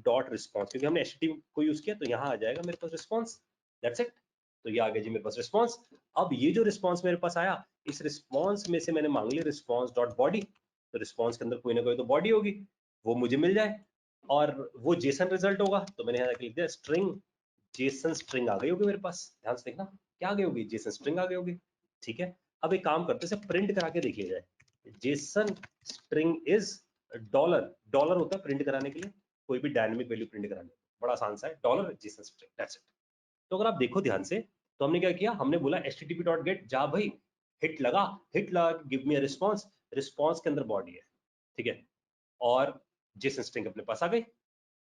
Speaker 1: डॉट रिस्पॉन्स, क्योंकि हमने HTTP को यूज किया, तो यहाँ आ जाएगा मेरे पास रिस्पॉन्स, दैट्स इट। तो ये आ गया जी मेरे पास रिस्पॉन्स। अब ये जो रिस्पॉन्स मेरे पास आया, इस रिस्पॉन्स में से मैंने मांग लिया रिस्पॉन्स डॉट बॉडी। तो रिस्पॉन्स के अंदर कोई ना कोई तो बॉडी होगी, वो मुझे मिल जाए, और वो जेसन रिजल्ट होगा। तो मैंने यहाँ लिख दिया स्ट्रिंग, जेसन स्ट्रिंग आ गई होगी मेरे पास, ध्यान से देखना क्या आ गई होगी, जेसन स्ट्रिंग आ गई होगी, ठीक है। अब एक काम करते हैं, प्रिंट करा के देख लिया जाए। Jason string is dollar, dollar होता है प्रिंट कराने के लिए, कोई भी डायनेमिक वैल्यू प्रिंट कराने, बड़ा आसान सा है, dollar Jason string, that's it. तो अगर आप देखो ध्यान से, तो हमने क्या किया, हमने बोला HTTP डॉट गेट, जा भाई हिट लगा, हिट लगा, give me a response, response के अंदर बॉडी है, ठीक है, और जेसन स्ट्रिंग अपने पास आ गई,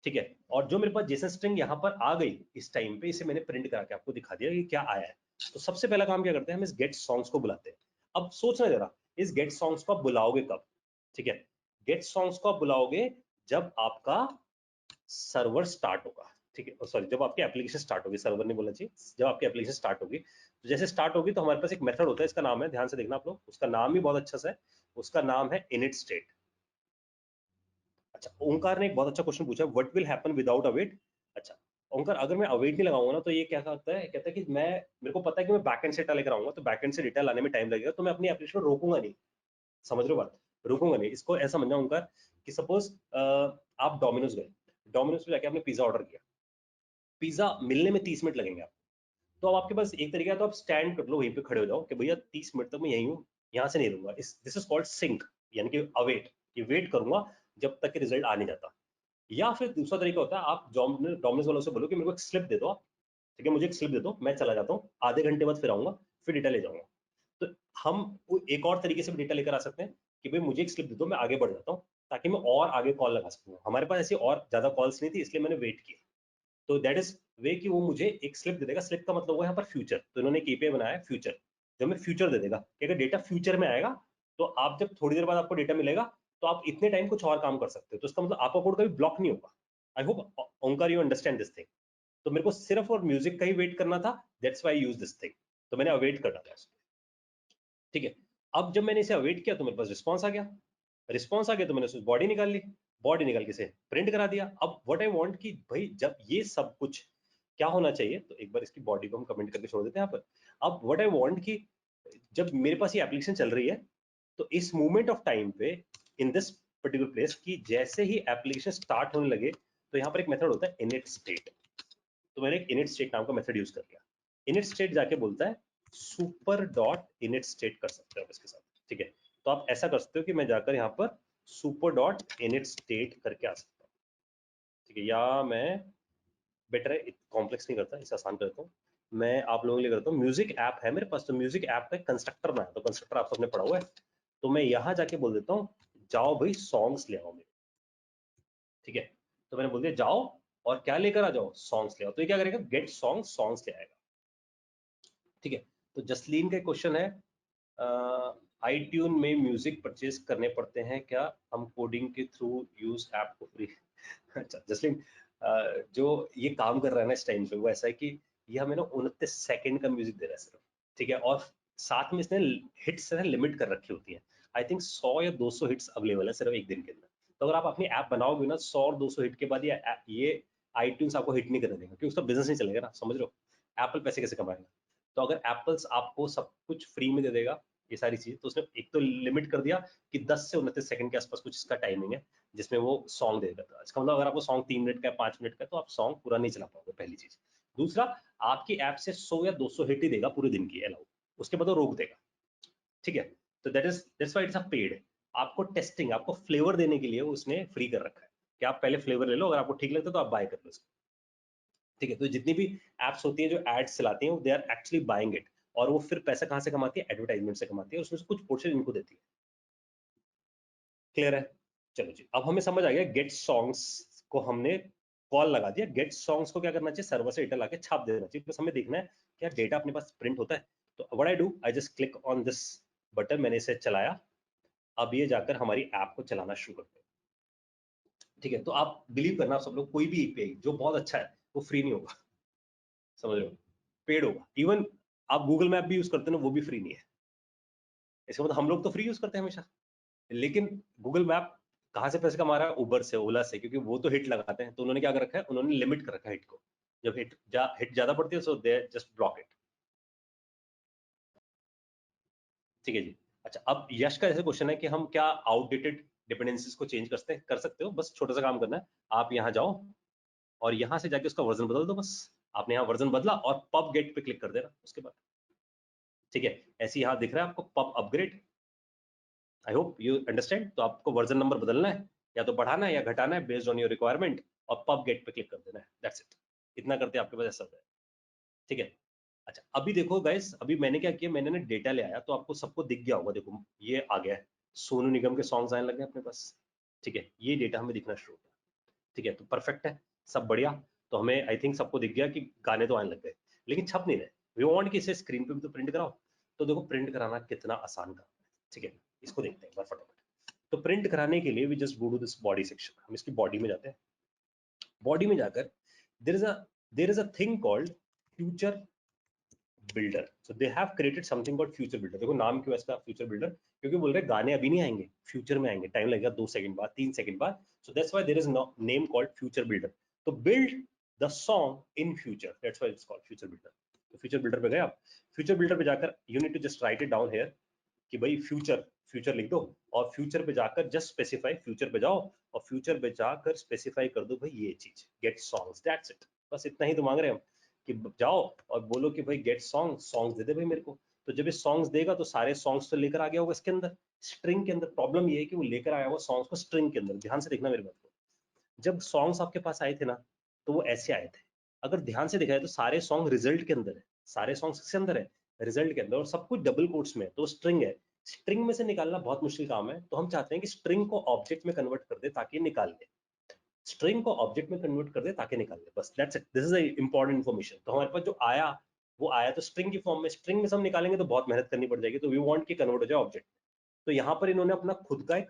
Speaker 1: ठीक है। और जो मेरे पास जेसन स्ट्रिंग यहाँ पर आ गई इस टाइम पे, इसे मैंने प्रिंट करा के आपको दिखा दिया कि क्या आया है। तो सबसे पहला काम क्या करते हैं, हम इस गेट सॉन्ग्स को बुलाते हैं। अब सोचना जरा, इस गेट सॉन्ग्स को आप बुलाओगे कब, ठीक है। गेट सॉन्ग्स को आप बुलाओगे जब आपका सर्वर स्टार्ट होगा, ठीक है, सॉरी, जब आपकी एप्लीकेशन स्टार्ट होगी, सर्वर नहीं बोलना चाहिए, जब आपकी एप्लीकेशन स्टार्ट होगी। तो जैसे स्टार्ट होगी तो हमारे पास एक मेथड होता है, इसका नाम है, ध्यान से देखना आप लोग, उसका नाम भी बहुत अच्छा सा है, उसका नाम है इनिट स्टेट। अच्छा, ओंकार ने एक बहुत अच्छा क्वेश्चन पूछा, what will happen without await. अच्छा ओंकार, अगर मैं अवेट नहीं लगाऊंगा ना, तो ये क्या करता है, कहता है कि मैं, मेरे को पता है कि मैं बैकएंड से डेटा लेकर आऊंगा, तो बैकएंड से डेटा लाने में टाइम लगेगा, तो मैं अपनी एप्लीकेशन को रोकूंगा नहीं, समझ रहे हो बात, रोकूंगा नहीं। इसको ऐसा समझना ओंकार, कि सपोज आप डोमिनोज गए, डोमिनोज पे जाके आपने पिज्जा ऑर्डर किया, पिज्जा मिलने में 30 मिनट लगेंगे आप। तो अब आपके पास एक तरीका है, तो आप स्टैंड कर लो, वहीं पे खड़े हो जाओ कि भैया 30 मिनट तक मैं यहीं हूँ, यहाँ से नहीं लूंगा, दिस इज कॉल्ड सिंक, यानी कि अवेट, कि वेट करूंगा जब तक कि रिजल्ट आ नहीं जाता। या फिर दूसरा तरीका होता है, आप डोमिनोज वालों से बोलो कि मेरे को एक स्लिप दे दो आप, ठीक है, मुझे एक स्लिप दे दो, मैं चला जाता हूँ, आधे घंटे बाद फिर आऊंगा, फिर डेटा ले जाऊंगा। तो हम एक और तरीके से भी डेटा लेकर आ सकते हैं, कि भाई मुझे एक स्लिप दे दो, मैं आगे बढ़ जाता हूँ, ताकि मैं और आगे कॉल लगा सकूँ। हमारे पास ऐसी और ज्यादा कॉल्स नहीं थी, इसलिए मैंने वेट किया। तो दैट इज वे, कि वो मुझे एक स्लिप दे देगा, स्लिप का मतलब हुआ यहाँ पर फ्यूचर, तो इन्होंने एक API बनाया है फ्यूचर, जब मैं फ्यूचर दे देगा कि अगर डेटा फ्यूचर में आएगा, तो आप जब थोड़ी देर बाद आपको डेटा मिलेगा, तो आप इतने टाइम कुछ और काम कर सकते हो, तो इसका मतलब आपका कोड कभी ब्लॉक नहीं होगा। I hope Omkar you understand this thing. तो मेरे को सिर्फ और म्यूजिक का ही वेट करना था, that's why use this thing, तो मैंने अवेट करना था इसको, ठीक है। अब जब मैंने इसे अवेट किया तो मेरे पास रिस्पॉन्स आ गया, रिस्पॉन्स आ गया तो मैंने उसमें बॉडी निकाल ली, बॉडी निकाल के इसे प्रिंट करा दिया। अब व्हाट आई वांट, कि भाई जब ये सब कुछ क्या होना चाहिए, तो एक बार इसकी बॉडी को हम कमेंट करके छोड़ देते हैं यहाँ पर। अब व्हाट आई वांट, कि जब मेरे पास ये एप्लीकेशन चल रही है, तो इस मोमेंट ऑफ टाइम पे, इन दिस पर्टिकुलर प्लेस, की जैसे ही एप्लीकेशन स्टार्ट होने लगे, तो यहाँ पर एक मेथड होता है इनिट स्टेट। तो मैंने एक इनिट स्टेट नाम का मेथड यूज कर लिया। इनिट स्टेट जाके बोलता है सुपर डॉट इनिट स्टेट कर सकते हो आप इसके साथ, ठीक है। तो आप ऐसा कर सकते हो कि मैं जाकर यहाँ पर सुपर डॉट इनिट स्टेट करके आ सकता हूँ, ठीक है, या मैं, बेटर है कॉम्प्लेक्स नहीं करता, इसे आसान करता हूँ, मैं आप लोगों के लिए करता हूँ, म्यूजिक ऐप है मेरे पास, तो म्यूजिक ऐप का कंस्ट्रक्टर बनाया, तो कंस्ट्रक्टर आप सबने पढ़ा हुआ है, तो मैं यहाँ जाके बोल देता हूँ जाओ भाई सॉन्ग्स ले आओ मेरे, ठीक है। तो मैंने बोल दिया जाओ और क्या लेकर आ जाओ, सॉन्ग्स ले आओ। तो ये क्या करेगा, गेट सॉन्ग्स ले आएगा, ठीक है। तो जसलीन का क्वेश्चन है आई ट्यून में म्यूजिक परचेज करने पड़ते हैं क्या, हम कोडिंग के थ्रू यूज ऐप को फ्री अच्छा जसलीन, जो ये काम कर रहा है ना इस टाइम पे, वो ऐसा है कि ये हमें ना 29 सेकंड का म्यूजिक दे रहा है सिर्फ, ठीक है। और साथ में इसने हिट्स है लिमिट कर रखी होती है, आई थिंक 100 या 200 हिट्स अवेलेबल है सिर्फ एक दिन के अंदर। तो अगर आप अपनी ऐप बनाओगे ना 100 और 200 हिट के बाद ये आईट्यून्स आपको हिट नहीं करने देगा, क्योंकि उसका बिजनेस नहीं चलेगा ना, समझ रहे हो। एप्पल पैसे कैसे कमाएगा। तो अगर एप्पल्स आपको सब कुछ फ्री में दे देगा ये सारी चीज, तो उसने एक तो लिमिट कर दिया कि 10 से 29 सेकंड के आसपास कुछ इसका टाइमिंग है जिसमें वो सॉन्ग दे देगा। इसका मतलब अगर आपको सॉन्ग 3 मिनट का है 5 मिनट का है तो आप सॉन्ग पूरा नहीं चला पाओगे, पहली चीज। दूसरा, आपकी ऐप से 100 या 200 हिट ही देगा पूरे दिन की अलाउ, उसके बाद वो रोक देगा, ठीक है। तो that's why it's a paid. आपको टेस्टिंग, आपको फ्लेवर देने के लिए उसने फ्री कर रखा है कि आप पहले फ्लेवर ले लो, अगर आपको ठीक लगता है तो आप बाय कर लो इसको, ठीक है। तो जितनी भी एप्स होती हैं जो एड्स चलाती हैं, they are actually buying it, और वो फिर पैसा कहां से कमाती है, एडवर्टाइजमेंट से कमाती है, उसमें से कुछ पोर्शन इनको देती है। क्लियर है। चलो जी, अब हमें समझ आ गया गेट सॉन्ग्स को हमने कॉल लगा दिया। गेट सॉन्ग्स को क्या करना चाहिए, सर्वर से डेटा लाके छाप देना चाहिए, बस हमें देखना है क्या डेटा अपने पास प्रिंट होता है। तो what I do, I just click on this button, मैंने इसे चलाया। अब ये जाकर हमारी ऐप को चलाना शुरू करते हैं, ठीक है। तो आप बिलीव करना, आप सब लोग, कोई भी एपीआई जो बहुत अच्छा है वो फ्री नहीं होगा, समझ रहे हो, पेड होगा। इवन आप गूगल मैप भी यूज करते हैं ना, वो भी फ्री नहीं है। इसका मतलब हम लोग तो फ्री यूज करते हैं हमेशा, लेकिन गूगल मैप कहाँ से पैसे कमा रहा है, उबर से, ओला से, क्योंकि वो तो हिट लगाते हैं। तो उन्होंने क्या कर रखा है, उन्होंने लिमिट कर रखा है हिट को। जब हिट ज्यादा पड़ती है so they just block it, ठीक है जी। अच्छा, अब यश का ऐसे क्वेश्चन है कि हम क्या आउटडेटेड डिपेंडेंसीज को चेंज कर सकते हो। बस छोटा सा काम करना है, आप यहाँ जाओ और यहाँ से जाके उसका वर्जन बदल दो बस। आपने यहाँ वर्जन बदला और पब गेट पे क्लिक कर देना उसके बाद, ठीक है। ऐसे यहाँ दिख रहा है आपको pub upgrade, I hope you understand. तो आपको वर्जन नंबर बदलना है, या तो बढ़ाना है या घटाना है बेस्ड ऑन योर रिक्वायरमेंट, और पब गेट पे क्लिक कर देना है, दैट्स इट। इतना करते आपके पास ऐसा होता है, ठीक है। अच्छा, अभी देखो गाइस, अभी मैंने क्या किया, मैंने ना डेटा ले आया, तो आपको सबको दिख गया होगा, देखो ये आ गया है, सोनू निगम के सॉन्ग्स आने लगे अपने पास, ठीक है। ये डेटा हमें दिखना शुरू हो गया, ठीक है। तो परफेक्ट है, सब बढ़िया। तो हमें आई थिंक सबको दिख गया कि गाने तो आने लग गए, लेकिन छप नहीं रहे। वी वांट कि इसे स्क्रीन पे भी तो प्रिंट कराओ। तो देखो प्रिंट कराना कितना आसान काम है, ठीक है। इसको देखते हैं एक बार फटाफट। तो प्रिंट कराने के लिए we just go to this body section, हम इसकी बॉडी में जाते हैं। बॉडी में जाकर there is a thing called future builder. So they have created something called future builder. देखो नाम क्यों है इसका फ्यूचर बिल्डर, क्योंकि बोल रहे हैं गाने अभी नहीं आएंगे, फ्यूचर में आएंगे, टाइम लगेगा 2 सेकंड बाद, 3 सेकंड बाद। So that's why there is name called future builder. तो build the song in future, that's why it's called future builder. तो फ्यूचर बिल्डर पे गए आप, फ्यूचर बिल्डर पे जाकर you need to just write it down here कि भाई future, future लिख दो, और फ्यूचर पे जाकर जस्ट स्पेसिफाई, फ्यूचर पे जाओ और फ्यूचर पे जाकर स्पेसिफाई कर दो भाई ये चीज, गेट सॉन्ग्स, दैट्स इट। बस इतना ही तो मांग रहे हैं हम, कि जाओ और बोलो कि भाई गेट सॉन्ग्स दे दे भाई मेरे को। तो जब ये सॉन्ग्स देगा तो सारे सॉन्ग्स तो लेकर आ गया होगा इसके अंदर, स्ट्रिंग के अंदर। प्रॉब्लम ये है कि वो लेकर आया होगा सॉन्ग्स को स्ट्रिंग के अंदर, ध्यान से देखना मेरी बात को। जब सॉन्ग्स आपके पास आए थे ना, तो वो ऐसे आए थे। अगर ध्यान से देखा जाए तो सारे सॉन्ग रिजल्ट के अंदर है, सारे सॉन्ग्स किसके अंदर है, रिजल्ट के अंदर, और सब कुछ डबल कोट्स में है, तो स्ट्रिंग है। स्ट्रिंग में से निकालना बहुत मुश्किल काम है, तो हम चाहते हैं कि स्ट्रिंग को ऑब्जेक्ट में कन्वर्ट कर दे ताकि निकाल ले, स्ट्रिंग को ऑब्जेक्ट में कन्वर्ट कर दे ताकि निकाल ले, बस that's it. This is important information. तो हमारे पास जो आया वो आया तो स्ट्रिंग की फॉर्म में, स्ट्रिंग में से हम निकालेंगे तो बहुत मेहनत करनी पड़ जाएगी, तो वी वांट कि कन्वर्ट हो जाए ऑब्जेक्ट। तो यहाँ पर इन्होंने अपना खुद का एक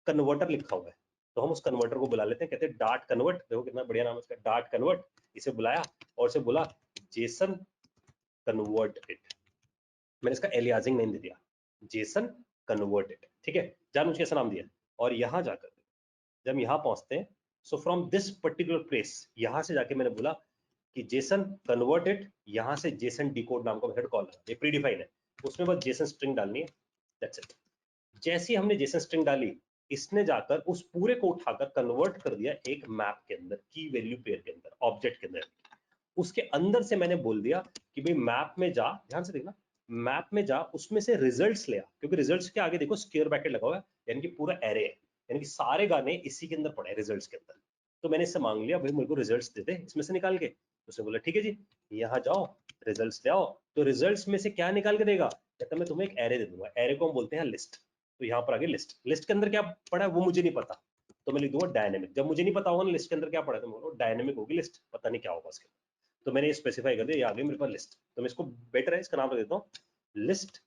Speaker 1: कन्वर्टर लिखा हुआ है, तो हम उस कन्वर्टर को बुला लेते हैं, कहते हैं डार्ट कन्वर्ट। देखो कितना बढ़िया नाम है इसका, डार्ट कन्वर्ट। इसे बुलाया और इसे बोला जेसन कन्वर्ट इट। मैंने इसका एलियासिंग नेम दे दिया, जेसन कन्वर्ट इट, ठीक है, जानबूझ के ऐसा नाम दिया। और यहां जाकर जब हम यहाँ पहुंचते हैं, so from this particular place, यहां से जाके मैंने बोला कि जेसन कन्वर्ट इट, यहां से जेसन डिकोड नाम का मेथड कॉल है, ये प्रीडिफाइन है, उसमें बस जेसन स्ट्रिंग डालनी है, दैट्स इट। जैसे ही हमने जेसन स्ट्रिंग डाली, इसने जाकर उस पूरे को उठाकर कन्वर्ट कर दिया एक मैप के अंदर, की वैल्यू पेयर के अंदर, ऑब्जेक्ट के अंदर। उसके अंदर से मैंने बोल दिया कि भाई मैप में जा, ध्यान से देखना, मैप में जा, उसमें से रिजल्ट्स ले आ, क्योंकि रिजल्ट्स के आगे देखो स्क्वायर ब्रैकेट लगा हुआ है, यानी कि पूरा एरे है, यानी कि सारे गाने इसी के अंदर पड़े हैं रिजल्ट्स के अंदर। तो मैंने इससे मांग लिया भाई मेरे को रिजल्ट्स दे दे इसमें से निकाल के। उसने बोला ठीक है जी, यहाँ जाओ रिजल्ट्स ले आओ। तो रिजल्ट्स में से क्या निकाल के देगा, कहता मैं तुम्हें एक एरे दे दूंगा, एरे को हम बोलते हैं लिस्ट। तो यहाँ पर आगे लिस्ट, लिस्ट के अंदर क्या पड़ा है वो मुझे नहीं पता, तो मैं लिख दूंगा डायनेमिक। जब मुझे नहीं पता होगा ना लिस्ट के अंदर क्या पड़ा है, तो मैं बोलूँ डायनेमिक होगी लिस्ट, पता नहीं क्या होगा उसके अंदर, तो मैंने ये स्पेसिफाई कर दिया, ये आ गई मेरे पास लिस्ट। तो मैं इसको बेटर है इसका नाम रख देता हूँ लिस्ट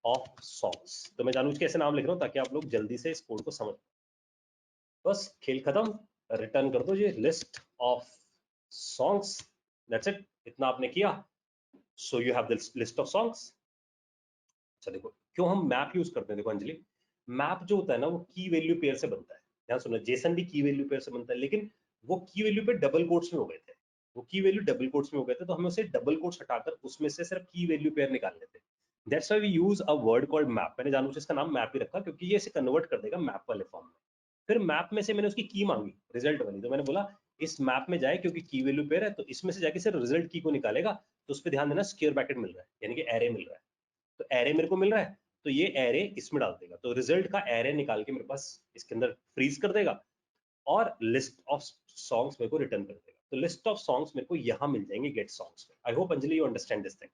Speaker 1: ऑफ सॉन्ग्स। तो मैं जानबूझ के ऐसे नाम लिख रहा हूँ ताकि आप लोग जल्दी से इस कोड को समझ, बस खेल खत्म, रिटर्न कर दो ये list of songs, that's it, इतना आपने किया। सो you have the list of songs. अच्छा देखो क्यों हम मैप यूज करते हैं, देखो अंजलि, मैप जो होता है ना वो की वैल्यू पेयर से बनता है। ध्यान सुनो, जेसन भी की वैल्यू पेयर से बनता है, लेकिन वो की वैल्यू पे डबल कोट्स में हो गए थे, वो की वैल्यू डबल कोट्स में हो गए थे, तो हमें उसे डबल कोट्स हटाकर उसमें से सिर्फ की वैल्यू पेयर निकाल लेते। That's why we use a word called map. मैंने जानबूझ इसका नाम मैप ही रखा क्योंकि ये इसे कन्वर्ट कर देगा मैप वाले फॉर्म में। फिर मैप में से मैंने उसकी की मांगी रिजल्ट वाली, तो मैंने बोला इस मैप में जाए क्योंकि की वैल्यू पेयर है, तो इसमें से जाके सिर्फ रिजल्ट की को निकालेगा। तो उस पर ध्यान देना, स्क्वायर ब्रैकेट मिल रहा है यानी कि एरे मिल रहा है, तो एरे मेरे को मिल रहा है, तो ये एरे इसमें डाल देगा, तो रिजल्ट का एरे निकाल के मेरे पास इसके अंदर फ्रीज कर देगा और लिस्ट ऑफ सॉन्ग्स मेरे को रिटर्न कर देगा। तो लिस्ट ऑफ सॉन्ग्स मेरे को यहां मिल जाएंगे गेट सॉन्ग्स में। I hope Anjali you understand this thing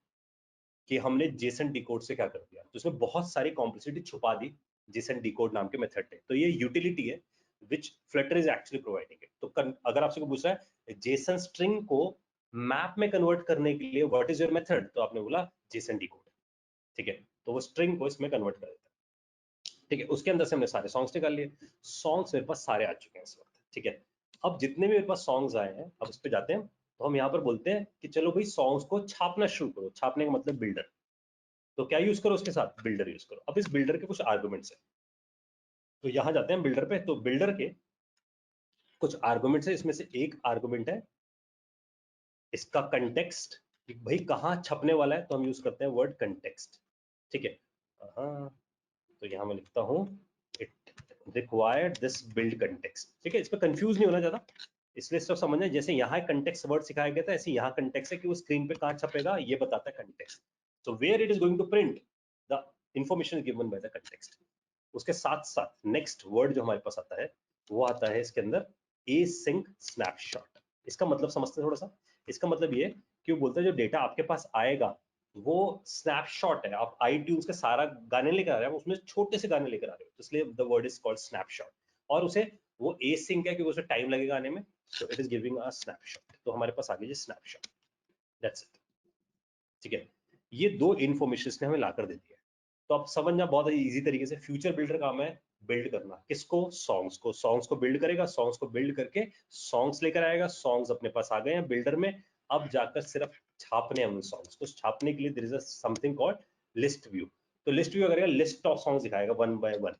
Speaker 1: कि हमने जेसन डिकोड से क्या कर दिया, तो उसमें बहुत सारी कॉम्प्लेक्सिटी छुपा दी जेसन डिकोड नाम के मेथड ने। तो ये यूटिलिटी है which Flutter is actually providing it. तो अगर आपसे को पूछ रहा है जेसन स्ट्रिंग को मैप में कन्वर्ट करने के लिए व्हाट इज योर मेथड, तो आपने बोला जेसन डिकोड, ठीक है, तो वो स्ट्रिंग को इसमें कन्वर्ट कर देता है। ठीक है, उसके अंदर से हमने सारे सॉन्ग्स निकाल लिए, सॉन्ग्स मेरे पास सारे आ चुके हैं इस वक्त। ठीक है, अब जितने भी मेरे पास सॉन्ग्स आए हैं अब उस पर जाते हैं, तो हम यहाँ पर बोलते हैं कि चलो भाई सॉन्ग्स को छापना शुरू करो। छापने का मतलब बिल्डर, तो क्या यूज करो उसके साथ, बिल्डर यूज करो। अब इस बिल्डर के कुछ आर्गुमेंट्स है, तो यहां जाते हैं बिल्डर पे, तो बिल्डर के कुछ आर्गुमेंट्स है, इसमें से एक आर्गुमेंट है इसका कंटेक्स्ट, कि भाई कहाँ छपने वाला है, तो हम यूज करते हैं वर्ड कंटेक्स्ट। ठीक है, हाँ, तो यहां मैं लिखता हूं it required this build context. ठीक है, इस पर कंफ्यूज नहीं होना ज्यादा, इसलिए सब समझना, जैसे यहाँ कंटेक्स्ट वर्ड सिखाया गया था ऐसे यहाँ कंटेक्स्ट है कि वो स्क्रीन पे कहाँ छपेगा ये बताता है context. So where it is going to print the information given by the context. उसके साथ साथ नेक्स्ट वर्ड जो हमारे पास आता है वो आता है इसके अंदर ए सिंक स्नैपशॉट। इसका मतलब समझते हैं थोड़ा सा। इसका मतलब ये कि वो बोलता है जो डेटा आपके पास आएगा वो स्नैपशॉट है, आप iTunes के सारा गाने लेकर आ रहे हैं, उसमें छोटे से गाने लेकर आ रहे हो, तो इसलिए the word is called snapshot. और उसे वो ए सिंक है क्योंकि उसे टाइम लगेगा आने में, सो it is giving a snapshot. तो हमारे पास आ गई स्नैपशॉट, दैट्स इट। ठीक है, ये दो इन्फॉर्मेशन ने हमें लाकर दे दिया है। तो आप समझना बहुत इजी तरीके से, फ्यूचर बिल्डर काम है बिल्ड करना, किसको, सॉन्ग्स को। सॉन्ग्स को बिल्ड करेगा, सॉन्ग्स को बिल्ड करके सॉन्ग्स लेकर आएगा, सॉन्ग्स अपने पास आ गए हैं बिल्डर में। अब जाकर सिर्फ छापने हैं उन सॉन्ग्स को, छापने के लिए there is a something called list view. तो लिस्ट व्यू करेगा, लिस्ट ऑफ सॉन्ग्स दिखाएगा वन बाय वन,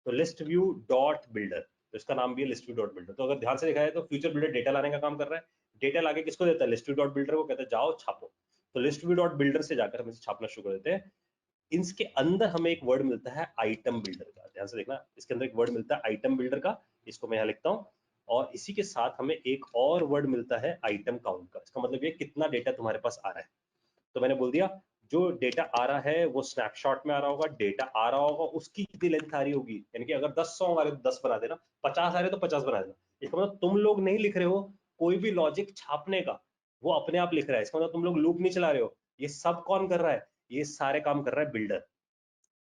Speaker 1: तो लिस्ट व्यू डॉट बिल्डर, तो इसका नाम भी है लिस्ट व्यू डॉट बिल्डर। तो अगर ध्यान से देखा है तो फ्यूचर बिल्डर डेटा लाने का काम कर रहा है, डेटा लाके किसको देता है, लिस्ट व्यू डॉट बिल्डर को, कहता है जाओ छापो। तो लिस्ट व्यू डॉट बिल्डर से जाकर हम इसे छापना शुरू कर देते हैं। इसके अंदर हमें एक वर्ड मिलता है आइटम बिल्डर का, ध्यान से देखना, इसके अंदर एक वर्ड मिलता है आइटम बिल्डर का, इसको मैं यहाँ लिखता हूँ। और इसी के साथ हमें एक और वर्ड मिलता है आइटम काउंट का। इसका मतलब ये कितना डेटा तुम्हारे पास आ रहा है। तो मैंने बोल दिया जो डेटा आ रहा है वो स्नैपशॉट में आ रहा होगा, डेटा आ रहा होगा उसकी कितनी लेंथ आ रही होगी, यानी कि अगर 10 सॉन्ग आ रहे तो 10 बना देना, 50 आ रहे तो 50 बना देना। इसका मतलब तुम लोग नहीं लिख रहे हो कोई भी लॉजिक छापने का, वो अपने आप लिख रहा है। इसका मतलब तुम लोग लूप नहीं चला रहे हो, ये सब कौन कर रहा है, ये सारे काम कर रहा है बिल्डर।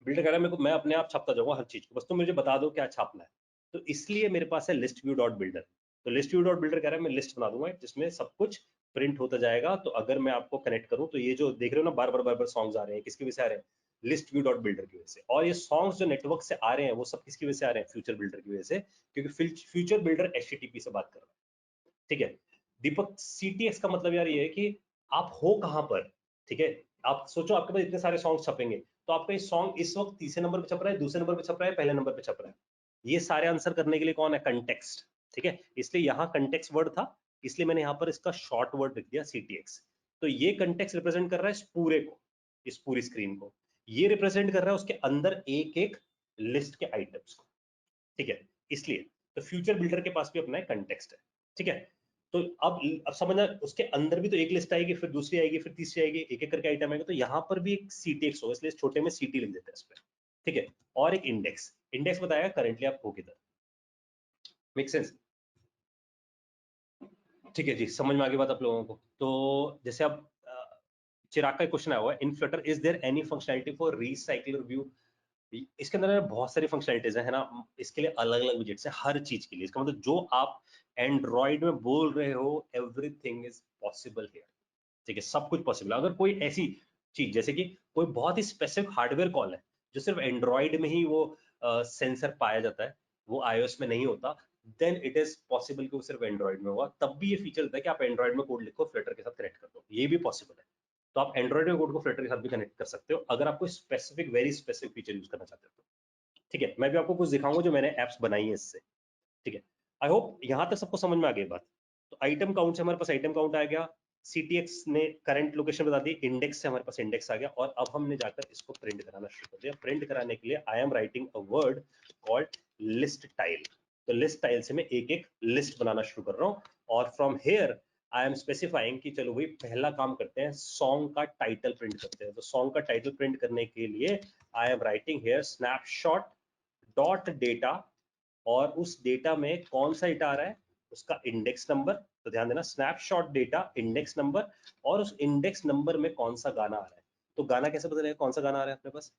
Speaker 1: बिल्डर कह रहा है मेरे को, मैं अपने आप छापता जाऊंगा हर चीज को, बस तुम मुझे बता दो क्या छापना है। तो इसलिए मेरे पास है लिस्ट व्यू डॉट बिल्डर। तो लिस्ट व्यू डॉट बिल्डर कह रहा है मैं लिस्ट बना दूंगा जिसमें सब कुछ प्रिंट होता जाएगा। तो अगर मैं आपको कनेक्ट करूं तो ये जो देख रहे हो ना बार बार सॉन्ग्स आ रहे हैं, किसकी वजह से आ रहे हैं, लिस्ट व्यू डॉट बिल्डर की वजह से। और ये सॉन्ग्स जो नेटवर्क से आ रहे हैं वो सब किसकी वजह से आ रहे हैं, फ्यूचर बिल्डर की वजह से, क्योंकि फ्यूचर बिल्डर HTTP से बात कर रहा है। ठीक है, दीपक CTX का मतलब यार ये है कि आप हो कहां पर। ठीक है, आप सोचो आपके पास इतने सारे सॉन्ग छपेंगे, तो आपका ये सॉन्ग इस वक्त तीसरे नंबर पे छप रहा है, दूसरे नंबर पे छप रहा है, पहले नंबर पे छप रहा है, ये सारे आंसर करने के लिए कौन है, कंटेक्स्ट। ठीक है, इसलिए यहाँ कंटेक्स्ट वर्ड था, इसलिए मैंने यहाँ पर इसका शॉर्ट वर्ड लिख दिया CTX। तो ये कंटेक्स्ट रिप्रेजेंट कर रहा है इस पूरे को, इस पूरी स्क्रीन को, ये रिप्रेजेंट कर रहा है उसके अंदर एक एक लिस्ट के आइटम्स को। ठीक है, इसलिए तो फ्यूचर बिल्डर के पास भी अपना एक कंटेक्स्ट है। ठीक है, तो अब समझना, उसके अंदर भी तो एक लिस्ट आएगी, फिर दूसरी आएगी, फिर तीसरी आएगी, एक एक करके आइटम आएगा, तो यहाँ पर भी एक CTX होगा, इसलिए छोटे में CT लिख देते हैं इस पर। ठीक है, और एक इंडेक्स, इंडेक्स बताएगा करेंटली आप हो किधर। Make sense. ठीक है जी, समझ में आ गई बात आप लोगों को। तो जैसे अब चिराग का क्वेश्चन आया हुआ है, in Flutter is there any functionality for recycler view. इसके अंदर बहुत सारी फंक्शनलिटीज है ना, इसके लिए अलग अलग विजेट्स है हर चीज के लिए। इसका मतलब जो आप एंड्रॉइड में बोल रहे हो एवरीथिंग इज पॉसिबल हियर। ठीक है, सब कुछ पॉसिबल। अगर कोई ऐसी चीज जैसे कि कोई बहुत ही स्पेसिफिक हार्डवेयर कॉल है जो सिर्फ एंड्रॉइड में ही वो सेंसर पाया जाता है, वो iOS में नहीं होता, देन इट इज पॉसिबल कि वो सिर्फ एंड्रॉइड में होगा। तब भी ये फीचर होता है कि आप एंड्रॉइड में कोड लिखो, फ्लटर के साथ कनेक्ट कर दो, ये भी पॉसिबल है। तो आप एंड्रॉइड में कोड को फ्लटर के साथ भी कनेक्ट कर सकते हो अगर आप कोई specific very specific feature use करना चाहते हो तो। ठीक है, मैं भी आपको कुछ दिखाऊंगा जो मैंने एप्स बनाई है इससे। ठीक है, आई होप यहाँ तक सबको समझ में आ गई बात। तो आइटम काउंट से हमारे पास आइटम काउंट आ गया, CTX ने करंट लोकेशन बता दी, इंडेक्स से हमारे पास इंडेक्स आ गया, और अब हमने जाकर इसको प्रिंट कराना शुरू कर दिया। प्रिंट कराने के लिए आई am writing a word called list tile. तो लिस्ट टाइल से मैं एक एक लिस्ट बनाना शुरू कर रहा हूँ, और from here I am specifying कि चलो भाई पहला काम करते हैं, सॉन्ग का टाइटल प्रिंट करते हैं। तो सॉन्ग का टाइटल प्रिंट करने के लिए आई am writing here snapshot dot data, और उस डेटा में कौन सा डेटा आ रहा है, उसका इंडेक्स नंबर। तो ध्यान देना, स्नैपशॉट डेटा इंडेक्स नंबर, और उस इंडेक्स नंबर में कौन सा गाना आ रहा है। तो गाना कैसे पता चलेगा कौन सा गाना आ रहा है अपने पास?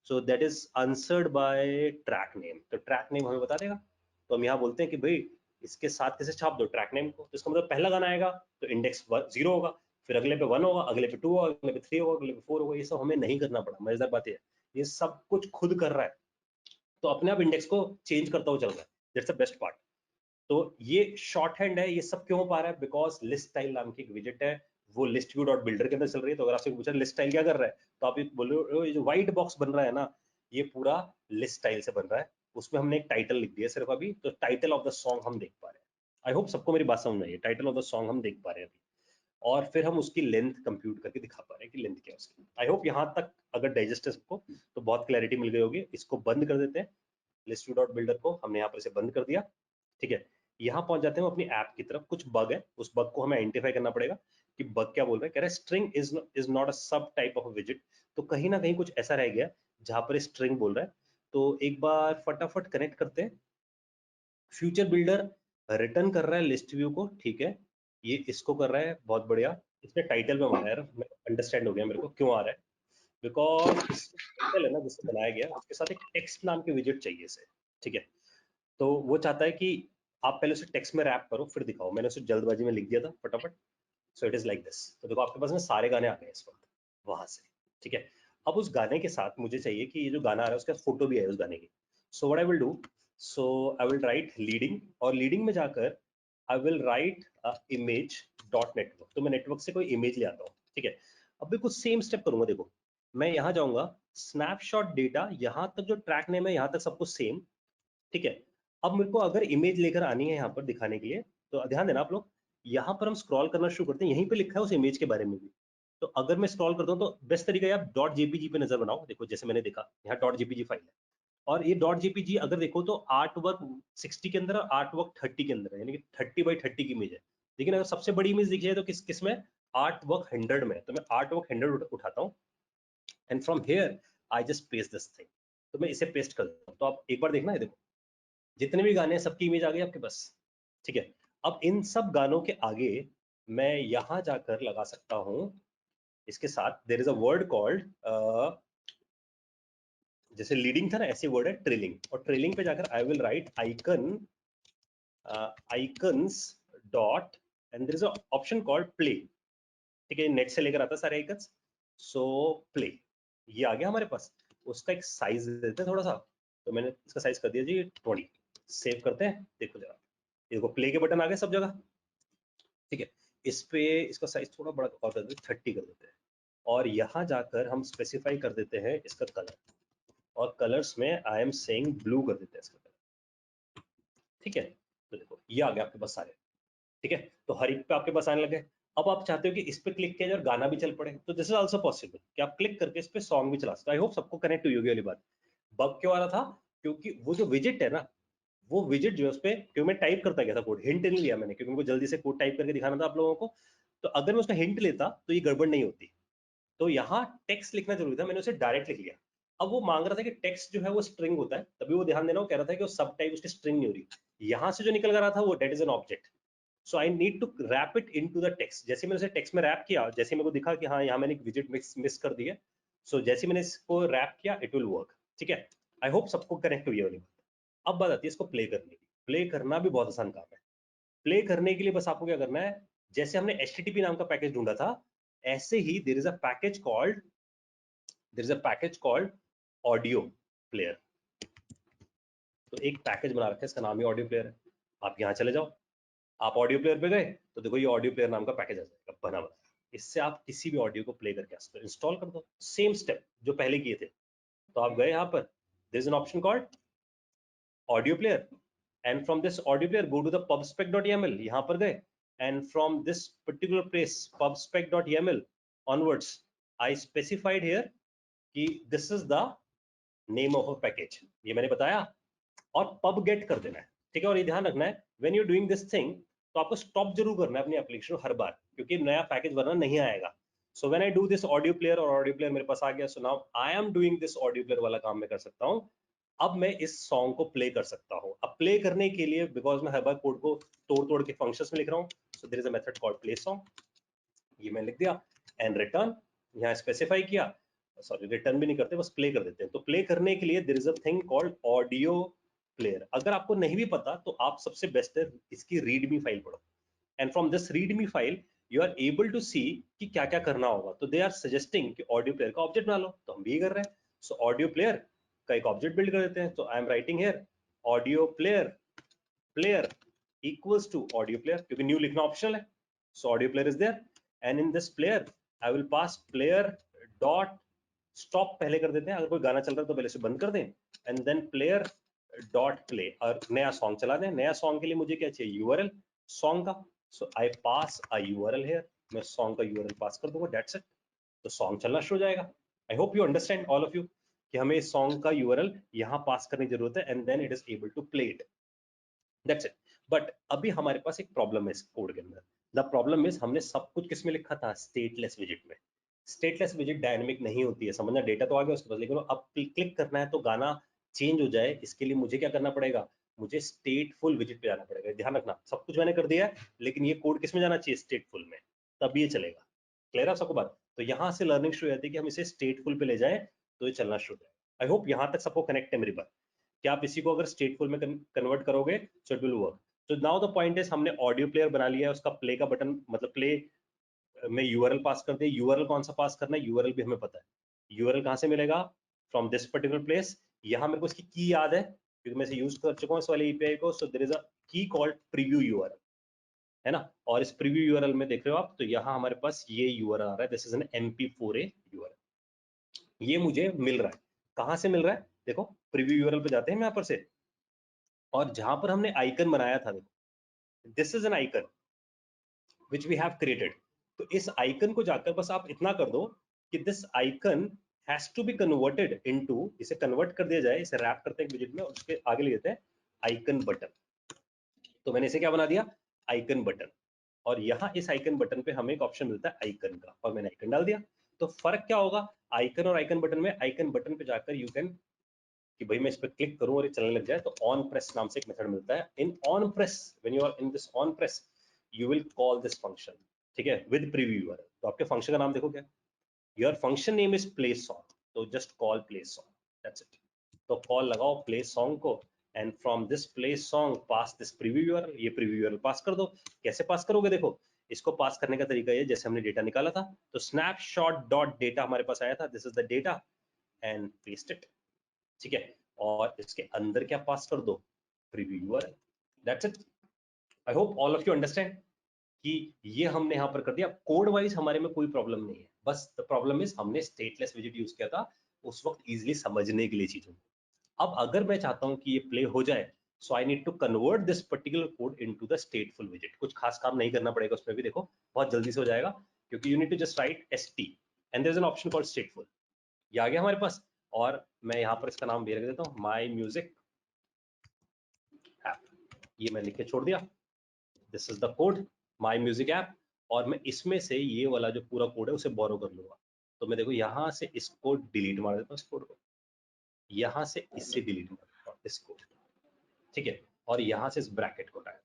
Speaker 1: So that is answered by track name. तो ट्रैक नेम हमें बता देगा। तो हम यहाँ बोलते हैं कि भाई इसके साथ कैसे छाप दो ट्रैक नेम को। तो इसका मतलब पहला गाना आएगा तो इंडेक्स 0 होगा, फिर अगले पे 1 होगा, अगले पे 2 होगा, अगले पे 3 होगा, अगले पे 4 होगा। ये सब हमें नहीं करना पड़ा। मजेदार बात है, ये सब कुछ खुद कर रहा है, तो अपने आप इंडेक्स को चेंज करता हुआ चल रहा है। That's the best part. तो ये शॉर्ट हैंड है। ये सब क्यों हो पा रहा है? बिकॉज लिस्ट स्टाइल नाम की एक विजेट है, वो लिस्ट व्यू डॉट बिल्डर के अंदर चल रही है। तो अगर आपसे पूछा लिस्ट स्टाइल क्या कर रहा है, तो आप ये बोलो ये जो व्हाइट बॉक्स बन रहा है ना, ये पूरा लिस्ट स्टाइल से बन रहा है। उसमें हमने एक टाइटल लिख दिया सिर्फ अभी, तो टाइटल ऑफ द सॉन्ग हम देख पा रहे हैं। आई होप सबको मेरी बात समझ में आई है। टाइटल ऑफ द सॉन्ग हम देख पा रहे हैं अभी, और फिर हम उसकी लेंथ कंप्यूट करके दिखा पा रहे हैं कि लेंथ क्या है उसकी। आई होप यहाँ तक अगर डाइजेस्ट है सबको तो बहुत क्लैरिटी मिल गई होगी। इसको बंद कर देते हैं, लिस्ट डॉट बिल्डर को हमने यहाँ पर इसे बंद कर दिया। ठीक है, यहाँ पहुंच जाते हैं अपनी ऐप की तरफ। कुछ बग है, उस बग को हमें आइडेंटिफाई करना पड़ेगा कि बग क्या बोल रहा है। कह रहा है स्ट्रिंग इज नॉट अ सब टाइप ऑफ विजिट। तो कहीं ना कहीं कुछ ऐसा रह गया जहां पर स्ट्रिंग बोल रहा है। तो एक बार फटाफट कनेक्ट करते हैं। फ्यूचर बिल्डर रिटर्न कर रहा है लिस्ट व्यू को, ठीक है, ये इसको कर रहा है, बहुत बढ़िया। इसने टाइटल में मारा यार, अंडरस्टैंड हो गया मेरे को क्यों आ रहा है। बिकॉज इस टाइटल है ना जिससे बनाया गया, उसके साथ एक टेक्स्ट नाम की विजिट चाहिए इसे। ठीक है, तो वो चाहता है कि आप पहले उसे टेक्स्ट में रैप करो फिर दिखाओ। मैंने उसे जल्दबाजी में लिख दिया था फटाफट। सो इट इज लाइक दिस। तो देखो आपके पास में सारे गाने आ गए इस वक्त वहां से। ठीक है, अब उस गाने के साथ मुझे चाहिए कि ये जो गाना आ रहा है उसका फोटो भी है उस गाने की। So what I will do, so I will right leading, और लीडिंग में जाकर I will right image dot network. तो मैं नेटवर्क से कोई इमेज ले आता हूँ। ठीक है, अब भी कुछ सेम स्टेप करूंगा। देखो मैं यहाँ जाऊंगा, स्नैपशॉट डेटा, यहाँ तक जो ट्रैक नेम है यहाँ तक सब कुछ सेम। ठीक है, अब मेरे को अगर इमेज लेकर आनी है यहाँ पर दिखाने के लिए, तो ध्यान देना आप लोग, यहाँ पर हम स्क्रॉल करना शुरू करते हैं, यहीं पे लिखा है उस इमेज के बारे में भी। तो अगर मैं स्क्रॉल करता हूँ तो बेस्ट तरीका है आप डॉट जेपीजी पे नजर बनाओ। देखो जैसे मैंने देखा यहाँ डॉट जेपीजी फाइल है, और ये डॉट जेपीजी अगर देखो तो आर्ट वर्क 60 के अंदर और आर्ट वर्क 30 के अंदर है, यानी कि 30 by 30 की इमेज है। लेकिन अगर सबसे बड़ी इमेज दिखी जाए तो किस किस में, आर्ट वर्क 100 में। तो मैं आर्ट वर्क 100 उठाता हूँ, and from here I just paste this thing. तो मैं इसे पेस्ट कर देता हूँ। तो आप एक बार देखना है, देखो जितने भी गाने हैं सबकी इमेज आ गई आपके पास। ठीक है, अब इन सब गानों के आगे मैं यहां जाकर लगा सकता हूं, इसके साथ there is a word called, जैसे लीडिंग था ना ऐसे वर्ड है ट्रेलिंग, और ट्रेलिंग पे जाकर I will write icon, icons dot, and there is a option called play. ठीक है, नेट से लेकर आता है सारे आइकन्स। सो प्ले, ये आ गया हमारे पास। उसका एक साइज देते हैं थोड़ा सा, तो मैंने इसका साइज कर दिया जी 20। सेव करते हैं, देखो जरा, देखो प्ले के बटन आ गए सब जगह। ठीक है, इस पे इसका साइज थोड़ा बड़ा और कर देते 30 कर देते हैं, और यहाँ जाकर हम स्पेसिफाई कर देते हैं इसका कलर, और कलर्स में आई एम सेइंग ब्लू कर देते हैं इसका कलर। ठीक है, तो देखो ये आ गया आपके पास सारे। ठीक है, तो हर एक पे आपके पास आने लगे। अब आप चाहते हो कि इस पे क्लिक किया जाए और गाना भी चल पड़े, तो दिस इज आल्सो पॉसिबल कि आप क्लिक करके इस पे सॉन्ग भी चला सकते हो। आई होप सबको कनेक्ट हुई होगी वाली बात। बग क्यों आ रहा था? क्योंकि वो जो विजिट है ना, वो विजिट जो है उस पे, क्योंकि मैं टाइप करता गया था कोड, हिंट नहीं लिया मैंने, क्योंकि मुझे जल्दी से कोड टाइप करके दिखाना था आप लोगों को। तो अगर मैं उसका हिंट लेता तो ये गड़बड़ नहीं होती। तो यहाँ टेक्स्ट लिखना जरूरी था, मैंने उसे डायरेक्ट लिख लिया। अब वो मांग रहा था कि टेक्स्ट जो है वो स्ट्रिंग होता है, तभी वो ध्यान देना, वो कह रहा था कि वो सब टाइप उसकी स्ट्रिंग नहीं हो रही। यहाँ से जो निकल रहा था वो date is an object. So I need to wrap it into the text. जैसे मैंने उसे टेक्स्ट में रैप किया, जैसे मेरे को दिखा कि हाँ यहाँ मैंने एक विजिट मिस कर दी है, सो जैसे मैंने इसको रैप किया इट विल वर्क। ठीक है, आई होप सबको कनेक्ट हुई है वाली बात। अब बात आती है इसको प्ले करने की। प्ले करना भी बहुत आसान काम है। प्ले करने के लिए बस आपको क्या करना है, जैसे हमने HTTP नाम का पैकेज ढूंढा था, ऐसे ही there is a package called audio player. तो एक पैकेज बना रखा है, इसका नाम ही ऑडियो प्लेयर है। आप यहाँ चले जाओ, आप ऑडियो प्लेयर पे गए तो देखो ये ऑडियो प्लेयर नाम का पैकेज आ जाएगा बना बना। इससे आप किसी भी ऑडियो को प्ले करके आ सकते हो। इंस्टॉल कर दो, सेम स्टेप जो पहले किए थे। तो आप गए यहाँ पर, there is an option called audio player, and from this audio player go to the pubspec.yaml। यहाँ पर गए, and from this particular place pubspec.yaml onwards I specified here कि this is the name of a package, ये मैंने बताया, और pub gate कर देना है। ठीक है, और ये ध्यान रखना है when you doing this thing, तो आपको स्टॉप जरूर करना है अपनी एप्लीकेशन हर बार, क्योंकि नया पैकेज वरना नहीं आएगा। So when I do this audio player, और ऑडियो प्लेयर मेरे पास आ गया, so now I am doing this audio player वाला काम मैं कर सकता हूँ। अब मैं इस सॉन्ग को प्ले कर सकता हूँ। अब प्ले करने के लिए, बिकॉज मैं हर बार कोड को तोड़ तोड़ के फंक्शंस में लिख रहा हूँ, so there is a method called play song. ये मैं लिख दिया, एंड रिटर्न यहाँ स्पेसिफाई किया। सॉरी, रिटर्न भी नहीं करते, बस प्ले कर देते हैं। तो प्ले करने के लिए there is a thing called audio player. अगर आपको नहीं भी पता तो आप सबसे बेस्ट है इसकी रीडमी फाइल पढ़ो, and from this readme file you are able to see कि क्या क्या करना होगा। तो दे आर सजेस्टिंग कि ऑडियो प्लेयर का ऑब्जेक्ट बना लो, तो हम भी कर रहे हैं। सो ऑडियो प्लेयर का एक ऑब्जेक्ट बिल्ड कर देते हैं। तो I am writing here audio player player equals to audio player, क्योंकि न्यू लिखना ऑप्शनल है। So audio player is there, and in this player I will pass player dot stop पहले कर देते हैं, अगर कोई गाना चल रहा है तो पहले से बंद कर दें, and then player dot play, और नया सॉन्ग चला दें। नया सॉन्ग के लिए मुझे क्या चाहिए, यूआरएल सॉन्ग का। सो आई पास अ यूआरएल हियर, मैं सॉन्ग का यूआरएल पास कर दूंगा, दैट्स इट। तो सॉन्ग चलना शुरू हो जाएगा। आई hope you understand all of you कि हमें इस सॉन्ग का यूआरएल यहाँ पास करने की जरूरत है, and then it is able to play it, that's it. But अभी हमारे पास एक प्रॉब्लम है इस कोड के अंदर। द प्रॉब्लम इज हमने सब कुछ किस में लिखा था, स्टेटलेस विजिट में। स्टेटलेस विजिट डायनेमिक नहीं होती है, समझना, डेटा तो आ गया उसके पास, लेकिन अब क्लिक करना है तो गाना चेंज हो जाए, इसके लिए मुझे क्या करना पड़ेगा, मुझे स्टेटफुल विजिट पे जाना पड़ेगा। ध्यान रखना, सब कुछ मैंने कर दिया है, लेकिन ये कोड किस में जाना चाहिए, स्टेटफुल में, तब ये चलेगा। क्लियर है सबको बात? तो यहाँ से लर्निंग शुरू हो जाती है कि हम इसे स्टेटफुल पे ले जाएं तो ये चलना शुरू हो जाएगा। आई होप यहाँ तक सबको कनेक्ट है मेरी बात, कि आप इसी को अगर स्टेटफुल में कन्वर्ट करोगे सो इट विल वर्क। तो नाउ द पॉइंट इज, हमने ऑडियो प्लेयर बना लिया है, उसका प्ले का बटन, मतलब प्ले में यूआरएल पास कर दिया। यूआरएल कौन सा पास करना है, यूआरएल भी हमें पता है। यूआरएल कहाँ से मिलेगा, फ्रॉम दिस पर्टिकुलर प्लेस। यहाँ मेरे को इसकी की याद है, क्योंकि मैं इसे यूज कर चुका हूँ इस वाले एपीआई को। सो देयर इज अ की कॉल्ड प्रीव्यू यूआरएल, है ना। और इस प्रीव्यू यूआरएल में देख रहे हो आप, तो यहाँ हमारे पास ये यूआरएल आ रहा है, this is N MP4A URL. ये मुझे मिल रहा है, कहाँ से मिल रहा है, देखो प्रीव्यू यूआरएल पे जाते हैं यहाँ पर से, और जहां पर हमने आइकन बनाया था, देखो this is an icon which we have created. तो इस आइकन को जाकर बस आप इतना कर दो कि this icon has to be converted into, इसे कन्वर्ट कर दिया जाए, इसे रैप करते हैं विजिट में, और उसके आगे ले देते हैं आइकन बटन। तो मैंने इसे क्या बना दिया, आइकन बटन। और यहाँ इस आइकन बटन पे हमें एक ऑप्शन मिलता है आइकन का, और मैंने आइकन डाल दिया। तो फर्क क्या होगा आइकन और आइकन बटन में, आइकन बटन पे जाकर यू कैन, कि भाई मैं इस पर क्लिक करूं और ये चलने लग जाए, तो ऑन प्रेस नाम से एक मेथड मिलता है। In on press, when you are in this on press, you will call this function, ठीक है, विद प्रीव्यू यूआरएल। तो आपके फंक्शन का नाम देखो क्या, your function name is play song, तो just call play song, that's it. तो कॉल लगाओ प्ले सॉन्ग को, and from this play song pass this preview URL, ये प्रीव्यू यूआरएल पास कर दो। कैसे पास करोगे, देखो इसको पास करने का तरीका ये, जैसे हमने डेटा निकाला था, तो स्नैपशॉट डॉट डेटा हमारे पास आया था, this is the data, and paste it, ठीक है। और इसके अंदर क्या पास कर दो, preview URL, that's it. I hope all of you understand कि ये हमने यहां पर कर दिया। कोड वाइज हमारे में कोई प्रॉब्लम नहीं है, बस द प्रॉब्लम इज हमने स्टेटलेस विजिट यूज किया था उस वक्त इजीली समझने के लिए चीजों को। अब अगर मैं चाहता हूं कि ये प्ले हो जाए, so I need to convert this particular code into the stateful विजिट। कुछ खास काम नहीं करना पड़ेगा उसमें भी, देखो बहुत जल्दी से हो जाएगा, क्योंकि you need to just write ST and there is an option called stateful. ये आ गया हमारे पास, और मैं यहाँ पर इसका नाम भी रख देता हूँ माई म्यूजिक ऐप। ये मैं लिख के छोड़ दिया, this is the code my music app. और मैं इसमें से ये वाला जो पूरा कोड है उसे बोरो कर लूंगा। तो मैं देखो यहाँ से इसको डिलीट मार देता हूँ, इस कोड को यहाँ से इससे डिलीट मार देता हूँ इसको, ठीक है, और यहाँ से इस ब्रैकेट को हटाया।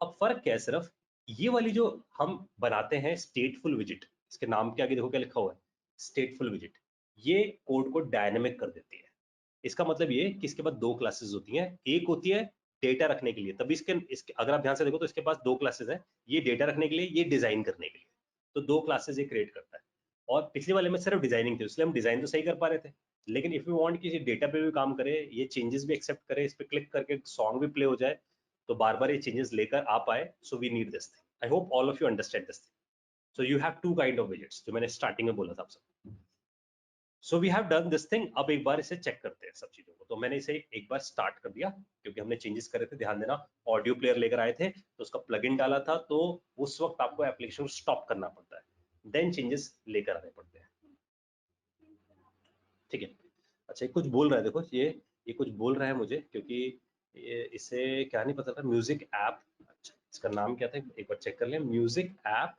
Speaker 1: अब फर्क क्या है, सिर्फ ये वाली जो हम बनाते हैं स्टेटफुल विजिट, इसके नाम के आगे देखो क्या लिखा हुआ है, स्टेटफुल विजिट, ये कोड को डायनेमिक कर देती है। इसका मतलब ये कि इसके बाद दो क्लासेस होती हैं, एक होती है डेटा रखने के लिए, तभी इसके अगर आप ध्यान से देखो तो इसके पास दो क्लासेस है, ये डेटा रखने के लिए, ये डिजाइन करने के लिए, तो दो क्लासेस ये क्रिएट करता है। और पिछले वाले में सिर्फ डिजाइनिंग थी, इसलिए हम डिजाइन तो सही कर पा रहे थे, लेकिन इफ यू वांट कि डेटा पे भी काम करे, ये चेंजेस भी एक्सेप्ट करे, इस पे क्लिक करके सॉन्ग भी प्ले हो जाए, तो बार बार ये चेंजेस लेकर आ पाए, so we need this thing. I hope all of you understand this thing. So you have two kind of widgets, जो मैंने स्टार्टिंग में बोला था आपसे। So we have done this thing. अब एक बार इसे चेक करते हैं सब चीजों को। तो मैंने इसे एक बार स्टार्ट कर दिया, क्योंकि हमने चेंजेस करे थे, ध्यान देना, ऑडियो प्लेयर लेकर आए थे, तो उसका प्लगइन डाला था, तो उस वक्त आपको एप्लीकेशन स्टॉप करना पड़ता है, देन चेंजेस लेकर आने पड़ते हैं। ठीक है, अच्छा, कुछ बोल रहा है, देखो ये कुछ बोल रहा है मुझे, क्योंकि इसे क्या नहीं पता था, म्यूजिक ऐप। अच्छा, इसका नाम क्या था, एक बार चेक कर लें। म्यूजिक ऐप,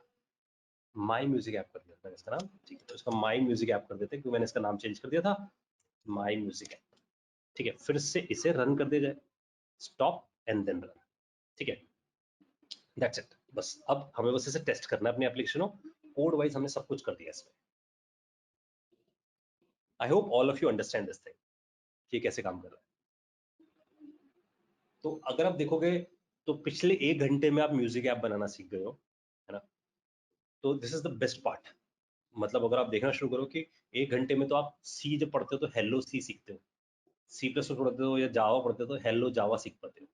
Speaker 1: माई म्यूजिक ऐप कर दिया मैंने इसका नाम। ठीक है, तो इसका माई म्यूजिक ऐप कर देते हैं, क्योंकि मैंने इसका नाम चेंज कर दिया था, माई म्यूजिक ऐप। ठीक है, फिर से इसे रन कर दिया जाए, स्टॉप एंड देन रन। ठीक है, दैट्स इट। बस अब हमें बस इसे टेस्ट करना है अपनी एप्लीकेशन को, कोड वाइज हमने सब कुछ कर दिया इसमें। आई hope all of you understand this thing कि कैसे काम कर रहा है। तो अगर आप देखोगे तो पिछले 1 घंटे में आप म्यूजिक ऐप बनाना सीख गए हो, है ना? तो this is the best part. मतलब अगर आप देखना शुरू करो कि 1 घंटे में तो आप सी जब पढ़ते हो तो हेलो सी सीखते हो, सी प्लस पढ़ते हो या जावा पढ़ते हो तो हेलो जावा सीख पाते हो,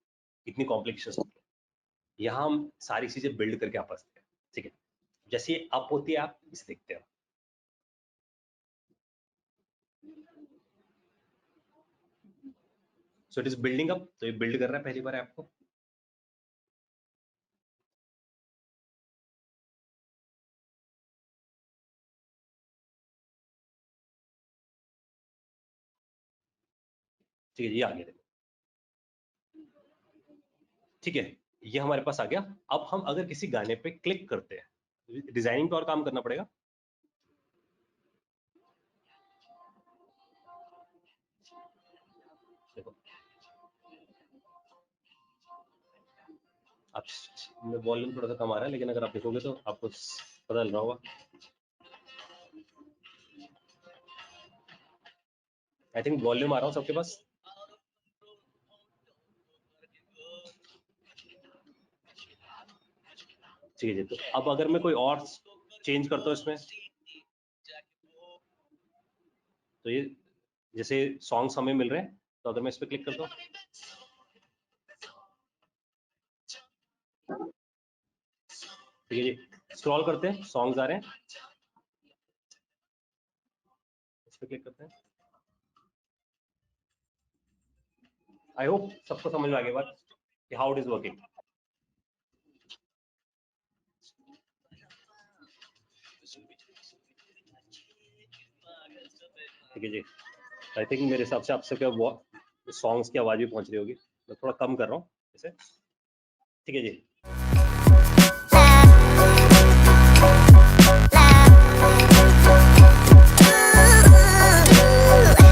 Speaker 1: इतनी कॉम्प्लिकेशन होती है। यहाँ हम सारी चीजें बिल्ड करके आप सकते हैं। ठीक है, जैसे ये अप होती है, आप इसे देखते हैं। सो इट इज बिल्डिंग अप, तो ये बिल्ड कर रहा है पहली बार ऐप को। ठीक है, ये आ गया, देखो। ठीक है, ये हमारे पास आ गया। अब हम अगर किसी गाने पे क्लिक करते हैं, डिजाइनिंग पे और काम करना पड़ेगा। देखो, आप वॉल्यूम थोड़ा सा कम आ रहा है, लेकिन अगर आप देखोगे तो आपको पता चल रहा होगा। आई थिंक वॉल्यूम आ रहा हूँ सबके पास। ठीक है जी, तो अब अगर मैं कोई और चेंज करता हूँ इसमें, तो ये जैसे सॉन्ग्स हमें मिल रहे हैं, तो अगर मैं इस पर क्लिक करता हूँ, ठीक है जी, स्क्रॉल करते हैं, सॉन्ग्स आ रहे हैं, इस पर क्लिक करते हैं। आई होप सबको समझ में आ गई बात कि हाउ इट इज वर्किंग। ठीक है जी, आई थिंक मेरे हिसाब से आप सबके सॉन्ग्स की आवाज भी पहुंच रही होगी, मैं थोड़ा कम कर रहा हूँ इसे। ठीक है जी,